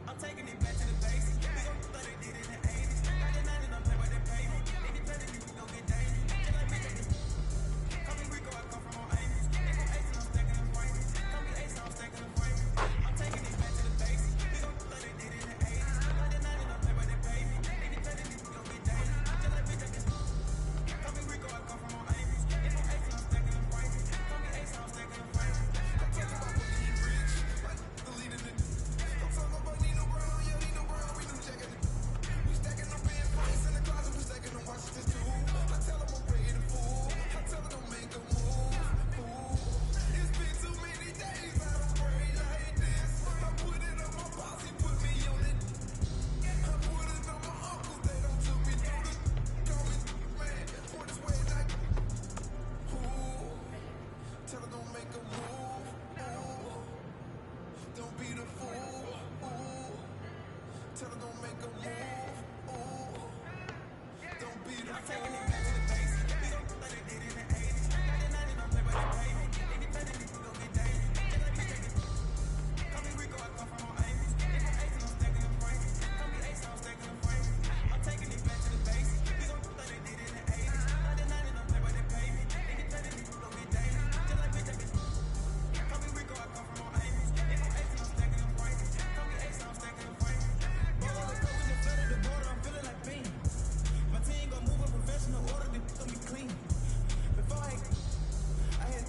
B: I'm taking it back to the basics. We gon' do like they did in the 80s. 99 don't play what they pay me. Independent, you gon' get dangerous. Just like bitch, call me Rico, I come from on Amos. They gon' ace and I'm stacking them frames. Call me Ace and I'm stacking them frames. I'm taking it back to the basics. We gon' do like they did in the 80s. 99 don't play what they pay me. Independent, you gon' get dangerous. Just like bitch, call me Rico, I come from on Amos. They gon' ace and I'm stacking them frames. Call me Ace and I'm stacking them frames. I'm talking about being rich, like the leader. I'm talking about Nino Brown, yeah, Nino Brown, we do checking it. We stacking them big points in the closet, we stacking them watches too. I tell them I'm ready to fool. I tell them don't make a move. Ooh. It's been too many days, I don't pray like this. I put it on my posse, put me on it. I put it on my uncles, they don't took me through the man, for this way like ooh. Tell them don't make a move. Ooh. Don't be the fool. Ooh. Tell them don't make a move. Ooh. Don't be the fool. I'm taking it back to the basics. We gon' do like they did in the 80s. 99 don't play what they pay me. Independent, you gon' get dangerous. Just like bitch, call me Rico, I come from on Amos. They gon' ace and I'm stacking them frames. Call me Ace and I'm stacking them frames. I'm taking it back to the basics. We gon' do like they did in the 80s. 99 don't play what they pay me. Independent, you gon' get dangerous. Just like bitch, call me Rico, I come from on Amos. They gon' ace and I'm stacking them frames. Call me Ace and I'm stacking them frames. Boy, let's go with the flood of the border, I'm feeling like Bean. My team gon' move in professional order, they gon' be clean. Before I had,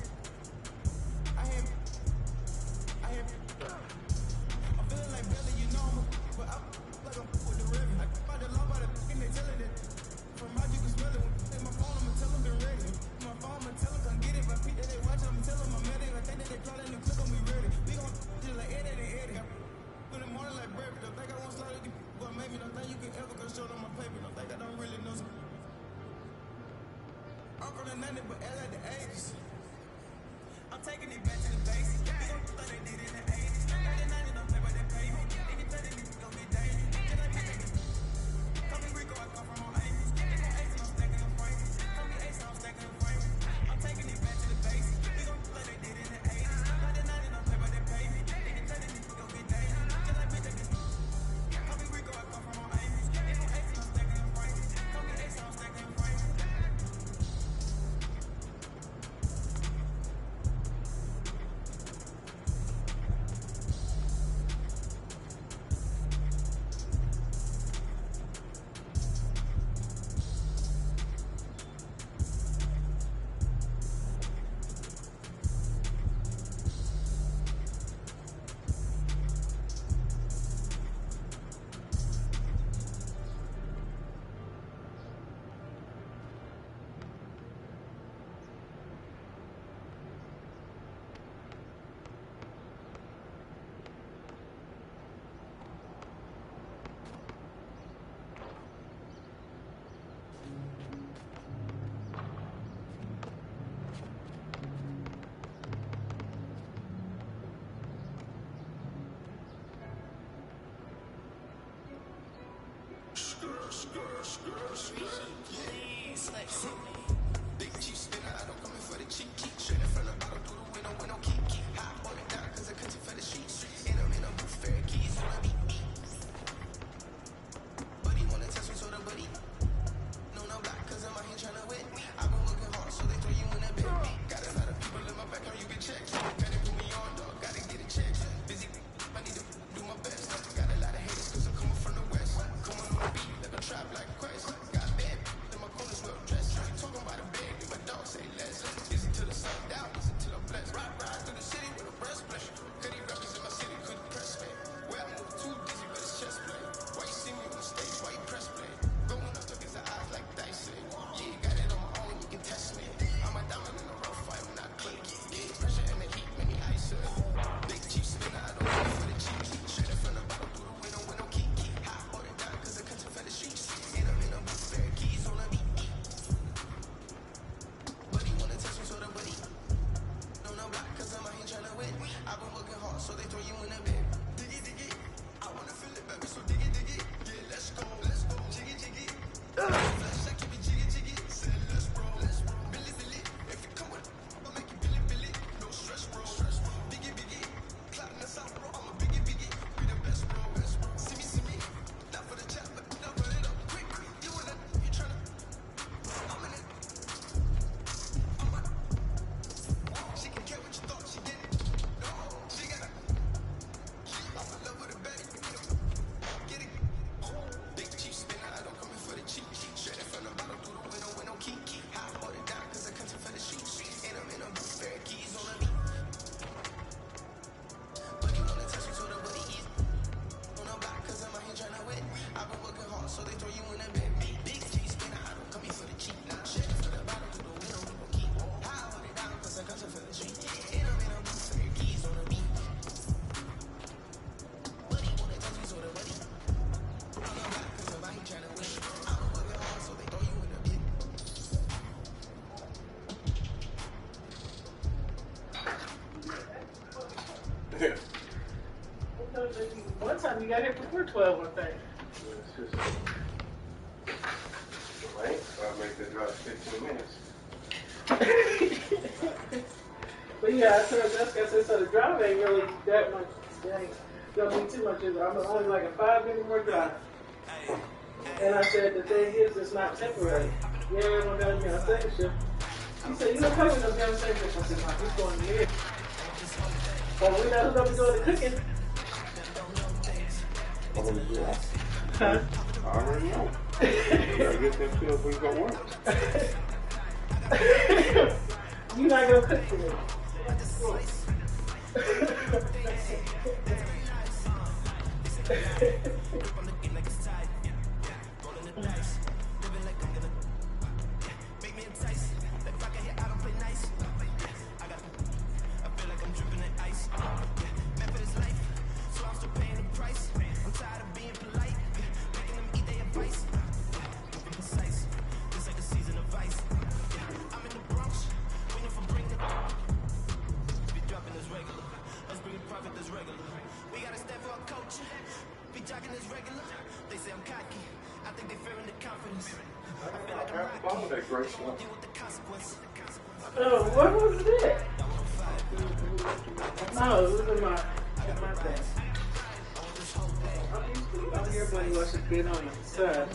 B: I'm feeling like Billy, you know me, but I'm like I'm with the river. I by the law, by the fucking they telling it. From out you can smell it. Take my phone, I'ma tell them been ready. My phone, I'ma tell them come get it. My feet that they watch, I'ma tell them I'm ready. I think that they plotting the clip, we ready. We gon' just like Eddie and Eddie. In the morning like breakfast, don't think I won't slide it. But maybe don't think you can ever go short on my paper. Don't think I don't really know some. I'm from the 90s, but L at the 80s. I'm taking it back to the basics. We gon' do like they did in the 80s. 99 don't play what they pay me. Independent, you gon' get dangerous. Just like bitch, call me Rico, I come from on Amos. They gon' ace and I'm stacking them frames. Call me Ace and I'm stacking them frames. I'm taking it back to the basics. We gon' do like they did in the 80s. 99 don't play what they pay me. Independent, you gon' get dangerous. Just like bitch, call me Rico, I come from on Amos. They gon' ace and I'm stacking them frames. Call me Ace and I'm stacking them frames. Biggie, biggie, clapping us out, bro. I'm a biggie, biggie. Be the best, bro. One time you got hit before 12, I think.
A: Right? I'll make that drive 15 minutes.
B: But yeah, I told Jessica, I said, so the drive ain't really that much. It ain't gonna be too much. I'm only like a 5-minute more drive. And I said, the thing is, it's not temporary. Yeah, we're gonna be on second shift. He said, you don't come with us on second shift. I said, no, he's going here. Well, we know who's gonna be doing the cooking.
A: Oh, yeah.
B: Huh?
A: I already know. You gotta get them pills when you go work.
B: You're not gonna cook for me. Oh, what was it? No, it was in my thing. I'm here, buddy. I should get on your side.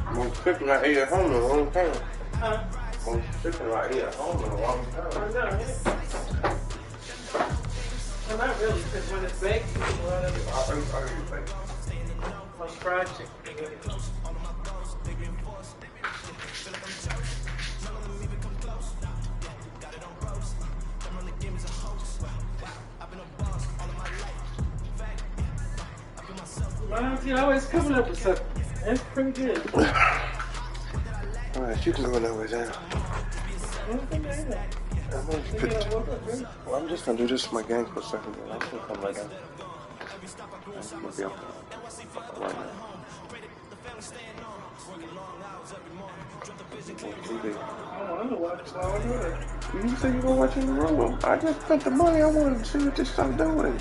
A: I'm on chicken I ate at home in a long time.
B: Huh?
A: I'm on chicken I ate at home in a long time.
B: I know, yeah. Well, not really, because when it's baked, you can run it.
A: I eat bacon.
B: On fried chicken. Well, you're always coming up with something. That's pretty good.
A: Alright, you can go that way down. Well, I'm just gonna do this for my gang for a second, then I'm gonna come right down. I'm gonna be up right now. TV. You said you gonna watch in the room. I just spent the money. I wanted to see what this stuff doing.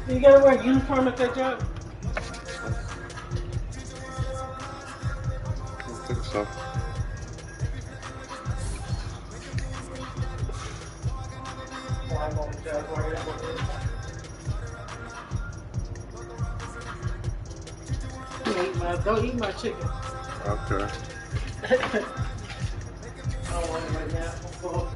B: You gotta wear a uniform at that job?
A: I think so.
B: Don't eat my chicken.
A: Okay.
B: I don't want it right now. I'm full.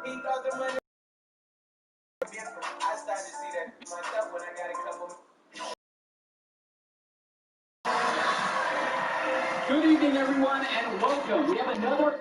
K: He thought the money. I started to see that myself when I got a couple. Good evening, everyone, and welcome. We have another.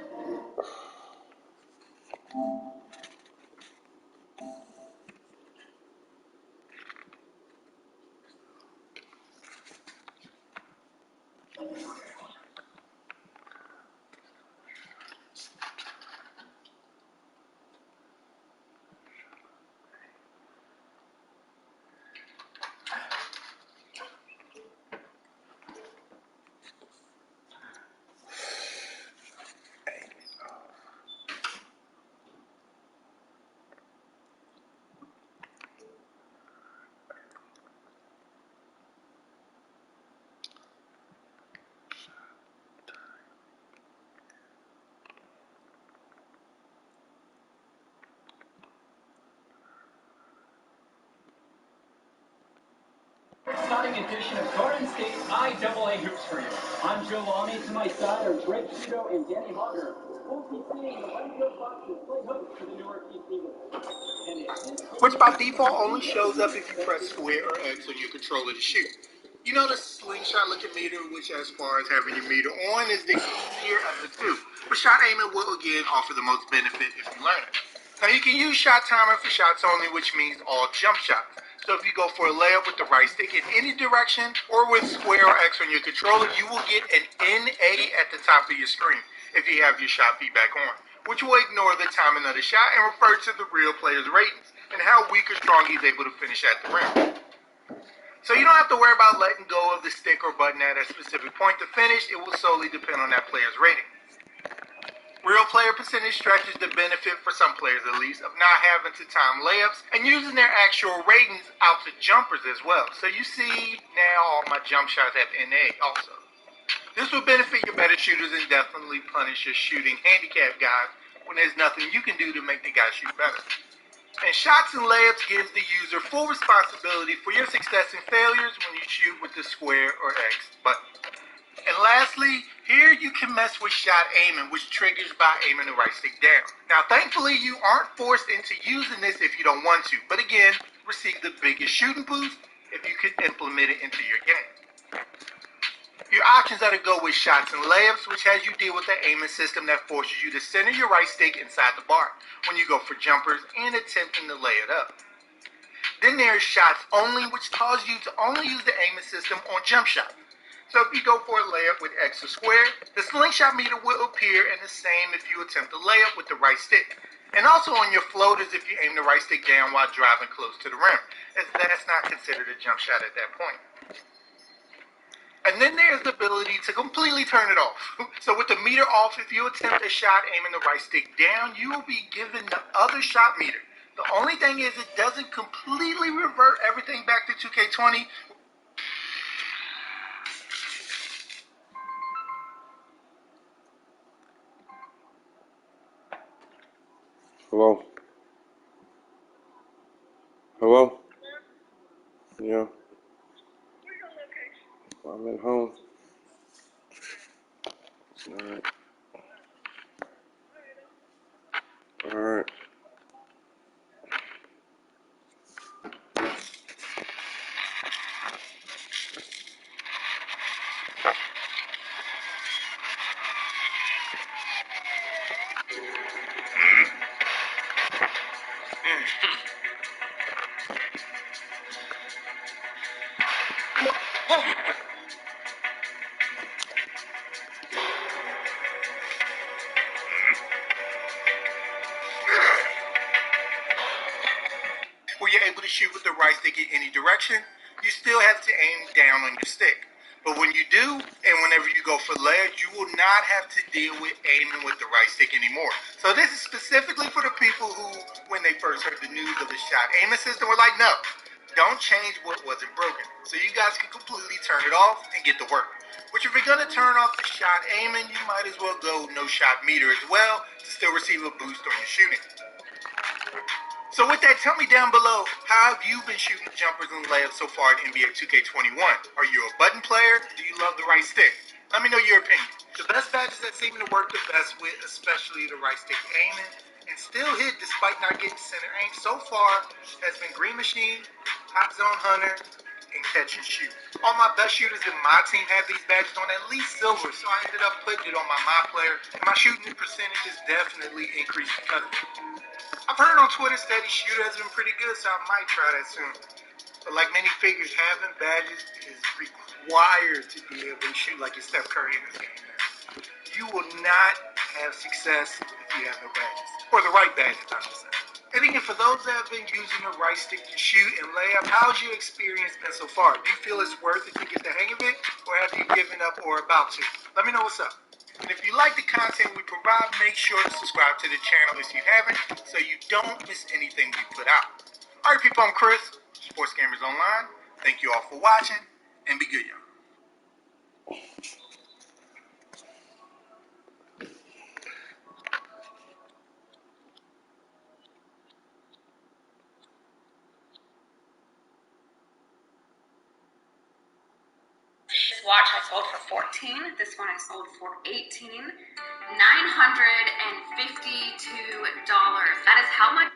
K: another edition of Garden State's IAA Hoops for you. I'm Joe Lonnie. To my side are Greg Trudeau and Danny Hogger. We'll be seeing the Whitefield Foxes play host to the Newark East Eagles.
L: Which by default only shows up if you press square or X on your controller to shoot. You know the slingshot looking meter, which as far as having your meter on is the easier of the two. But shot aiming will again offer the most benefit if you learn it. Now you can use shot timer for shots only, which means all jump shots. So if you go for a layup with the right stick in any direction or with square or X on your controller, you will get an NA at the top of your screen if you have your shot feedback on, which will ignore the timing of the shot and refer to the real player's ratings and how weak or strong he's able to finish at the rim. So you don't have to worry about letting go of the stick or button at a specific point to finish. It will solely depend on that player's rating. Real player percentage stretches the benefit, for some players at least, of not having to time layups and using their actual ratings out to jumpers as well. So you see now all my jump shots have NA also. This will benefit your better shooters and definitely punish your shooting handicap guys when there's nothing you can do to make the guy shoot better. And shots and layups gives the user full responsibility for your success and failures when you shoot with the square or X button. And lastly, here you can mess with shot aiming, which triggers by aiming the right stick down. Now, thankfully, you aren't forced into using this if you don't want to, but again, receive the biggest shooting boost if you could implement it into your game. Your options are to go with shots and layups, which has you deal with the aiming system that forces you to center your right stick inside the bar when you go for jumpers and attempting to lay it up. Then there's shots only, which tells you to only use the aiming system on jump shots. So if you go for a layup with X or square, the slingshot meter will appear, and the same if you attempt a layup with the right stick. And also on your floaters if you aim the right stick down while driving close to the rim, as that's not considered a jump shot at that point. And then there's the ability to completely turn it off. So with the meter off, if you attempt a shot aiming the right stick down, you will be given the other shot meter. The only thing is it doesn't completely revert everything back to 2K20.
A: Hello? Hello? Yeah. I'm at home. Alright. Alright.
L: Where you're able to shoot with the right stick in any direction, you still have to aim down on your stick. But when you do, and whenever you go for layups, you will not have to deal with aiming with the right stick anymore. So this is specifically for the people who, when they first heard the news of the shot aiming system, were like, no, don't change what wasn't broken. So you guys can completely turn it off and get to work. Which if you're going to turn off the shot aiming, you might as well go no shot meter as well to still receive a boost on your shooting. So with that, tell me down below, how have you been shooting jumpers and layups so far in NBA 2K21? Are you a button player? Do you love the right stick? Let me know your opinion. The best badges that seem to work the best with, especially the right stick aiming, and still hit despite not getting center aim so far, has been Green Machine, Hot Zone Hunter, and Catch and Shoot. All my best shooters in my team have these badges on at least silver, so I ended up putting it on my player, and my shooting percentage has definitely increased because of it. I've heard on Twitter Steady Shooter has been pretty good, so I might try that soon. But like many figures, having badges is required to be able to shoot like your Steph Curry in this game now. You will not have success if you have no badges. Or the right badges, I should say. And again, for those that have been using the right stick to shoot and lay up, how's your experience been so far? Do you feel it's worth it to get the hang of it? Or have you given up or about to? Let me know what's up. And if you like the content we provide, make sure to subscribe to the channel if you haven't, so you don't miss anything we put out. Alright people, I'm Chris, Sports Gamers Online. Thank you all for watching, and be good, y'all.
T: watch I sold for 14. This one I sold for 18. $952. That is how much.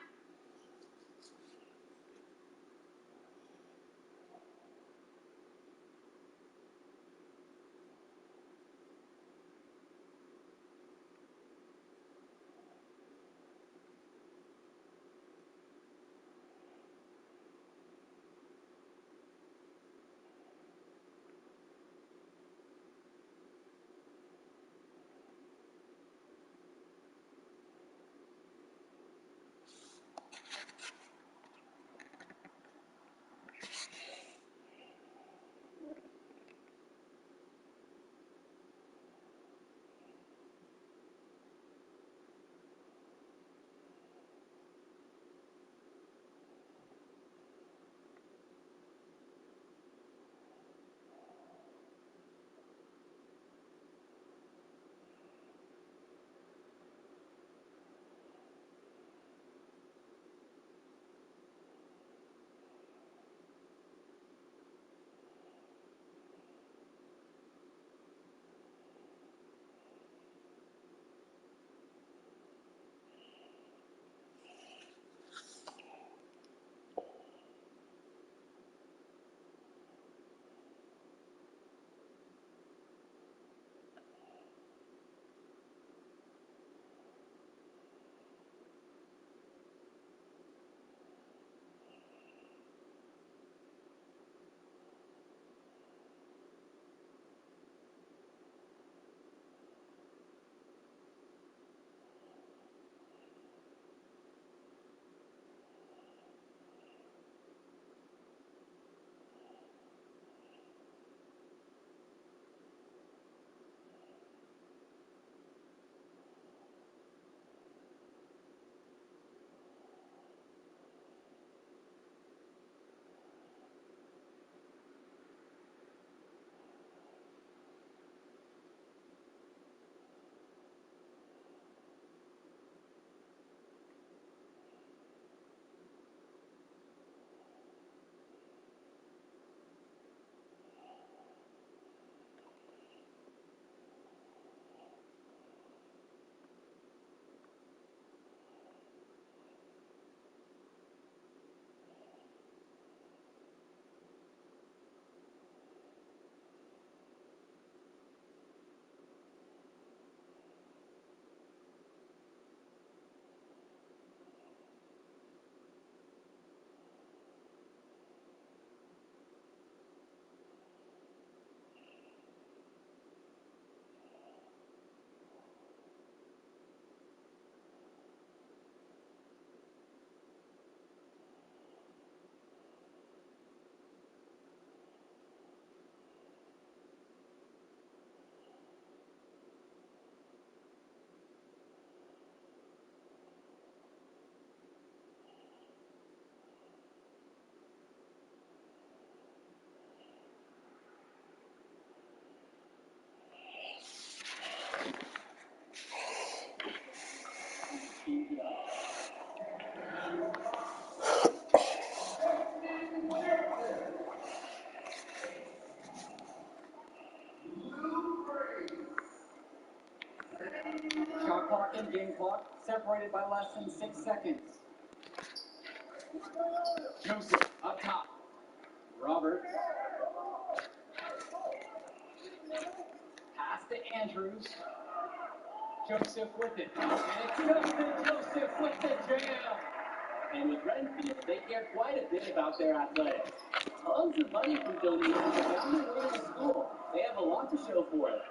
K: Shot clock and game clock separated by less than 6 seconds. Joseph up top. Roberts. Pass to Andrews. Joseph with it. And it's Justin Joseph with the jam.
J: And with Renfield, they care quite a bit about their athletics. Tons of money from donations are down their way to the school. They have a lot to show for it.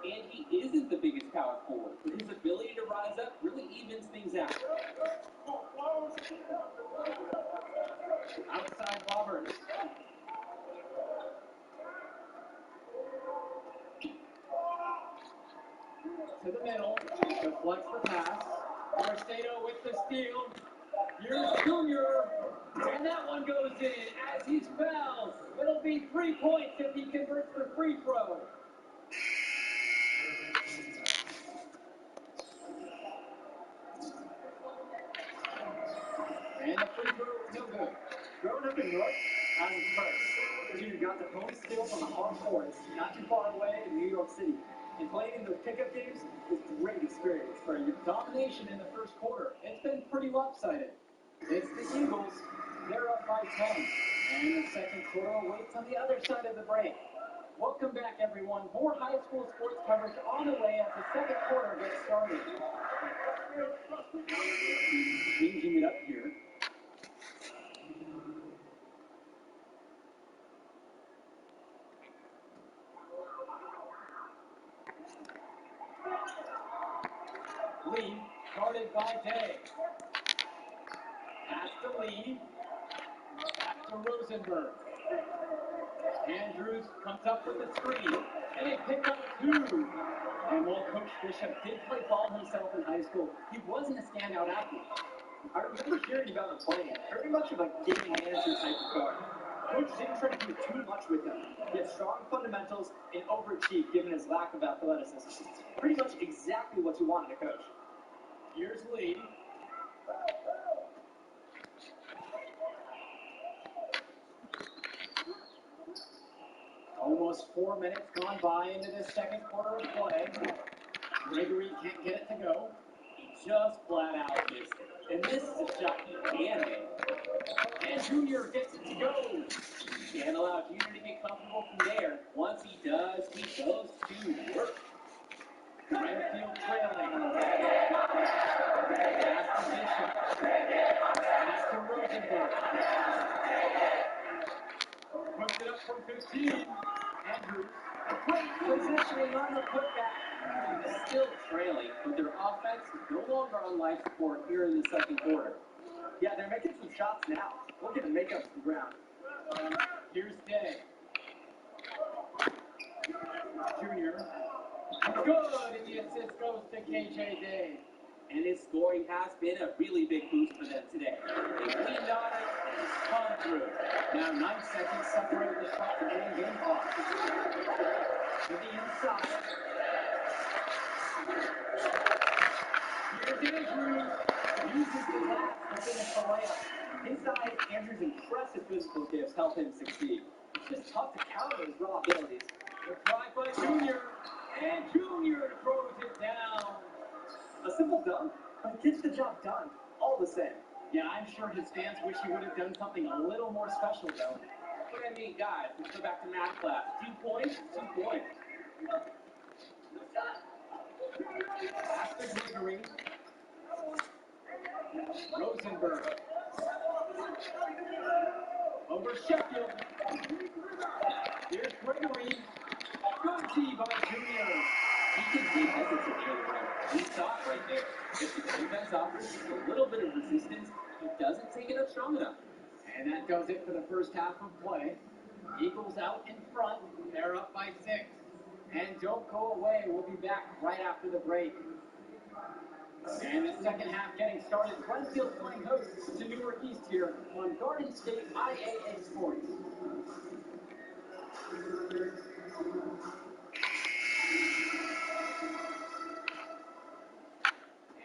J: And he isn't the biggest power forward, but his ability to rise up really evens things out.
K: Outside Roberts. To the middle. Deflects the pass. Arstado with the steal. Here's Junior. And that one goes in as he's fouled. It'll be 3 points if he converts the free throw. And the free throw is no good. Growing up in North has its perks. Junior got the home skills on the hard courts, not too far away in New York City. And playing in those pickup games was a great experience. For your domination in the first quarter, it's been pretty lopsided. It's the Eagles. They're up by 10. And the second quarter awaits on the other side of the break. Welcome back, everyone. More high school sports coverage on the way as the second quarter gets started. Changing it up here. Lee, guarded by Day. Pass to Lee. Back to Rosenberg. Andrews comes up with the screen, and they pick up 2. And while Coach Bishop did play ball himself in high school, he wasn't a standout athlete. I remember hearing about him playing very much of a game manager type of guard. Coach didn't try to do too much with him. He had strong fundamentals and overachieved given his lack of athleticism. Pretty much exactly what you wanted to coach. Here's Lee. Almost 4 minutes gone by into this second quarter of play. Gregory can't get it to go. He just flat out missed it. And this is a shot he can make. And Junior gets it to go. Can't allow Junior to get comfortable from there. Once he does, he goes to work. Renfield trailing. Pass to Bishop. Pass to Rosenberg. Puts it up from 15. Andrews. Great positioning on the putback. Still trailing, but their offense is no longer on life support here in the second quarter. Yeah, they're making some shots now. Looking to make up some ground. Here's Day. Junior. Good, and the assist goes to KJ Day. And his scoring has been a really big boost for them today. They leaned on it and it's come through. Now 9 seconds separate the shot from any game clock. To the inside. Here's Andrews. Uses the glass to finish the layup. Inside, Andrews' impressive physical gifts help him succeed. It's just tough to counter his raw abilities. The drive by Junior. And Junior throws it down. A simple dunk, but it gets the job done, all the same. Yeah, I'm sure his fans wish he would have done something a little more special, though. But I mean, guys, let's go back to math class. 2 points, 2 points. Pass to Gregory. Rosenberg. Over Sheffield. Here's Gregory. Good D by Junior. He can be hesitant anyway. He saw it right there. If the defense offers a little bit of resistance, he doesn't take it up strong enough. And that does it for the first half of play. Eagles out in front. They're up by 6. And don't go away. We'll be back right after the break. And the second half getting started. Renfield playing host to Newark East here on Garden State IAA Sports.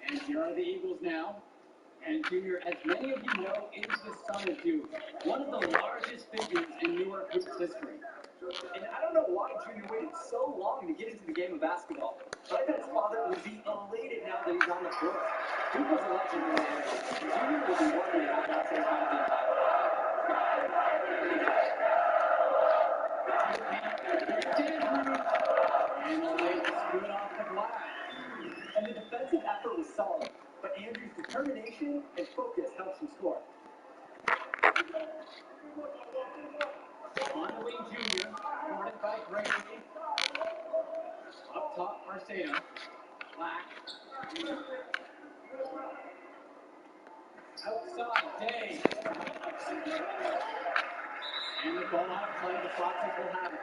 K: And here are the Eagles now. And Junior, as many of you know, is the son of Duke, one of the largest figures in Newark Hoops history. And I don't know why Junior waited so long to get into the game of basketball. But I bet his father will be elated now that he's on the court. Duke was a legend in the area. Junior will be working it out once he's back in. And the late screwed off the glass. And the defensive effort was solid, but Andrews' determination and focus helps him score. On the wing, Junior, guarded by Gregory. Up top, Marcelo. Black. Outside, Day. And the ball out of play. The Foxes will have it.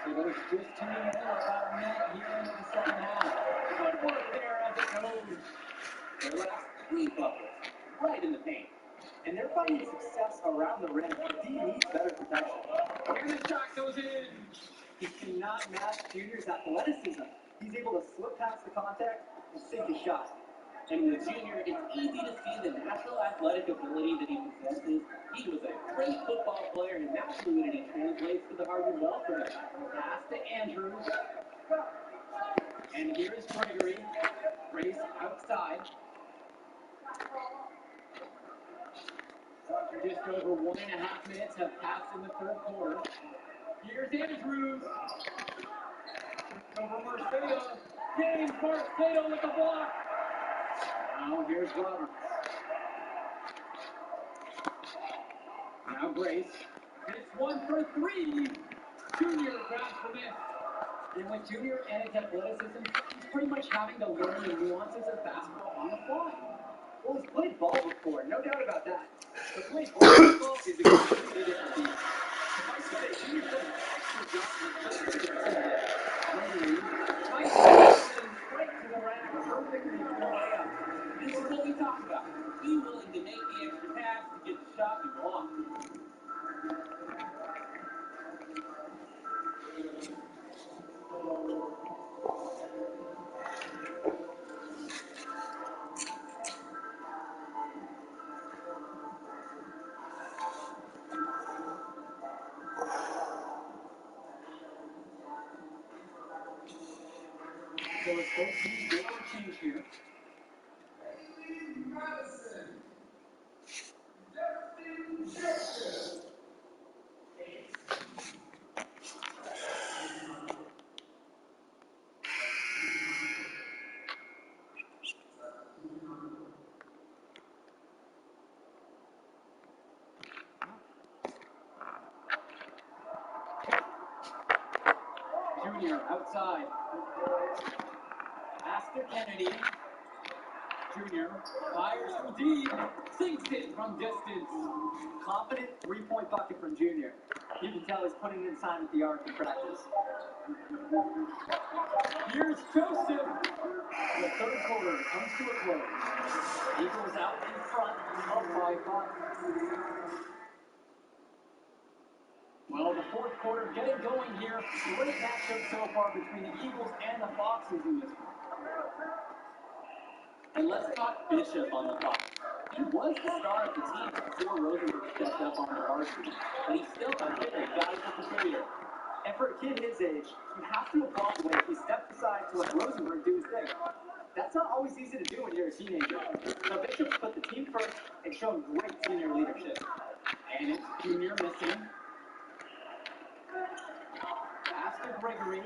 K: For those just tuning in, about a minute here into the second half. Good work there as it goes. Their last 3 finding success around the rim, but D needs better protection. And the shot goes in. He cannot match Junior's athleticism. He's able to slip past the contact and sink the shot.
J: And with Junior, it's easy to see the natural athletic ability that he possesses. He was a great football player, and that fluidity translates to the Harvard well for him. Pass to Andrews. And here's Gregory. Race outside. Just over 1.5 minutes have passed in the third quarter. Here's Andrews. Over Marcelo. James Marcelo with the block. Now here's Roberts. Now Grace. It's one for three. Junior grabs the miss. And with Junior and his athleticism, he's pretty much having to learn the nuances of basketball on the fly.
K: Well, he's played ball before, no doubt about that. But playing basketball is a completely different beast. Suffice to say, Junior's done an excellent job with Gregory. Nice straight to the rack, perfectly for the layup.
J: This is what we talk about. Be willing to make the extra pass to get the shot you want.
K: So it's both teams go for a change here. Junior outside. Pass to Kennedy. Junior fires from deep. Sinks it from distance. Confident three-point bucket from Junior. You can tell he's putting in time at the arc in practice.
J: Here's Joseph. The third quarter comes to a close. Eagles out in front of 5-5. Well, the fourth quarter getting going here. Great matchup so far between the Eagles and the Foxes in this one. And let's talk Bishop on the Fox. He was the star of the team before Rosenberg stepped up on the varsity, but he's still a very valuable contributor.
K: And for a kid his age, you have to applaud the way he stepped aside to let Rosenberg do his thing. That's not always easy to do when you're a teenager. So Bishop's put the team first and shown great senior leadership.
J: And it's Junior missing. Pass to Gregory.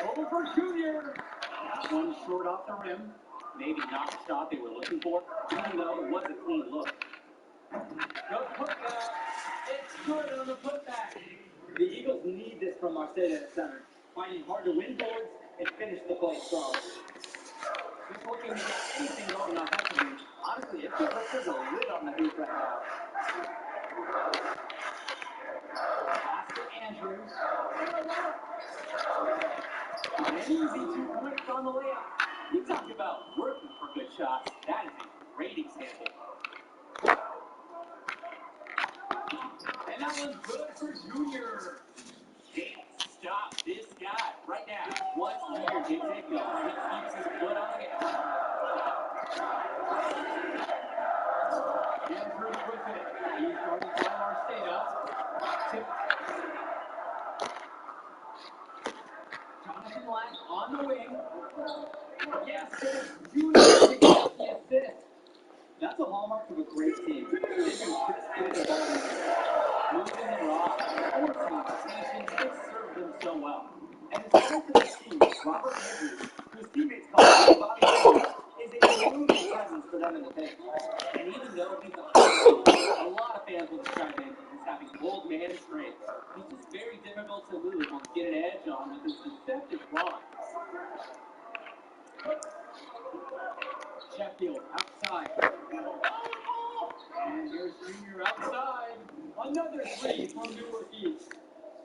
J: Over for Junior. That one short off the rim. Maybe not the shot they were looking for, even though it was a clean look. Good putback. It's good on the putback.
K: The Eagles need this from Marcelo at center, finding hard to win boards and finish the play strong.
J: Just looking to get anything going offensively.
K: Honestly, it feels like there's a lid on the hoop right now.
J: Pass to Andrews. An easy 2 points on the layup. You talk about working for good shots. That is a great example. And that one's good for Junior. Can't stop this guy right now. Once Junior gets it going, he keeps his foot on the gas. Andrews with it. He's guarded by Marcelo. Tip. Jonathan Lack on the wing. Yes, Junior picks up the assist.
K: That's a hallmark of a great team. They've been crisp with the ball.
J: Moving the rock, forcing rotations, it served them so well.
K: And the strength of this team, Robert Andrews, whose teammates call him Bobby Andrews, is a moving presence for them in the paint.
J: And even though he's a lot of fans will describe him as having old man strength, he's just very difficult to lose or get an edge on with his deceptive lines. Sheffield outside. And here's Junior outside. Another three from Newark East.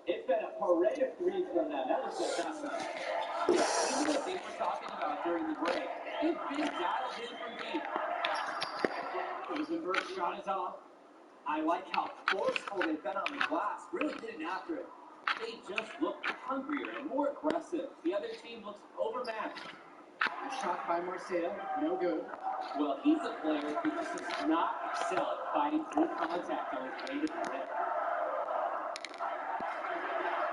K: It's been a parade of threes from them. That was fantastic.
J: Even what they were talking about during the break, they've been dialed in from deep.
K: Rosenberg's shot is off. I like how forceful they've been on the glass. Really getting after it.
J: They just look hungrier and more aggressive. The other team looks overmatched.
K: A shot by Marcel, no good.
J: Well, he's a player who just does not excel at fighting through contact on his way to the rim.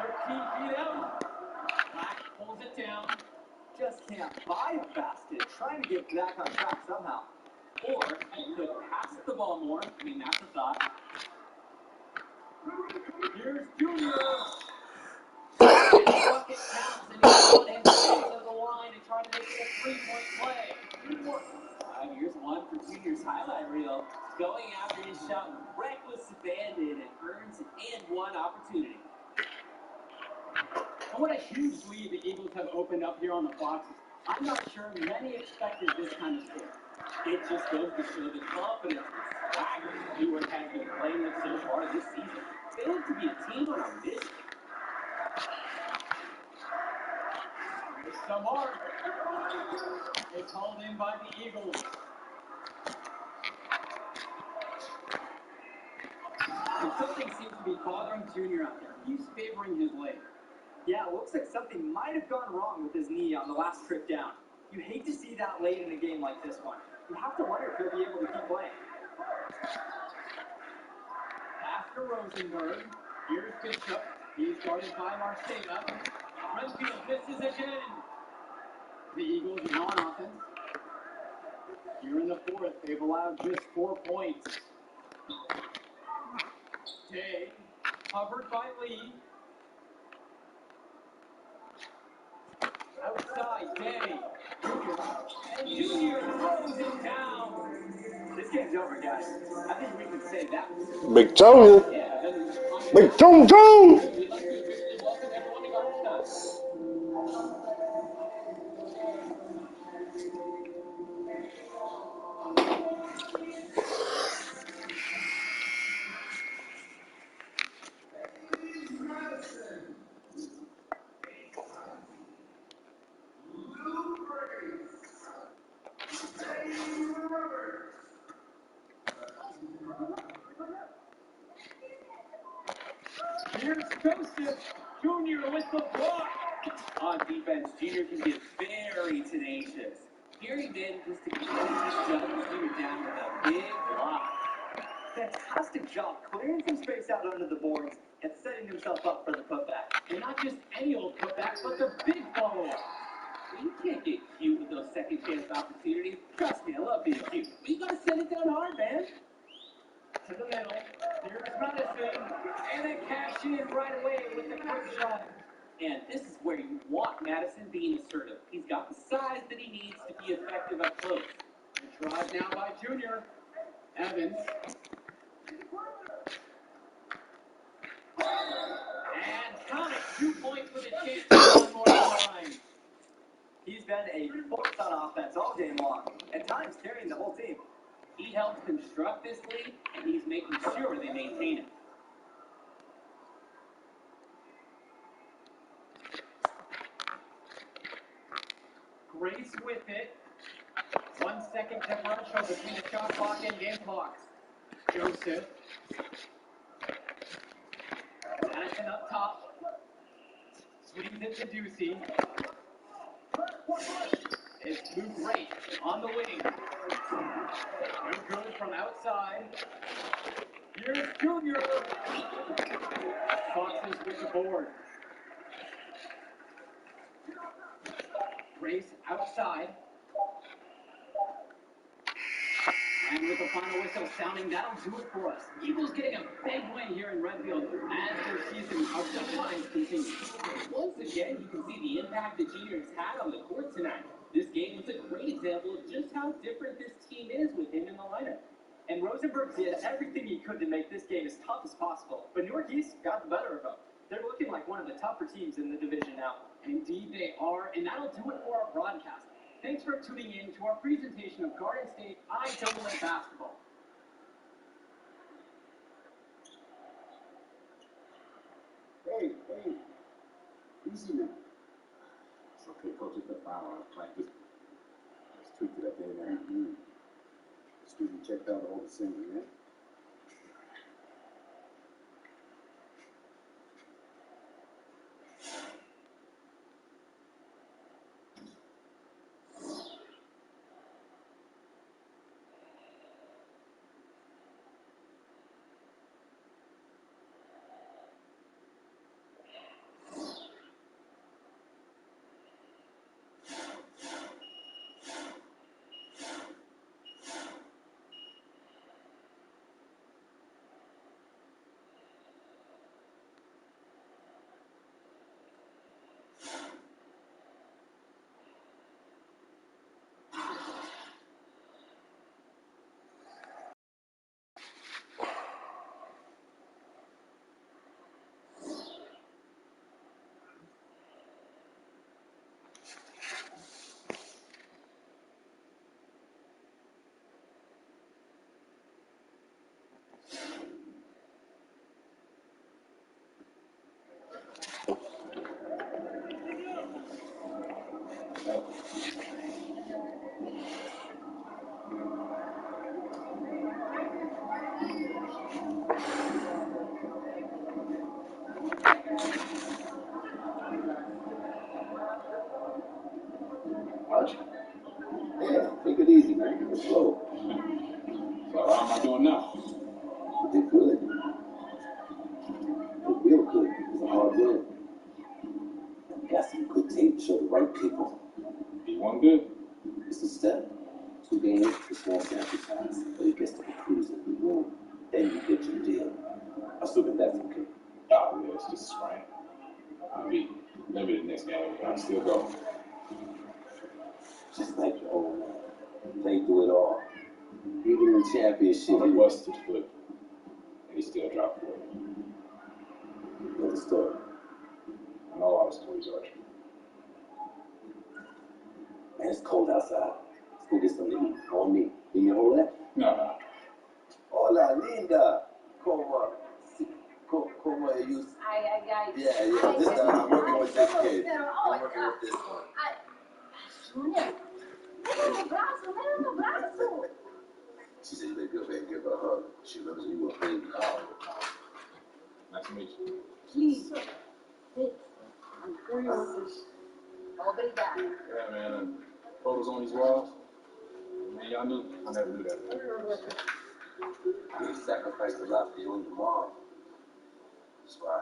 J: 13 feet out. Black pulls it down.
K: Just can't buy a basket. Trying to get back on track somehow.
J: Or he could pass the ball more. I mean, that's a thought. Here's Junior. Bucket counts, and he's on him to the line and trying to make it a three-point play. Here's one for Junior's highlight reel. Going after his shot with reckless abandon and earns an and-one opportunity.
K: And what a huge lead the Eagles have opened up here on the Foxes. I'm not sure many expected this kind of score.
J: It just goes to show the confidence and swagger Newark has been playing with so far this season. They look to be a team on a mission.
K: Here's Samar. It's hauled in by the Eagles. And something seems to be bothering Junior out there. He's favoring his leg. Yeah, it looks like something might have gone wrong with his knee on the last trip down. You hate to see that late in a game like this one. You have to wonder if he'll be able to keep playing.
J: After Rosenberg, here's Bishop. He's guarded by Marcela. Renfield misses again.
K: The Eagles are on offense. Here in the fourth, they've allowed just 4 points.
J: Day, covered by Lee. Outside, Day. And Junior throws it down.
K: This game's over, guys. I think we can say that.
A: Big Tony. Big Tony.
J: We'd like to officially welcome everyone to Garbage Time. Here's Joseph Jr. with the block. On defense, Junior can get very tenacious. Here he did just to get Junior down with a big block.
K: Fantastic job clearing some space out under the boards and setting himself up for the putback.
J: And not just any old putback, but the big follow-up. You can't get cute with those second chance opportunities. Trust me, I love being cute. But you gotta send it down hard, man.
K: To the middle. Here's Madison. And they cash in right away with the quick shot.
J: And this is where you want Madison being assertive. He's got the size that he needs to be effective up close.
K: The drive now by Junior. Evans.
J: And count it. 2 points with a chance to one more line.
K: He's been a force on offense all game long. At times carrying the whole team.
J: He helped construct this lead, and he's making sure they maintain it.
K: Grace with it. 1 second differential between the shot clock and game clocks. Joseph. Madison up top. Swings it to Ducey. It's moved right on the wing. No good from outside. Here's Junior. Foxes with the board. Grace outside. And with the final whistle sounding, that'll do it for us. Eagles getting a big win here in Redfield as their season of declines continues.
J: Once again, you can see the impact the Junior has had on the court tonight. This game was a great example of just how different this team is with him in the lineup.
K: And Rosenberg did everything he could to make this game as tough as possible. But Newark East got the better of them. They're looking like one of the tougher teams in the division now.
J: Indeed they are, and that'll do it for our broadcast. Thanks for tuning in to our presentation of Garden State IAA basketball.
I: Hey, easy now. It's okay, coach, it's a foul. Like, just tweak it up there. Let's You checked out all the singing, yeah? Archie? Yeah, take it easy, man. It's slow. So how am I doing now? You did good. You did real good. It's a hard win. You got some good tape to show the right people. You want good? It's a step. 2 games, a small sample size, but it gets to be cruising in the room. Then you get your deal. I still think that's okay. Oh, yeah, it's just a sprain. I'll be maybe the next game. I'll still go. Just like your old man. Play through it all. Even in the championship. He busted his foot. And he still dropped 40. What's the story? I know all the stories, Archie. Man, it's cold outside. Let's go get something to eat. On me. Give me a whole that? No. Hola, linda. Como you? Yeah. This time I'm working with this kid. I'm working with this one.
S: Junior, dame un brazo.
I: She said you better go back and give her a hug. She remembers when you were a baby.
N: Nice to meet you.
S: Please. Wait. Obrigada.
N: Yeah, man. And photos on these walls. Man, y'all knew I never do that.
I: He sacrificed a lot for you and your mom. That's why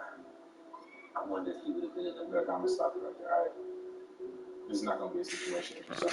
I: I wonder if he would have been in the
N: Look, I'm gonna stop it right there, all right? This is not gonna be a situation. So.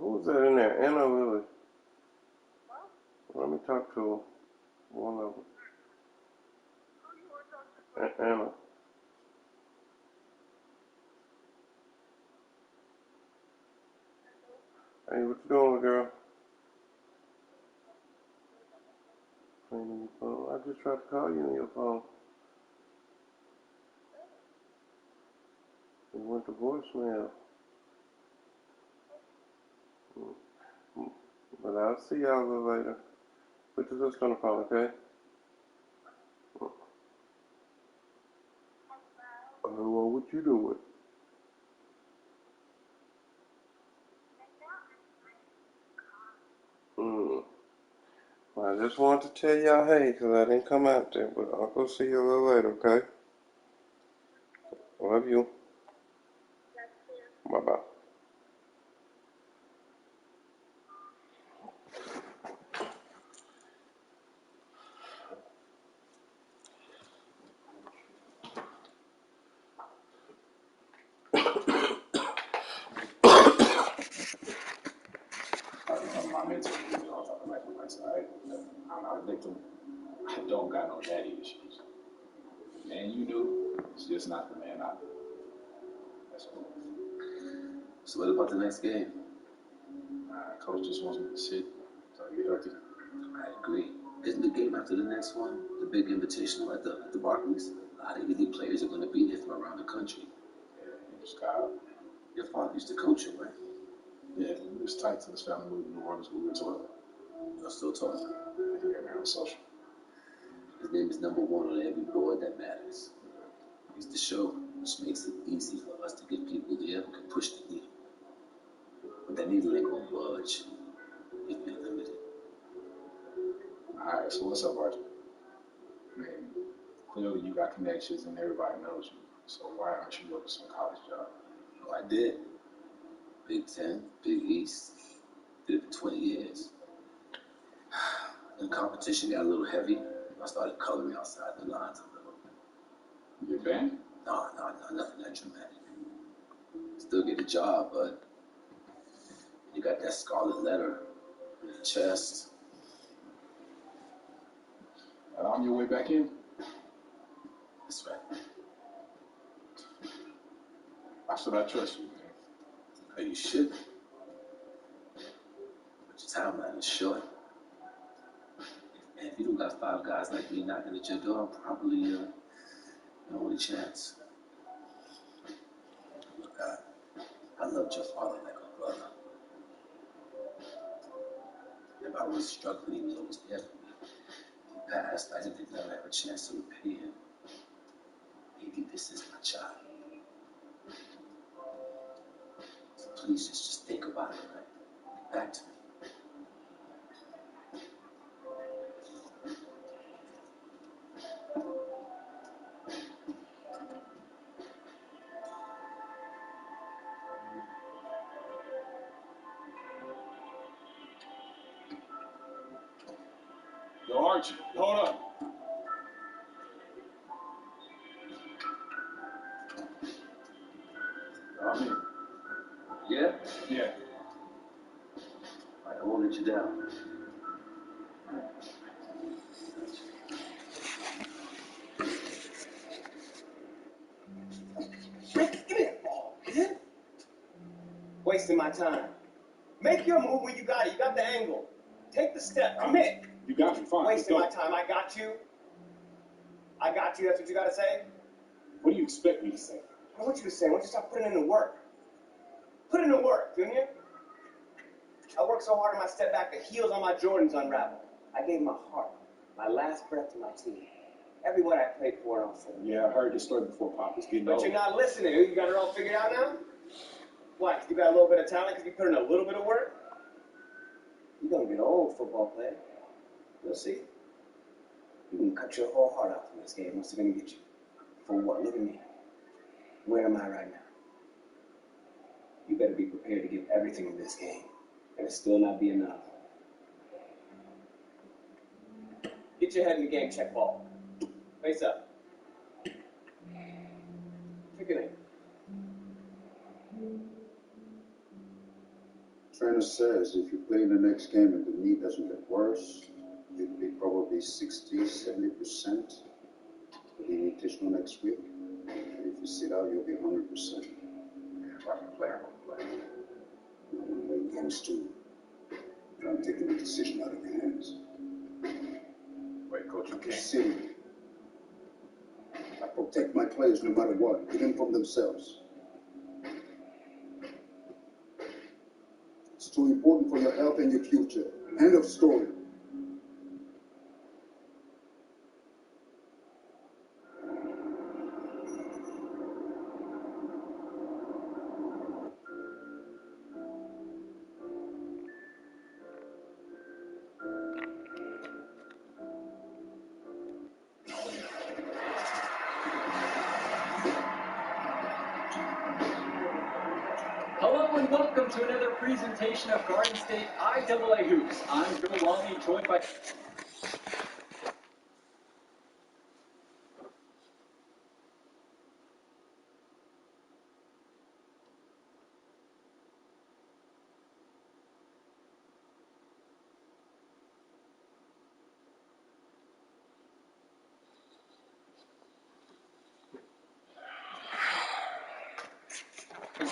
A: Who's that in there? Anna or Lily? Let me talk to one of them. Anna. Hey, what you doing, girl? Cleaning your phone. I just tried to call you on your phone. It went to voicemail. But I'll see y'all a little later. Put your sister on the phone, okay? Well, what you doing? Well, I just wanted to tell y'all hey, because I didn't come out there, but I'll go see you a little later, okay? Love you. Bye-bye.
U: My mentor, I'm talking about my side. I'm not a victim. I don't got no daddy issues. Man, you do. It's just not the man I do. That's all.
I: So what about the next game?
U: Coach just wants me to sit so I get healthy.
I: I agree. Isn't the game after the next one the big invitational at the Barclays? A lot of elite players are going to be there from around the country.
U: Yeah, he just got
I: Your father used to coach him, right?
U: Yeah, he was tight till his family moved to New Orleans when we were 12.
I: Y'all still talking?
U: Yeah, man, on social.
I: His name is number one on every board that matters. He's the show, which makes it easy for us to get people there who can push the needle. But that needle ain't gonna budge if you're limited.
U: Alright, so what's up, Archie? Man, clearly you got connections and everybody knows you. So why aren't you looking for some college job?
I: Oh, I did. Big Ten, Big East. Did it for 20 years. And competition got a little heavy. I started coloring outside the lines a little.
U: You get banned?
I: No, nothing that dramatic. Still get a job, but you got that scarlet letter in your chest.
U: And on your way back in?
I: That's right.
U: Why should I trust you, man?
I: Oh, you should. But your timeline is short. And if you don't got 5 guys like me knocking at your door, I'm probably your only chance. Look, I loved your father like a brother. If I was struggling, he was always there for me. He passed, I didn't think I'd have a chance to repay him. Maybe this is my child. So please just think about it, right? Get back to me.
U: Yo, Archie, hold up. I'm in.
I: Yeah?
U: Yeah.
I: I won't let you down.
V: Rick, give me that ball, man. Wasting my time. Make your move when you got it. You got the angle. Take the step. Commit.
U: You got me, fine.
V: Wasting my time. I got you. I got you. That's what you got to say?
U: What do you expect me to say?
V: I want you to say, I want you to stop putting in the work. Put in the work, Junior. I worked so hard on my step back, the heels on my Jordans unraveled. I gave my heart, my last breath to my team. Everyone I played for and all said.
U: Yeah, I heard this story before, Pop. It's getting
V: But
U: old.
V: you're not listening. You got it all figured out now? What, because you got a little bit of talent because you put in a little bit of work? You're going to get an old football player. You'll see. You're going to cut your whole heart out from this game. What's it going to get you? For what? Look at me. Where am I right now? You better be prepared to give everything in this game. And it still not be enough. Get your head in the game, check ball. Face up. Pick your name.
I: Trainer says if you play in the next game and the knee doesn't get worse, you'll be probably 60, 70%. But you need additional next week. And if you sit out, you'll be 100%.
N: If I can play, I'm going to play.
I: I want to win games too. But I'm taking the decision out of your hands.
N: Wait, Coach, you can't.
I: City. I protect my players no matter what, even from themselves. It's too important for your health and your future. End of story.
K: Hello and welcome to another presentation of Garden State IAA Hoops. I'm Joe Longley, joined by...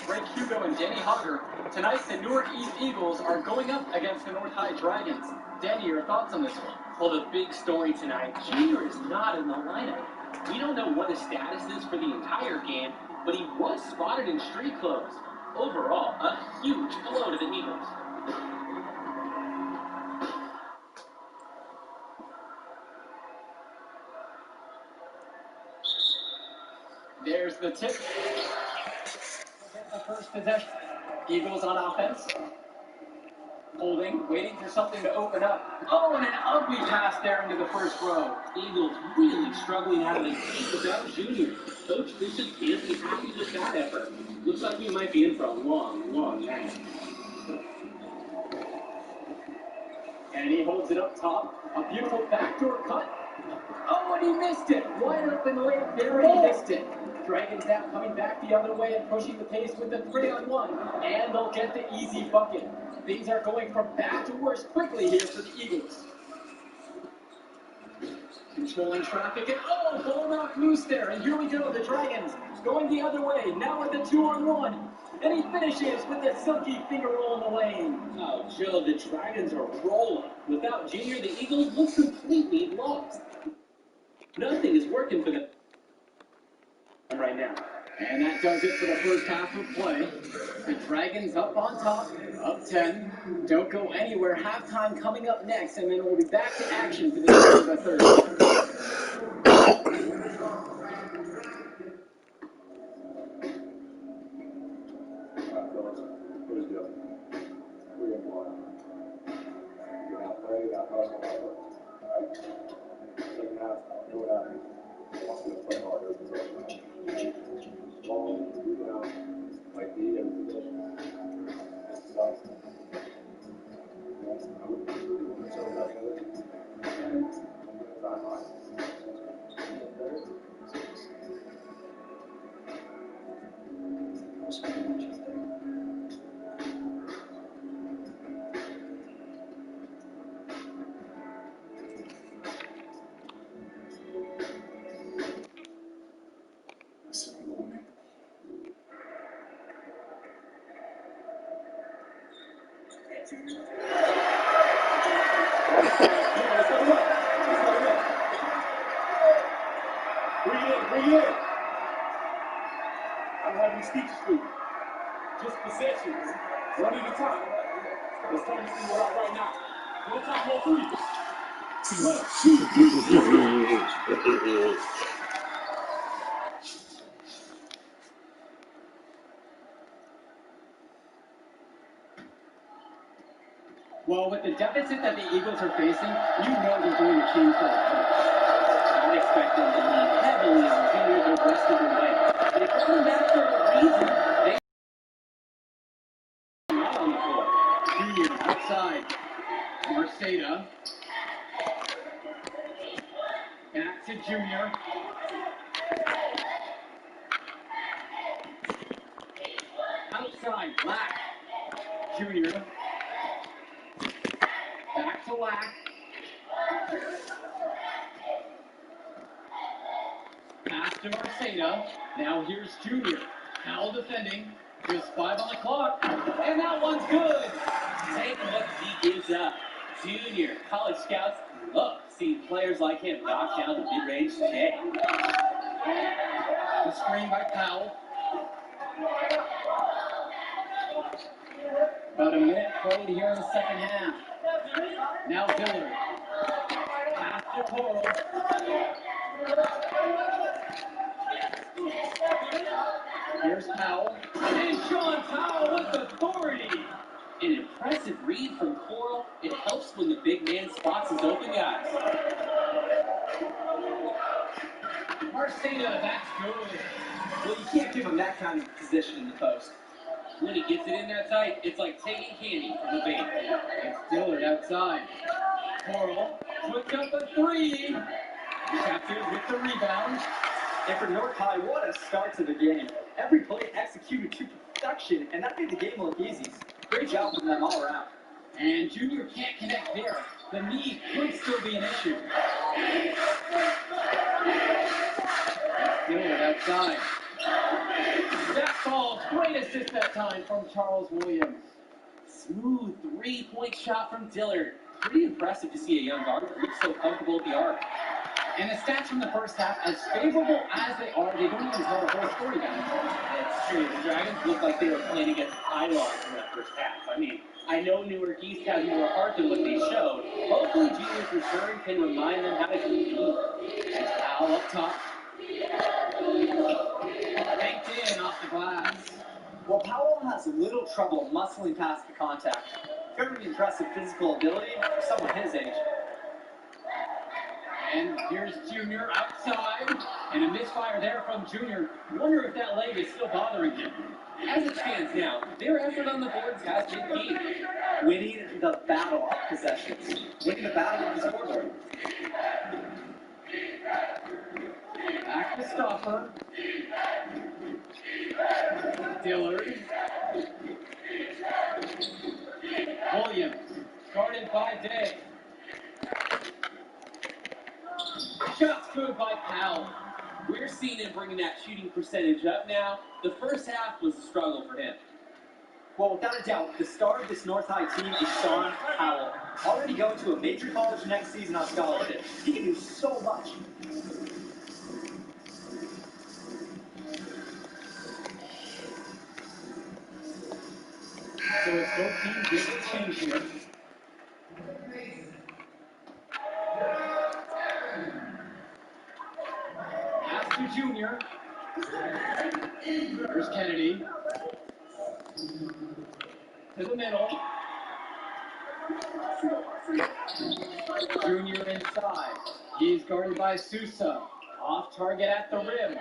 K: Greg Hugo and Danny Hogger. Tonight, the Newark East Eagles are going up against the North High Dragons. Danny, your thoughts on this one?
J: Well, the big story tonight, Junior is not in the lineup. We don't know what his status is for the entire game, but he was spotted in street clothes. Overall, a huge blow to the Eagles.
K: There's the tip. The first possession. Eagles on offense. Holding, waiting for something to open up. Oh, and an ugly pass there into the first row.
J: Eagles really struggling out of the gate without Junior. Coach Bishop can't be happy with that effort. Looks like we might be in for a long, long night.
K: And he holds it up top. A beautiful backdoor cut. Oh, and he missed it. Wide open layup there, and he missed it. Dragons now coming back the other way and pushing the pace with the 3-on-1. And they'll get the easy bucket. Things are going from bad to worse quickly here for the Eagles. Controlling traffic, and oh, ball knocked loose there. And here we go, the Dragons going the other way. Now with the 2-on-1. And he finishes with a silky finger roll in the lane.
J: Oh, Joe, the Dragons are rolling. Without Junior, the Eagles look completely lost. Nothing is working for them right now.
K: And that does it for the first half of play. The Dragons up on top, up 10. Don't go anywhere. Halftime coming up next, and then we'll be back to action for the end of the third.
U: Who's good? We got one. You got play, you got hustle, right? Second half, do what I need. Want to play hard as possession. Ball, like the every possession. So, I would really want to tell nothing of it. And I'm going to try hard.
K: Bring it in. I don't have any speeches for you. Just possessions. One at a time. It's time to see what out right now. No time for three. Well, with the deficit that the Eagles are facing, you know they're going to change their approach. I expect them to lean heavily on Junior the rest of the way. But if they come back for a reason, they are not on the floor. Junior outside. Marceda. Back to Junior. Outside, Black. Junior. Back to Lack. Pass to Marcena. Now here's Junior. Powell defending. Just 5 on the clock. And that one's good.
J: Taking what he gives up. Junior, college scouts love seeing players like him knock down the mid-range J.
K: The screen by Powell. About a minute played here in the second half. Now Dillard. Pass to Coral. Here's Powell.
J: And Sean Powell with authority. An impressive read from Coral. It helps when the big man spots his open guys.
K: Marcena, that's good.
V: Well, you can't give him that kind of position in the post.
J: When he gets it in there tight, it's like taking candy from a baby.
K: It's Dillard outside. Coral puts up a 3. Captured with the rebound.
V: And for North High, what a start to the game. Every play executed to perfection, and that made the game look easy. Great job from them all around.
K: And Junior can't connect there. The knee could still be an issue. Dillard outside. That ball, great assist that time from Charles Williams.
J: Smooth 3-point shot from Dillard. Pretty impressive to see a young guard who looks so comfortable at the arc.
K: And the stats from the first half, as favorable as they are, they don't even tell the whole story down there.
J: That's true. The Dragons looked like they were playing against Pylons in that first half. I mean, I know Newark East has more heart than what they showed. Hopefully Junior's return can remind them how to compete.
K: It's Powell up top. Banked in off the glass.
V: Well, Powell has a little trouble muscling past the contact. Very impressive physical ability for someone his age.
K: And here's Junior outside. And a misfire there from Junior. Wonder if that leg is still bothering him.
J: As it stands now, their effort on the boards has been key.
V: Winning the battle of possessions. Winning the battle of the scoreboard.
K: Back to Stoffer. Dillard. Williams. Guarded by Day.
J: Shots good by Powell. We're seeing him bringing that shooting percentage up now. The first half was a struggle for him.
V: Well, without a doubt, the star of this North High team is Sean Powell. Already going to a major college next season on scholarship. He can do so much.
K: So it's both teams getting a change here. Pass to Junior. There's Kennedy. To the middle. Junior inside. He's guarded by Sousa. Off target at the rim.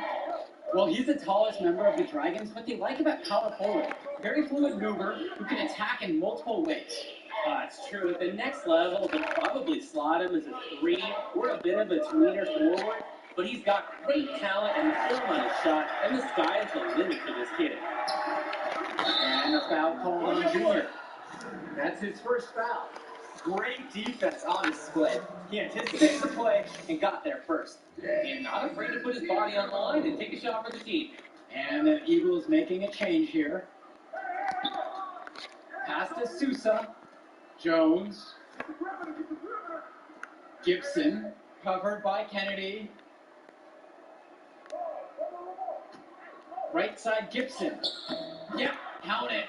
K: Well, he's the tallest member of the Dragons. What they like about power forward, very fluid mover who can attack in multiple ways.
J: It's true. At the next level, they'll probably slot him as a 3 or a bit of a tweener forward. But he's got great talent and the film on his shot, and the sky is the limit for this kid.
K: And a foul called on Junior. That's his first foul.
V: Great defense on display. He anticipated the play and got there first.
J: And not afraid to put his body on the line and take a shot for the team.
K: And the Eagles making a change here. Pass to Sousa. Jones. Gibson. Covered by Kennedy. Right side Gibson. Yep, count it.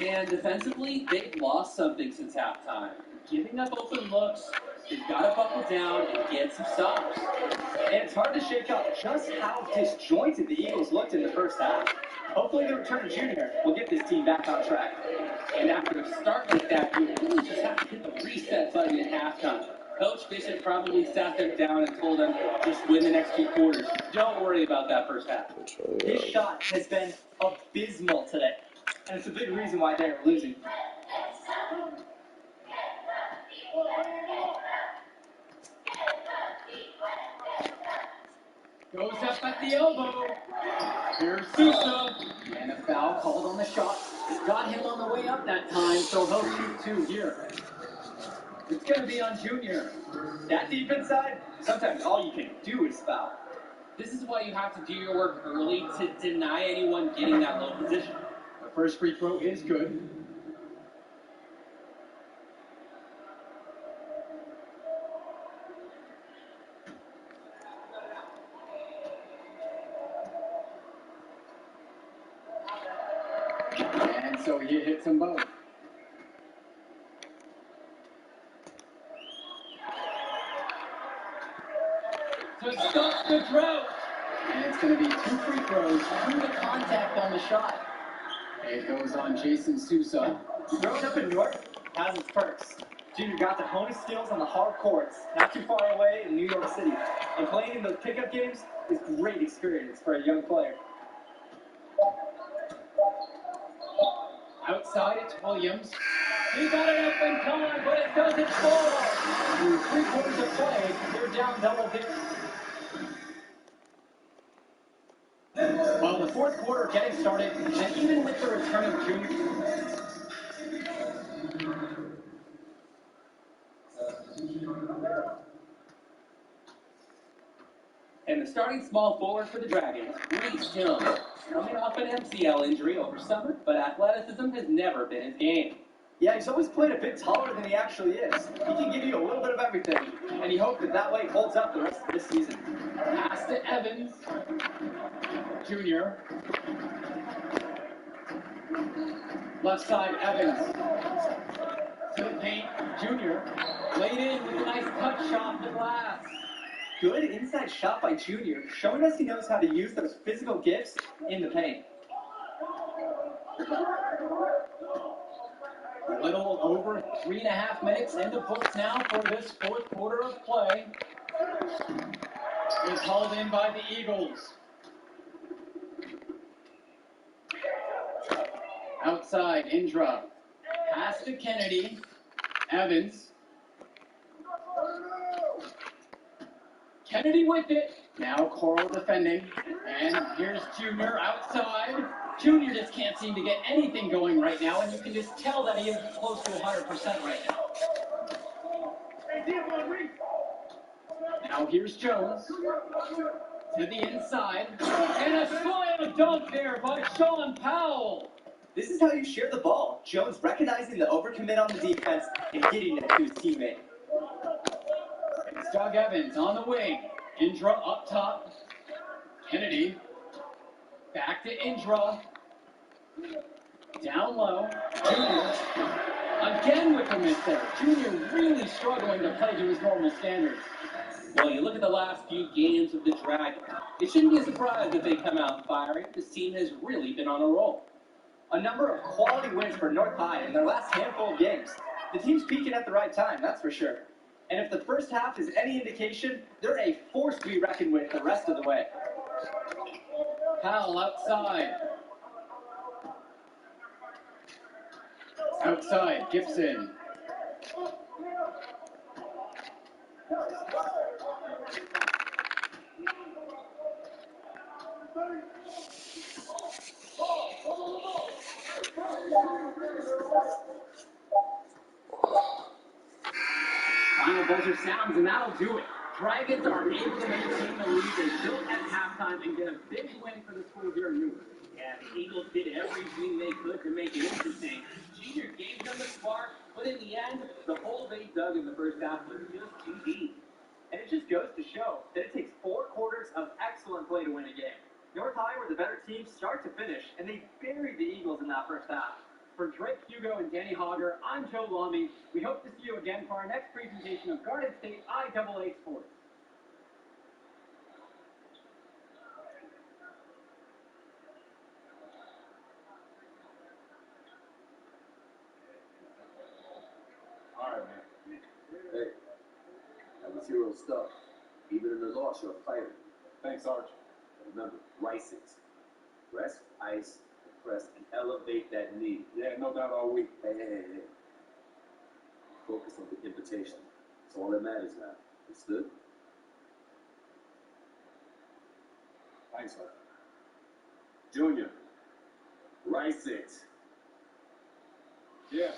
J: And defensively, they've lost something since halftime. Giving up open looks, they've got to buckle down and get some stops.
V: And it's hard to shake up just how disjointed the Eagles looked in the first half. Hopefully the return of Junior will get this team back on track.
J: And after a start like that, you really just have to hit the reset button at halftime. Coach Bishop probably sat them down and told them, just win the next 2 quarters. Don't worry about that first half.
V: His shot has been abysmal today. And it's a big reason why they are losing.
K: Goes up at the elbow. Here's Sousa. And a foul called on the shot. Got him on the way up that time, so he'll shoot 2 here. It's going to be on Junior. That deep inside, sometimes all you can do is foul.
J: This is why you have to do your work early to deny anyone getting that low position.
K: The first free throw is good. And so he hits them both.
J: To stop the drought.
K: And it's going to be 2 free throws through the contact on the shot. It goes on Jason Sousa.
V: Growing up in York has its perks. Junior got to hone his skills on the hard courts, not too far away in New York City. And playing in those pickup games is great experience for a young player.
K: Outside, it's Williams. He got it up in time, but it doesn't fall. Through 3 quarters of play, they're down double digits. Well, the fourth quarter getting started, and even with the return of Junior.
J: And the starting small forward for the Dragons, Reese Jones, coming off an MCL injury over summer, but athleticism has never been his game.
V: Yeah, he's always played a bit taller than he actually is. He can give you a little bit of everything, and you hope that that way holds up the rest of this season.
K: Pass to Evans. Junior. Left side, Evans. To the paint, Junior.
J: Laid in with a nice cut shot to glass.
V: Good inside shot by Junior, showing us he knows how to use those physical gifts in the paint.
K: A little over 3.5 minutes in the books now for this fourth quarter of play. It's hauled in by the Eagles. Outside, Indra. Pass to Kennedy. Evans. Kennedy with it. Now Coral defending. And here's Junior outside. Junior just can't seem to get anything going right now, and you can just tell that he isn't close to 100% right now. Now here's Jones. To the inside. And a slam dunk there by Sean Powell.
V: This is how you share the ball. Jones recognizing the overcommit on the defense and getting it to his teammate.
K: It's Doug Evans on the wing. Indra up top. Kennedy. Back to Indra. Down low. Junior. Again with the miss there. Junior really struggling to play to his normal standards.
J: Well, you look at the last few games of the Dragons. It shouldn't be a surprise that they come out firing. This team has really been on a roll.
V: A number of quality wins for North High in their last handful of games. The team's peaking at the right time, that's for sure. And if the first half is any indication, they're a force to be reckoned with the rest of the way.
K: Powell outside. Outside, Gibson. Final buzzer sounds, and that'll do it. Dragons are able to maintain the lead they built at halftime and get a big win for the school here in Newark.
J: Yeah, the Eagles did everything they could to make it interesting. Junior gave them the spark, but in the end, the hole they dug in the first half was just too deep.
V: And it just goes to show that it takes 4 quarters of excellent play to win a game. North High were the better team start to finish, and they buried the Eagles in that first half.
K: For Drake Hugo and Danny Hogger, I'm Joe Lamy. We hope to see you again for our next presentation of Garden State IAA Sports.
I: All right, man. Hey, that was hero stuff. Even in the loss, you're a fighter.
N: Thanks, Arch.
I: Remember, rice it. Rest, ice, press, and elevate that knee.
N: Yeah, no doubt all week.
I: Hey. Focus on the invitation. That's all that matters now. Understood?
N: Thanks, sir.
I: Junior, rice it.
U: Yeah.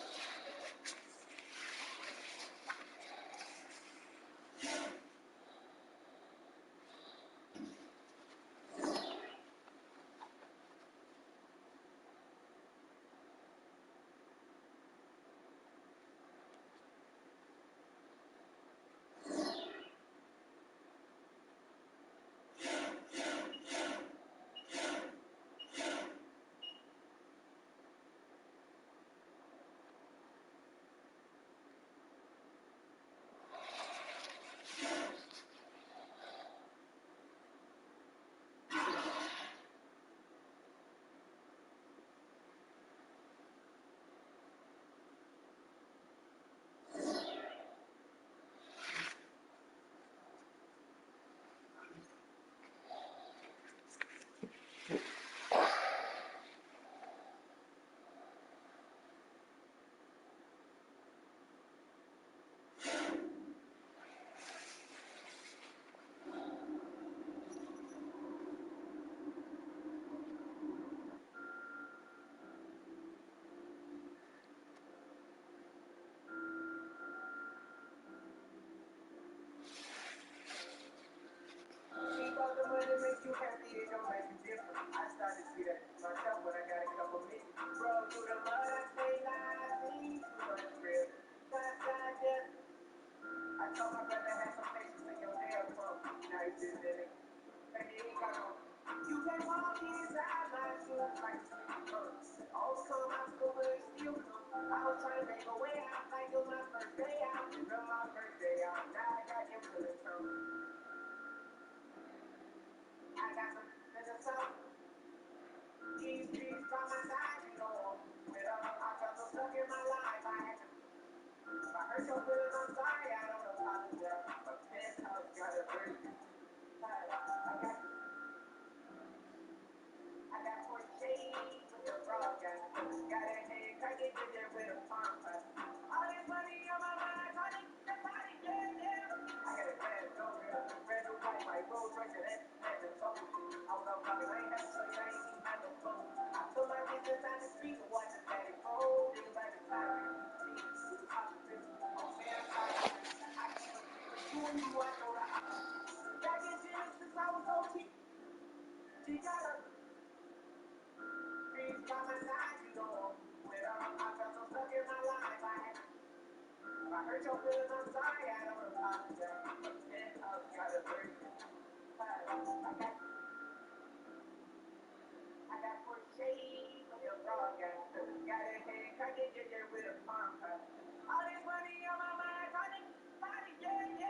B: Keep all the money make you happy, it don't make you different. I started to see that myself when I got a couple million. Roll through the mud, I stay live, lean too much real. Side, yeah. I told my brother had some patience in your damn phone. Now you just did it. And he ain't got no. You can't walk inside my shoes like a sleeping bird. All come out school, but it still come. I was trying to make a way out like it was my first day out. Remember my first day out. Now I got him feeling some. I got some Minnesota. These streets by my side, you know. I felt so stuck in my life, I had to. If I hurt your feelings, I'm sorry, I don't apologize. But penthouse got a break. I got 4 shades with the broad guy. Got a head cracking in there with a farm pipe. All this money on my mind, honey, the body, yeah. I got a glass door, red and white, like Rolls Royce, and that's the phone. I was on fucking, I ain't had to show you, I ain't even had no phone. I put my business on the street and watch the daddy fold. Niggas like the fire, see, we pop the pistol. I'm saying, I keep it doing you, I know that. Back in Genesis, I was OT. She got a dreams by my side, you know. I felt so stuck in my life, I had to. If I hurt your feelings, I'm sorry, I don't apologize. But penthouse got a break. I got 4 shades of your broad guy. Got a head cracking in there with a farm pipe. All this money on my mind, honey, body, yeah.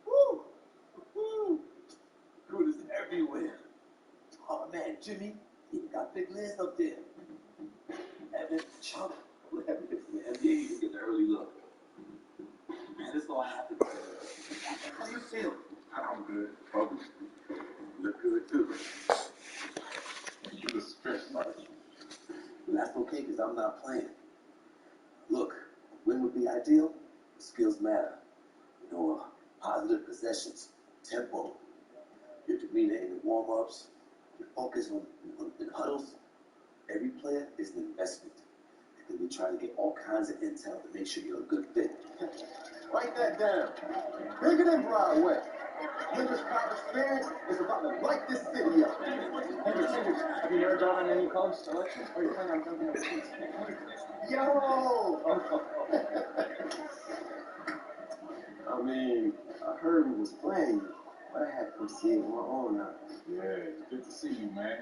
D: Woo! Woo! Good is everywhere. Oh man, Jimmy, you got big Liz up there. Evan, Chuck, what happened to man? Yeah, you can get the early look. Man, this all happened. How you feeling? I'm good. Focused. You look good too. You look stressed, Mark. Well, that's okay, because I'm not playing. Look, win would be ideal, but skills matter. You know, positive possessions, tempo, your demeanor in the warm-ups, your focus on huddles. Every player is an investment. Because we try to get all kinds of intel to make sure you're a good fit. Write that down. Bigger than Broadway. Hendrix College fans is about to light this city up. Hendrix, have you never done on any college selections? Or are you planning on jumping up seats next week? Yo! I mean, I heard he was playing, but I had to see it on my own now. Yeah, it's good to see you, man.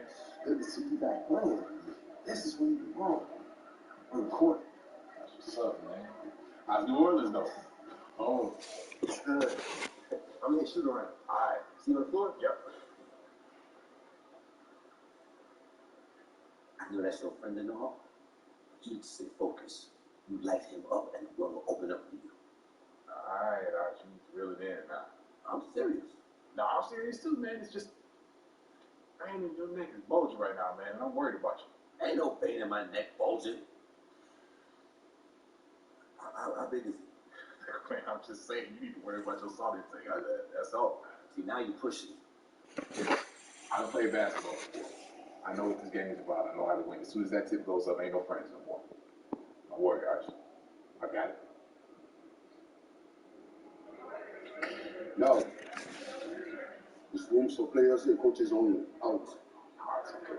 D: Good to see you back playing. This is where you belong. On the court. That's what's up, man. How's New Orleans, though? Oh, it's good. I'm gonna shoot around. All right. See you on the floor? Yep. I know that's your friend and all. But you need to stay focused. You light him up and the world will open up for you. All right, Archie. Reel it in now. I'm serious. No, I'm serious too, man. It's just, man, your neck is bulging right now, man, and I'm worried about you. Ain't no pain in my neck bulging. How big is it? Man, I'm just saying, you need to worry about your solid thing. That's all. See, now you're pushing. I don't play basketball before. I know what this game is about. I know how to win. As soon as that tip goes up, ain't no friends no more. Don't worry, Archie. I got it.
I: Now, this room's for players and coaches only. Out.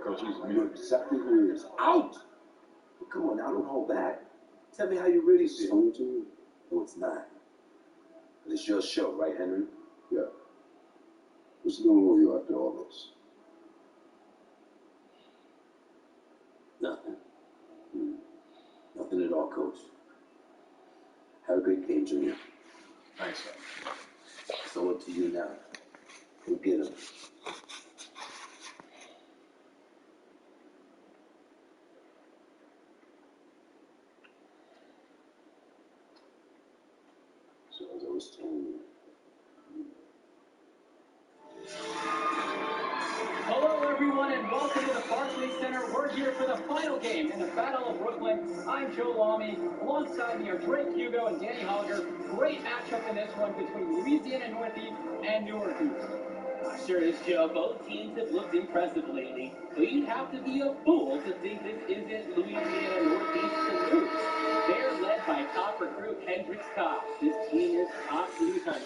D: Coach,
I: you know exactly who is out.
D: Well, come on now, don't hold back. Tell me how you really feel.
I: Funny to you?
D: No, it's not. But it's your show, right, Henry?
I: Yeah. What's going on with you after all this?
D: Nothing. Nothing at all, Coach. Have a great game, Junior.
N: Thanks, sir.
D: So up to you now. Go get him.
I: So as I was telling you.
J: Hello, everyone, and welcome to the Barclays Center. We're here for the final game in the Battle of Brooklyn. I'm Joe Lamy. Alongside me are Drake Hugo and Danny Holliger. Great matchup in this one between Louisiana Northeast and Newark East.
K: Sure is, Joe. Both teams have looked impressive lately, but you'd have to be a fool to think this isn't Louisiana Northeast to lose. They're led by top recruit Hendrix Cobb. This team is top 300.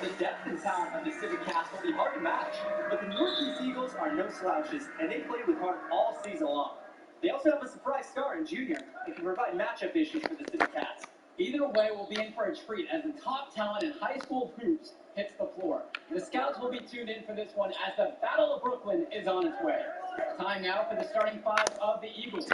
J: The depth and talent of the Civic Cats will be hard to match, but the Northeast Eagles are no slouches, and they played with heart all season long. They also have a surprise star in Junior that can provide matchup issues for the Civic Cats. Either way, we'll be in for a treat as the top talent in high school hoops hits the floor. The scouts will be tuned in for this one as the Battle of Brooklyn is on its way. Time now for the starting five of the Eagles.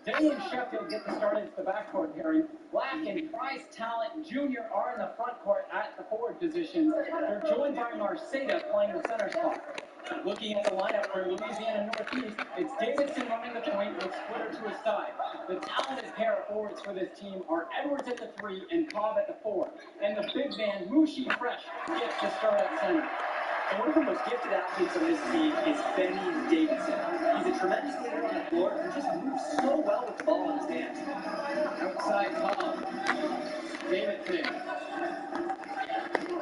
J: Day and Sheffield get the start as the backcourt pairing. Black and Price Talent Jr. are in the front court at the forward positions. They're joined by Marceda playing the center spot. Looking at the lineup for Louisiana Northeast, it's Davidson running the point with Splitter to his side. The talented pair of forwards for this team are Edwards at the 3 and Cobb at the 4. And the big man, Mushi Fresh, gets to start at center.
K: And one of the most gifted athletes on this team is Benny Davidson. He's a tremendous leader on the floor who just moves so well with the ball in his hands.
J: Outside Cobb. Davidson.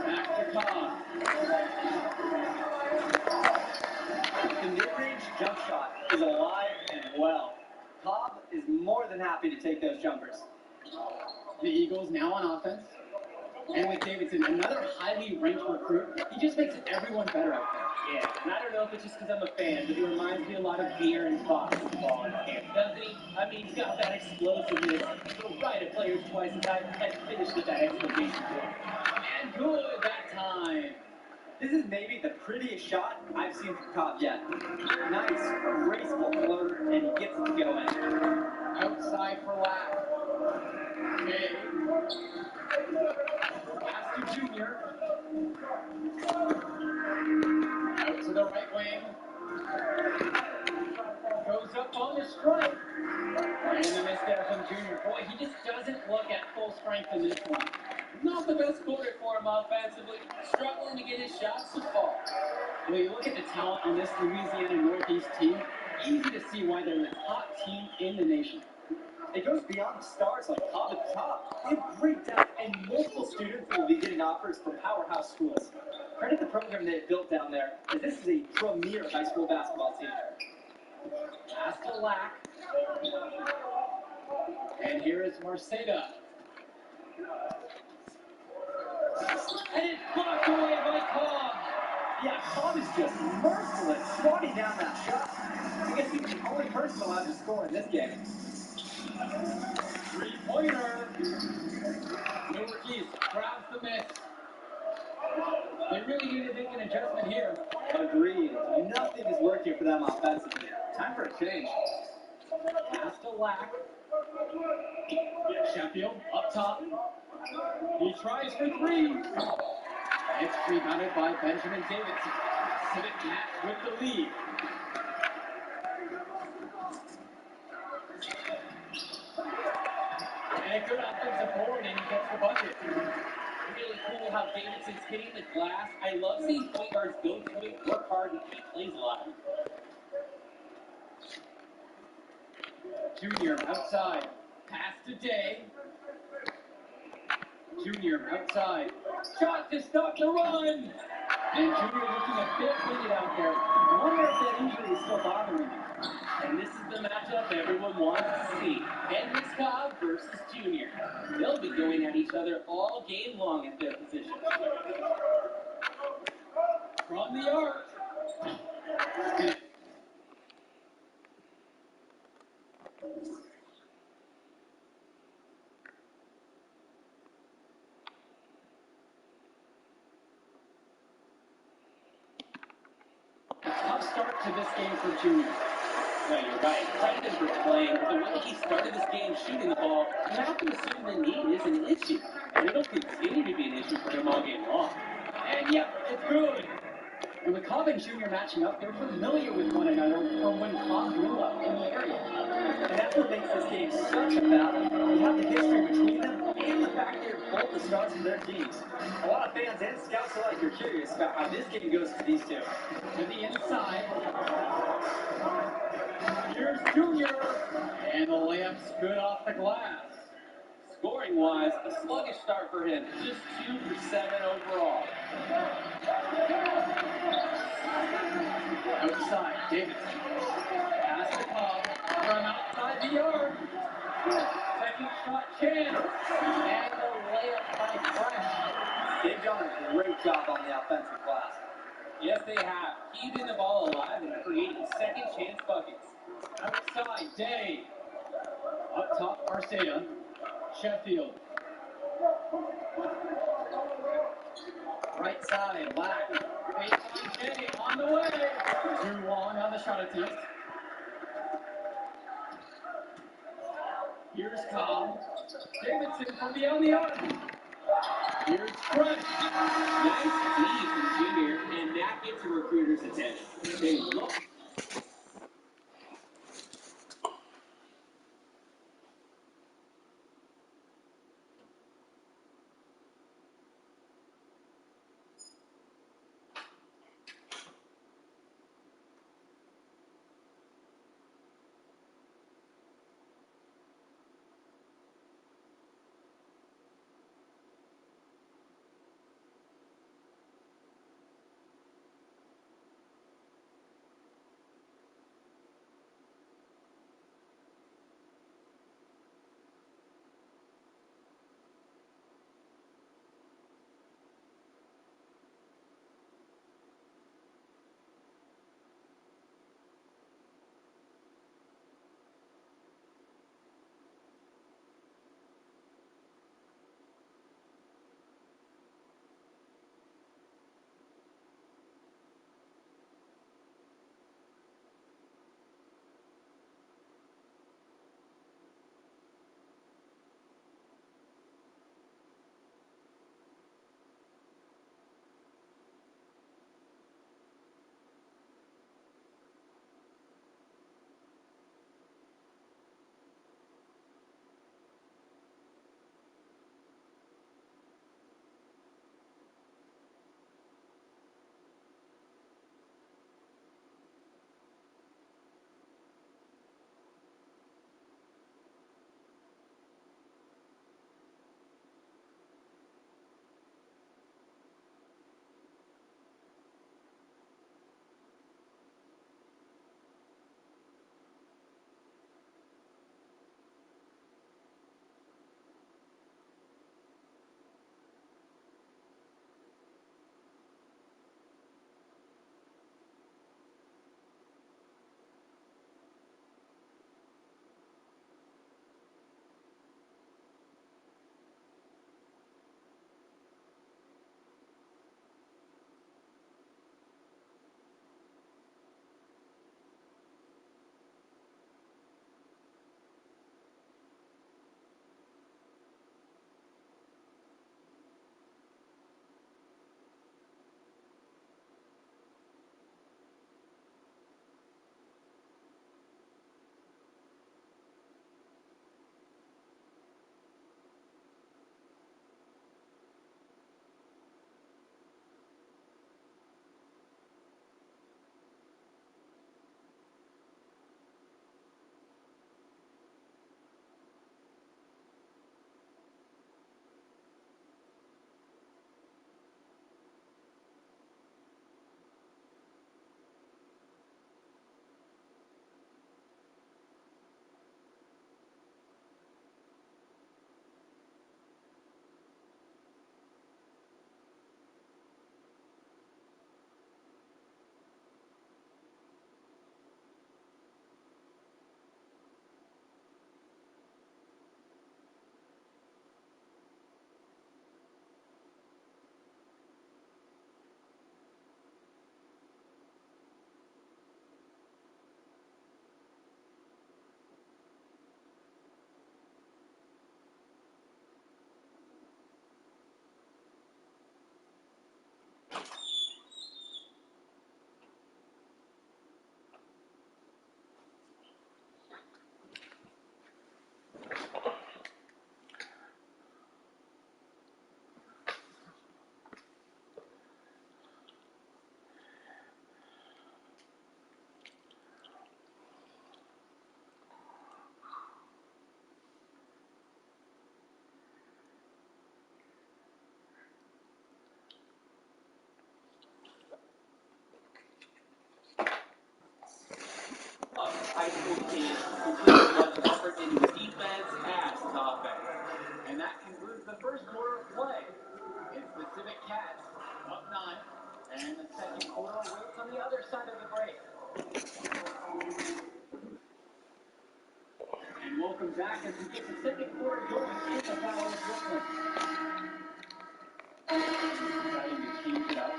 J: Back to Cobb.
K: The mid-range jump shot is alive and well. Cobb is more than happy to take those jumpers.
J: The Eagles now on offense. And with Davidson, another highly ranked recruit, he just makes everyone better out there.
K: Yeah, and I don't know if it's just because I'm a fan, but he reminds me a lot of De'Aaron Fox ball in camp, doesn't he? I mean, he's got that explosiveness, go right at players twice as high, and finish with that exclamation point.
J: And good that time.
K: This is maybe the prettiest shot I've seen from Cobb yet. Nice, graceful floater, and he gets it to go in.
J: Outside for Lack. Okay. Pass to Junior. Out to the right wing. Goes up on the strike.
K: And the miss there from Junior. Boy, he just doesn't look at full strength in this one.
J: Not the best quarter for him offensively. Struggling to get his shots to fall.
K: When you look at the talent on this Louisiana Northeast team, easy to see why they're the top team in the nation. It goes beyond the stars like Cobb at the top. They have great depth and multiple students that will be getting offers from powerhouse schools. Credit the program they have built down there, as this is a premier high school basketball team.
J: Pass to Lack. And here is Marceda.
K: And it's blocked away by Cobb. Yeah, Cobb is just merciless, swatting down that shot. I guess he's the only person allowed to score in this game.
J: Three-pointer. Newark East grabs the miss. They really need to make an adjustment here.
K: Agreed. Nothing is working for them offensively. Time for a change.
J: Pass to Lack. Sheffield up top. He tries for three. It's rebounded by Benjamin Davidson. Civic Match with the lead. And a good offensive board, and he gets the bucket.
K: Really cool how Davidson's hitting the glass. I love seeing point guards go to it, work hard, and keep plays alive.
J: Junior outside. Pass to Day. Junior outside. Shot to stop the run.
K: And Junior looking a bit winded out there. I wonder if that injury is still bothering him.
J: And this is the matchup everyone wants to see. Henry Cobb versus Junior. They'll be going at each other all game long at their position. From the arc.
K: Tough start to this game for Junior.
J: No, you're right. Credit him for playing. The way he started this game shooting the ball, you have to assume the knee is an issue. And it'll continue to be an issue for him all game long.
K: And yep, it's good. And with Cobb and Junior matching up, they're familiar with one another from when Cobb grew up in the area. And that's what makes this game such a battle. You have the history between them and the fact they're both the stars of their teams. A lot of fans and scouts alike are curious about how this game goes for these two.
J: To the inside. Here's Junior. And the layup's good off the glass. Scoring-wise, a sluggish start for him. Just 2 for 7 overall.
K: Outside, Davidson.
J: Pass to Cobb from outside the arc. Second shot chance. And the layup by Fresh.
K: They've done a great job on the offensive glass.
J: Yes, they have. Keeping the ball alive and creating second chance buckets. Outside, Day. Up top, Marceda. Sheffield.
K: Right side, Black.
J: Day on the way. Too long on the shot attempt. Here's Cobb. Davidson from beyond the arc. Here's Fresh. Nice lead from Junior, and that gets the recruiter's attention. They look.
K: Completely has an effort in defense pass offense. And that concludes the first quarter of play. It's the Civic Cats up 9. And the second quarter waits on the other side of the break. And welcome back as we get the second quarter going in the Battle of Brooklyn. Deciding to change it up.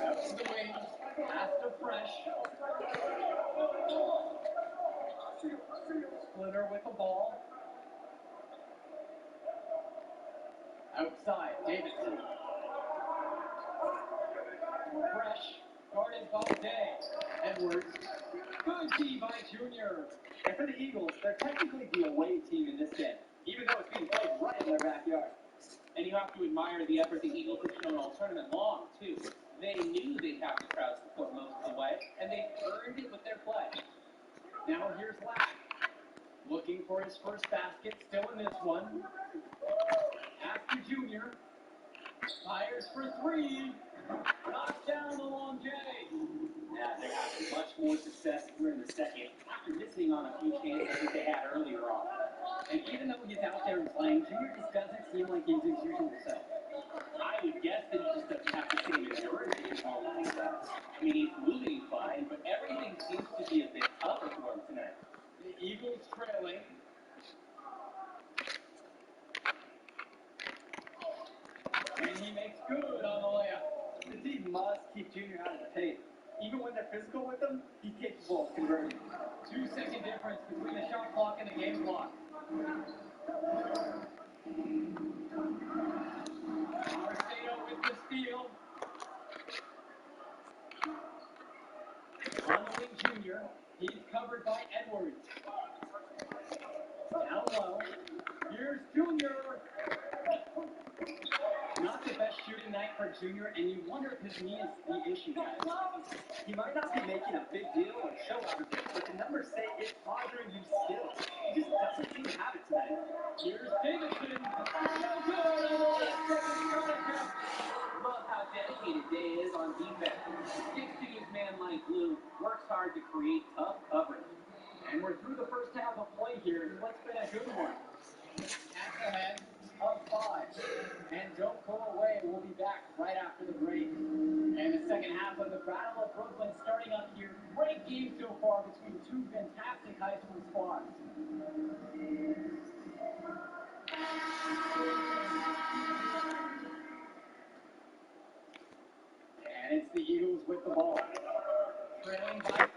K: Out to the wing. Pass to Fresh. Splitter with the ball. Outside, Davidson. Fresh, guarded by Day. Edwards. Good D by Junior. And for the Eagles, they're technically the away team in this game, even though it's being played right in their backyard. And you have to admire the effort the Eagles have shown all tournament long, too. They knew they'd have the crowd support most of the way, and they earned it with their play. Now here's Lack. Looking for his first basket, still in this one. After Junior. Fires for 3. Knocks down the long J. Now they're having much more success here in the second, after missing on a few chances that they had earlier on. And even though he's out there and playing, Junior just doesn't seem like he's his usual self. I would guess that he just doesn't have the same endurance that he normally does. I mean, he's moving fine, but everything seems to be a bit tougher for him tonight. The Eagles trailing. And he makes good on the layup. The team must keep Junior out of the paint. Even when they're physical with him, he's capable of converting. 2-second difference between the shot clock and the game clock. Arceo with the steal. On the wing, Junior. He's covered by Edwards. Down low. Here's Junior. Not the best shooting night for Junior, and you wonder if his knee is the issue, guys. He might not be making a big deal or show out of it, but the numbers say it's bothering him still. He just doesn't seem to have it tonight. Here's Davidson. No good on the last second shot. Love how dedicated Day is on defense. Sticks to his man like glue, works hard to create tough coverage. And we're through the first half of play here. What's been a good one? Cats ahead of 5. And don't go away. We'll be back right after the break. And the second half of the Battle of Brooklyn starting up here. Great game so far between two fantastic high school squads. And it's the Eagles with the ball. Trailing by 5.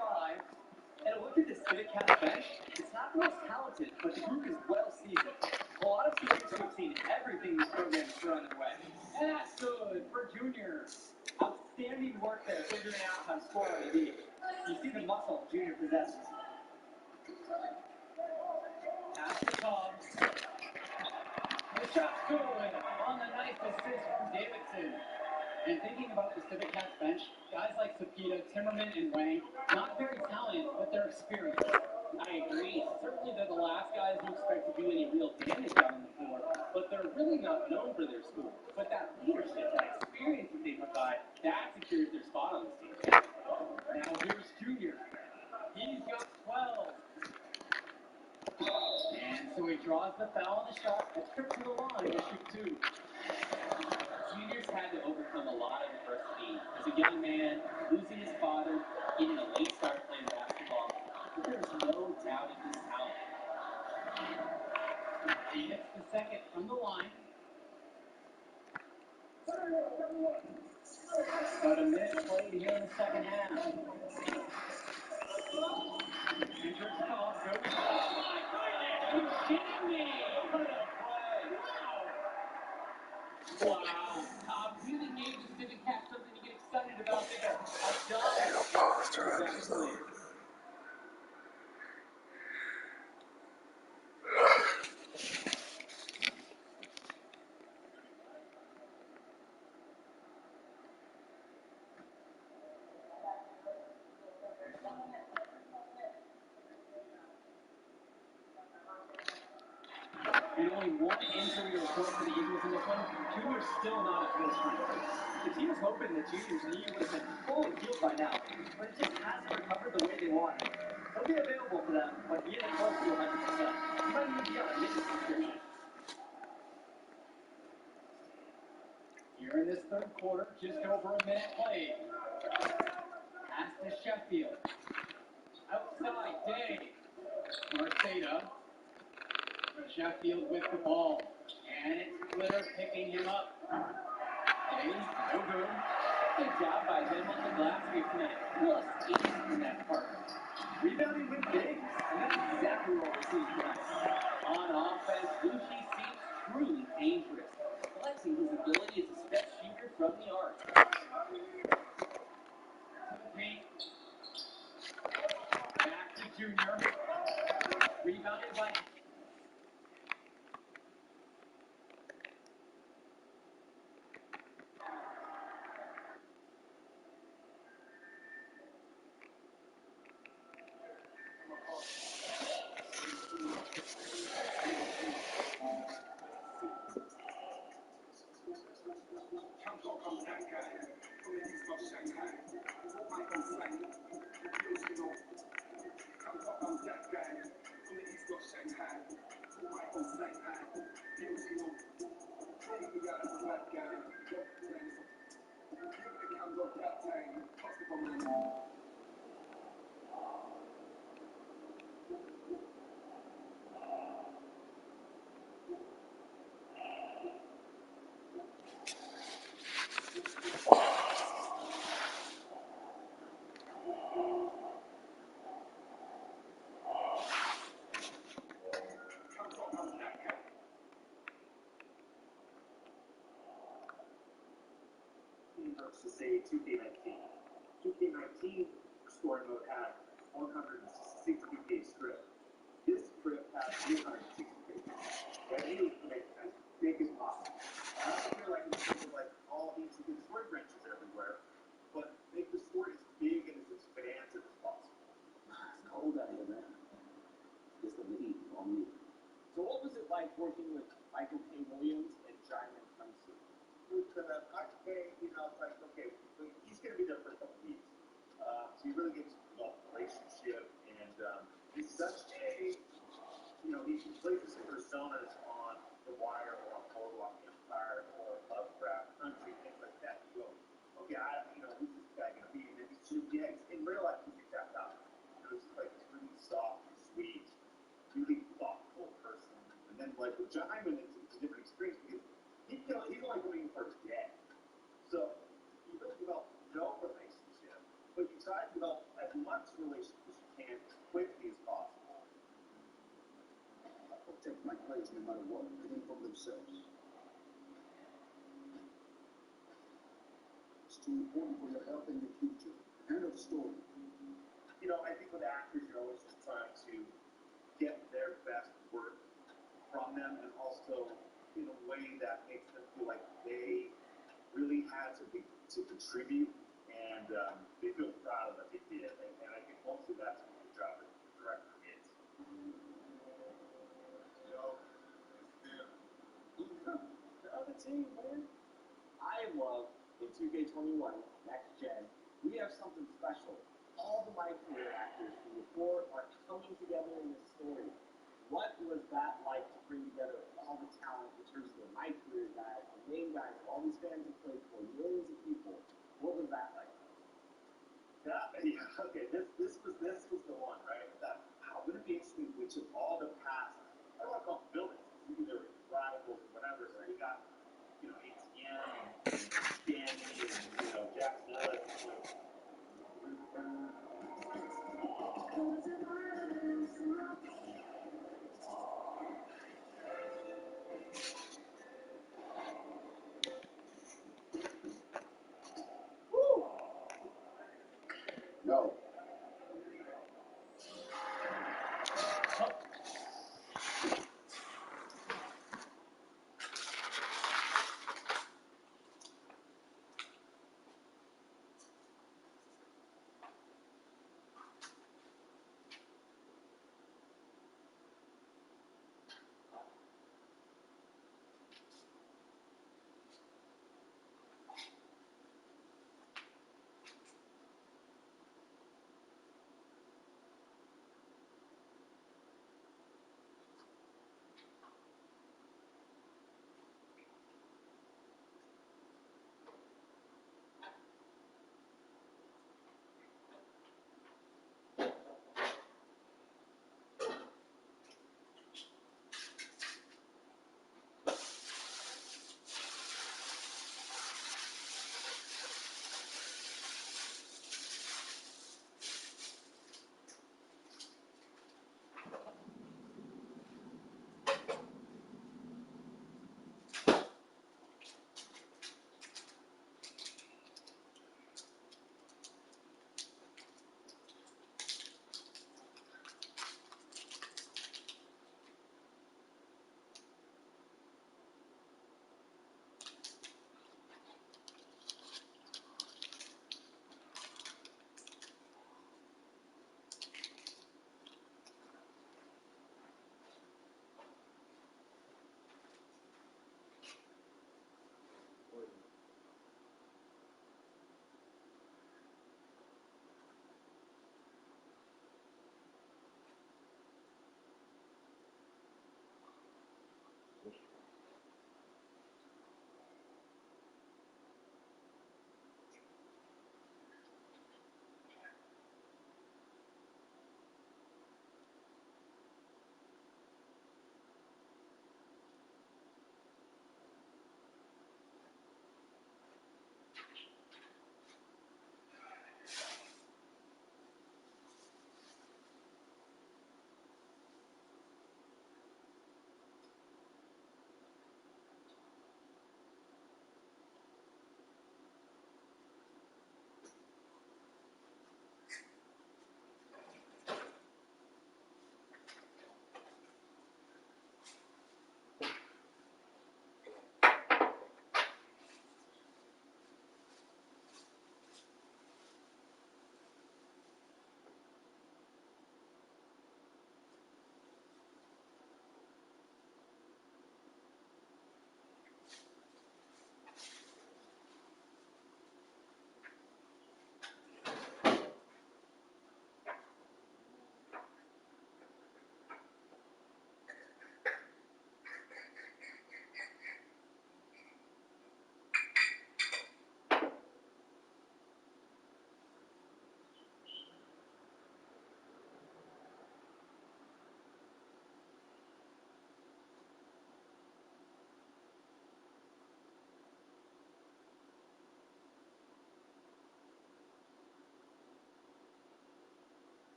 K: And a look at the Civic Cats bench. It's not the most talented, but the group is well seasoned. A lot of students who have seen everything this program has thrown their way. And that's good for Junior. Outstanding work there, figuring out how to score on the D. You see the muscle Junior possesses. Pass to Cobbs. The shot's good on the nice assist from Davidson. And thinking about the Civic Cats bench, guys like Sapir
J: Nikita, Timmerman, and Wang, not very talented, but they're experienced. I agree. Certainly they're the last guys who expect to do any real damage out on the floor, but they're really not known for their school. But that leadership, that experience that they provide, that secures their spot on this team. Now here's Junior. He's got 12. And so he draws the foul on the shot. That's tripped to the line to shoot two. Junior's had to overcome a lot of adversity. As a young man, losing his father, getting a late start playing basketball, but there's no doubting his talent. He hits the second from the line. About a minute played here in the second half. Hendricks call, goes. Are you kidding me? What a play. Wow. Cobb really gave this Civic Cat something to get excited about there. A double. Exactly. And only one injury report for the Eagles in this one. Junior's still not at full strength. The team was hoping that Junior's knee would have been fully healed by now, but it just hasn't recovered the way they want. He'll be available for them, but he isn't close to 100%. He might even be on a missing subscription. Here in this third quarter, just over a minute played. Pass to Sheffield. Outside, Day. Marceda. Sheffield with the ball. And it's Glitter picking him up. Day, no good. Good job by him on the glass here tonight. Plus 8 in that part. Rebounding with Diggs. And that's exactly what we're seeing tonight. On offense, Lucci seems truly dangerous, flexing his ability as a stretch shooter from the arc. To the paint. Back to Junior. Rebounded by
E: versus a 2K19. 2K19 scoring mode had 160k script. This script has 360k. That is to make it as big as possible. I don't feel like it's sort of like all these good story branches everywhere, but make the story as big and as expansive as possible.
D: It's cold out here, man. It's the heat on me.
E: So what was it like working with Michael K. Williams and Jaimin Clemson? Michael K., like, okay, he's going to be there for a couple weeks. So he really gets to develop a relationship, and he's such a, he plays the same personas on The Wire or on Boardwalk Empire or Lovecraft Country, things like that. You go, okay, who's this guy going to be? And then in real life, he's tapped out. He's like this really soft, sweet, really thoughtful person. And then, like, with Jaimin, it's a different experience because he's only coming for his dad. So you really develop no relationship, but you try to develop as much relationship as you can as quickly as possible.
D: I'll protect my players no matter what, even from themselves. It's too important for your health and your future. End of story.
E: I think with actors, you're always just trying to get their best work from them, and also in a way that makes them feel like they really had to contribute and And they feel proud of what they did. And I think mostly that's what the job of the director is.
U: Yo,
V: The other team, man. I love in 2K21 Next Gen, we have something special. All the My Career actors from before are coming together in this story. What was that like to bring together all the talent in terms of the My Career guys, the main guys, all these fans have played for, millions of people? What was that like?
E: Yeah, okay, this was the one, right? That, wow, wouldn't it be interesting which of all the past, I don't want to call them villains, maybe they were rivals or whatever, so we got, ATM and Danny and, Jack Billis.
U: no.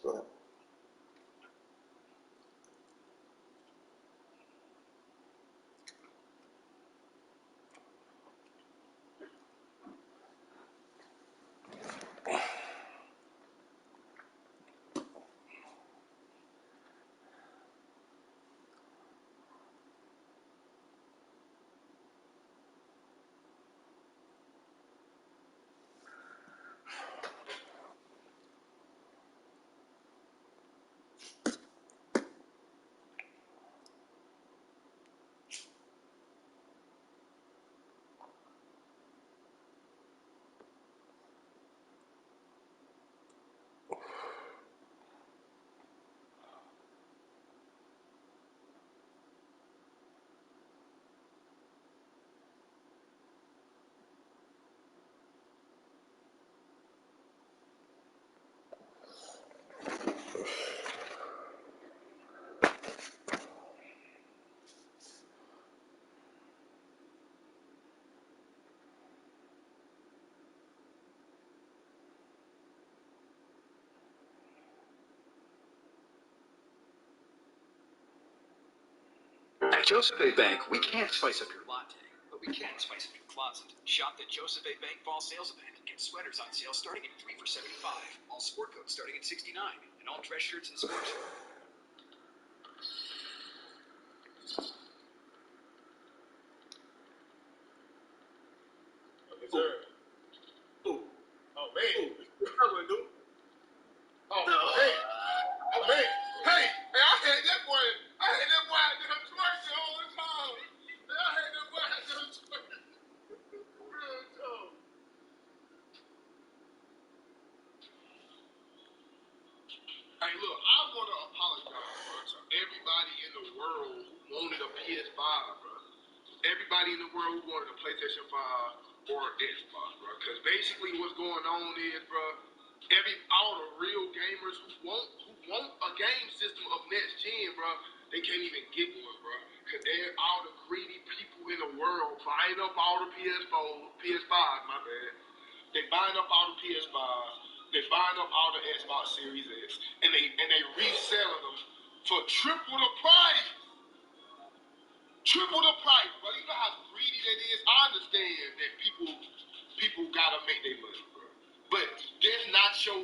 A: Go ahead.
C: Joseph A. Bank, we can't spice up your latte, but we can spice up your closet. Shop the Joseph A. Bank Fall Sales Event. Get sweaters on sale starting at $3 for $75. All sport coats starting at $69. And all dress shirts and sports.
F: Yes, sir. Ooh. Oh, man. You're struggling, dude. Oh, man. Oh, man. Hey, I had that boy out there twerking all the time. I had that boy out there twerking. Real talk. Hey, look, I want to apologize, bro, to everybody in the world who wanted a PS5, bro. Everybody in the world who wanted a PlayStation 5 or an Xbox, bro. Because basically what's going on is, bro, all the real gamers who want a game system of next gen, bro, they can't even get one, bro. Because they're all the greedy people in the world buying up all the PS5s, my bad. They buying up all the PS5s. They buying up all the Xbox Series X. And they reselling them for triple the price. Triple the price, bro. You know how greedy that is? I understand that people gotta make their money, bro. But that's not your,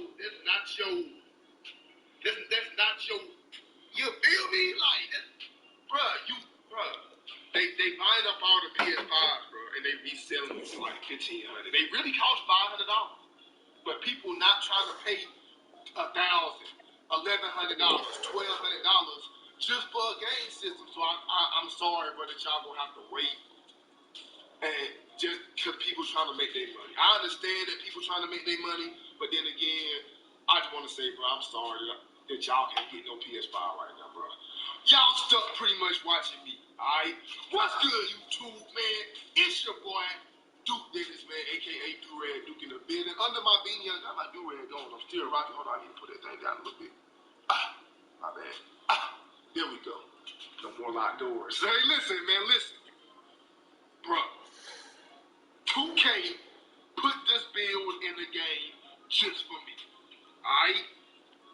F: you feel me? Like, bro, they buying up all the PS5s, bro, and they reselling them for like $1,500. They really cost $500, but people not trying to pay $1,000, $1,100, $1,200 just for a game system. So I'm sorry, but y'all gonna have to wait, and just because people trying to make their money. I understand that people trying to make their money, but then again, I just want to say, bro, I'm sorry that y'all can't get no PS5 right now, bro. Y'all stuck pretty much watching me, alright? What's good, YouTube, man? It's your boy, Duke Dennis, man, a.k.a. Do-Rag Duke in the building. Under my beanie, I got my do-rag on. I'm still rocking. Hold on, I need to put that thing down a little bit. My bad. There we go. No more locked doors. Hey, listen, man, listen. Bro, 2K put this build in the game just for me, alright?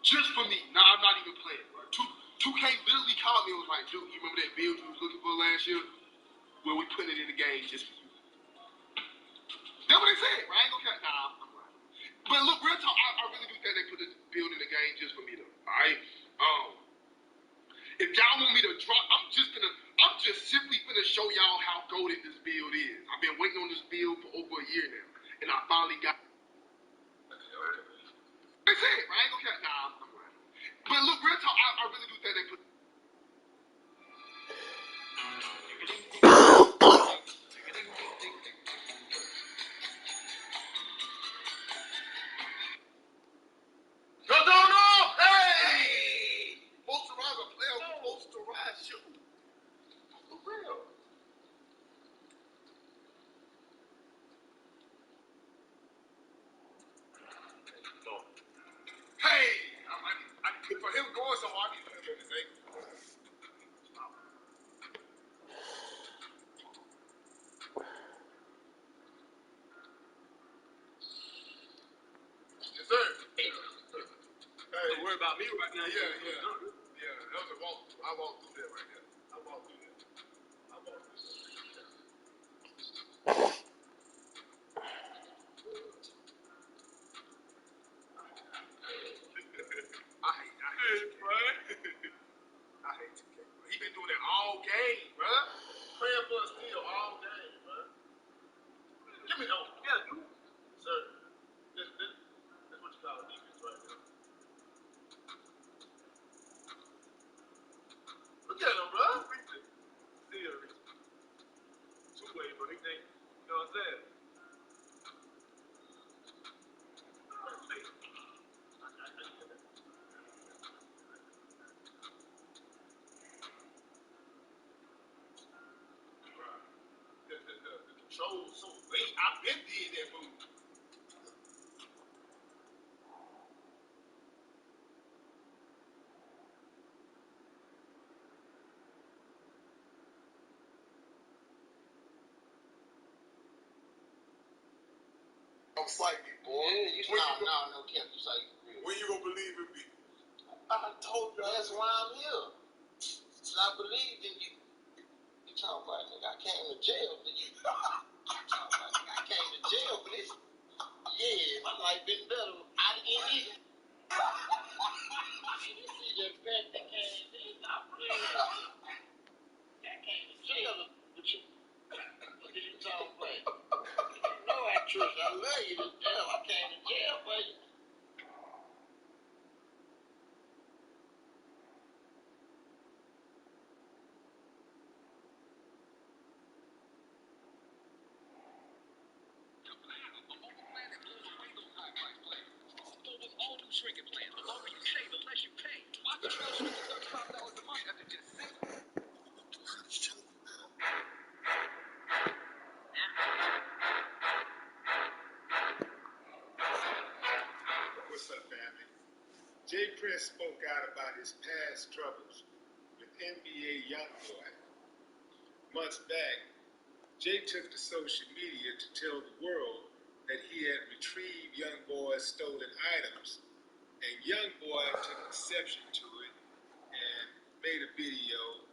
F: Just for me. Nah, I'm not even playing, bro. 2K literally called me and was like, dude, you remember that build you was looking for last year? Well, we put it in the game just for you. That's what they said, right? I ain't gonna count. Nah, I'm right. But look, real talk, I really do think they put this build in the game just for me, though, alright? If y'all want me to drop, I'm just simply gonna show y'all how golden this build is. I've been waiting on this build for over a year now, and I finally got. They said, right? I ain't gonna count. Nah, I'm right. But look, real talk, I really do think they put. No! Hey! Posterize a player who posterize you. For real. Hey! For him going so hard, I need to put him in his ankle. Yes, sir. Hey, don't worry about me right now. Yeah. That was a walk. I walked through that right there. I walked through that. I hate 2K, bro. He been doing that all game, bro. Playing for a steal all game, bro. Give me those. Yeah, dude. Sir, that's what you call defense right now. Look at him, bro. Still reaching. Two-way, bro. He think, you know what I'm saying? The control was so late. I've been did that move. I'm psychic, boy. Yeah, no, can't you psychic? When you gonna believe in me? I told you that's why I'm here. And I believed in you.
M: talking about, nigga? I came to jail for you. Talking about, nigga, I came to jail for this. Yeah, my life been better. I didn't even. You see that fact that came in? I'm playing. I came to jail with you. Look at you talking about. You know I trust. I love you to death. I came to jail for you.
C: Shrinking plan. The longer you stay, the less you pay. Aqua Trail Shrink is $35 a month after just 6.
N: What's up, family? Jay Prince spoke out about his past troubles with NBA YoungBoy. Months back, Jay took to social media to tell the world that he had retrieved YoungBoy's stolen items, and YoungBoy took exception to it and made a video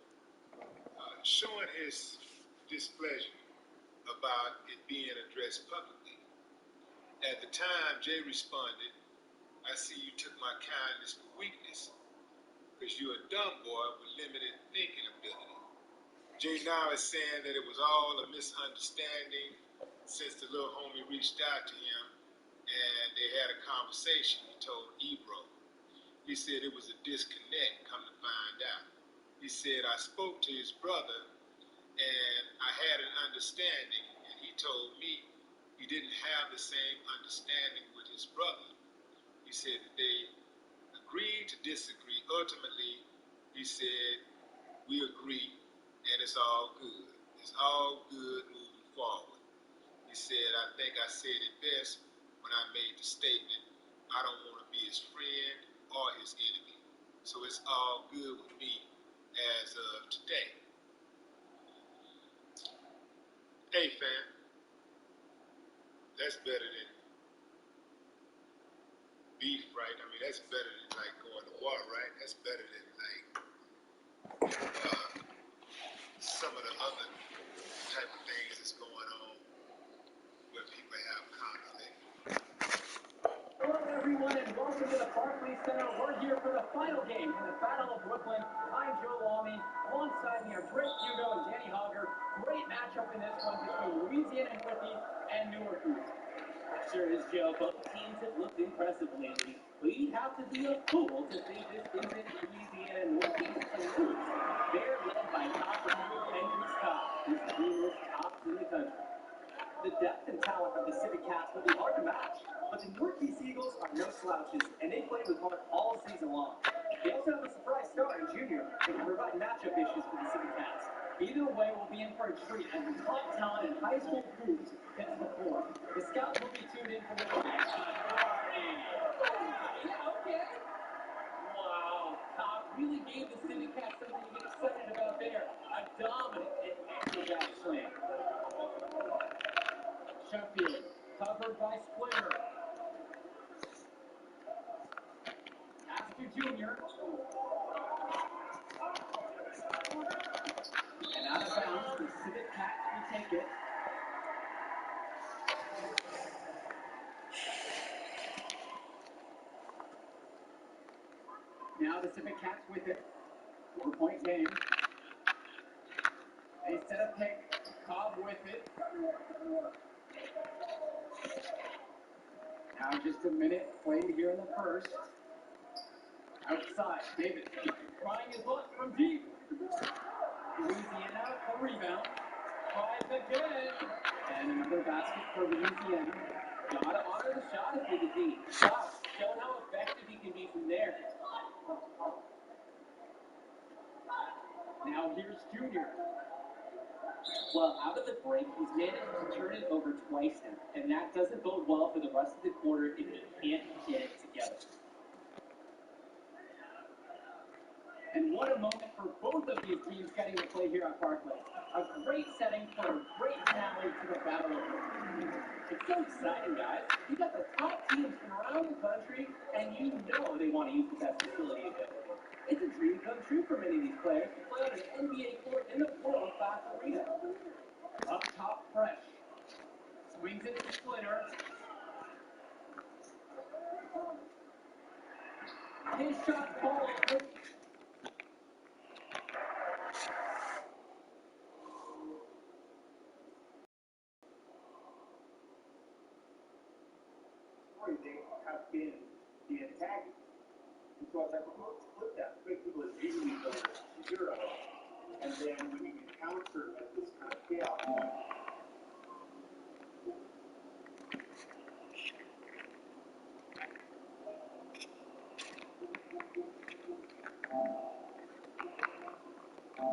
N: showing his displeasure about it being addressed publicly. At the time, Jay responded, "I see you took my kindness for weakness, because you're a dumb boy with limited thinking ability." Jay now is saying that it was all a misunderstanding since the little homie reached out to him and they had a conversation. He told Ebro. He said it was a disconnect, come to find out. He said, "I spoke to his brother and I had an understanding, and he told me he didn't have the same understanding with his brother." He said that they agreed to disagree. Ultimately, he said, "We agree and it's all good. It's all good moving forward." He said, "I think I said it best when I made the statement, I don't want to be his friend or his enemy. So it's all good with me as of today." Hey, fam, that's better than beef, right? I mean, that's better than like going to war, right? That's better than like some of the other type of things that's going on where people have conflict.
J: Hello, everyone, and welcome to the Barclays Center. We're here for the final game in the Battle of Brooklyn. I'm Joe Lamy. Alongside me are Drake Hugo and Danny Hogger. Great matchup in this one between Louisiana Northeast and Newark East. Sure is, Joe. Both teams have looked impressive lately, but you'd have to be a fool to think this isn't Louisiana Northeast to lose. They're led by top recruit Hendrix Cobb, who's team tops in the country. The depth and talent of the Civic Cats will be hard to match, but the Northeast Eagles are no slouches, and they play with heart all season long. They also have a surprise star in Junior that can provide matchup issues for the Civic Cats. Either way, we'll be in for a treat as the top talent in high school hoops hits the floor. The scouts will be tuned in for the action party. Yeah, okay. Wow, Cobb really gave the Civic Cats something to get excited about there. A dominant and acrobatic slam. Sheffield, covered by Splitter. Astor Jr. And out of bounds, the Civic Cats will take it. Now the Civic Cats with it. 4-point game. They set a pick. Cobb with it. Now just a minute played here in the first. Outside, Davis trying his luck from deep. Louisiana, a rebound. Tries again. And another basket for Louisiana. Gotta honor the shot if you're the D. Wow, showing how effective he can be from there. Now here's Junior. Well, out of the break, he's managed to turn it over twice now, and that doesn't bode well for the rest of the quarter if he can't get it together. And what a moment for both of these teams getting to play here at Barclays. A great setting for a great finale to the Battle of Brooklyn. It's so exciting, guys. You got the top teams from around the country, and you know they want to use the best facility available. It's a dream come true for many of these players to play on an NBA court in the world-class arena.
E: story, they have been the antagonists. And so I was like, well, let's flip that. Make people as easily the hero. And then when you encounter this kind of chaos,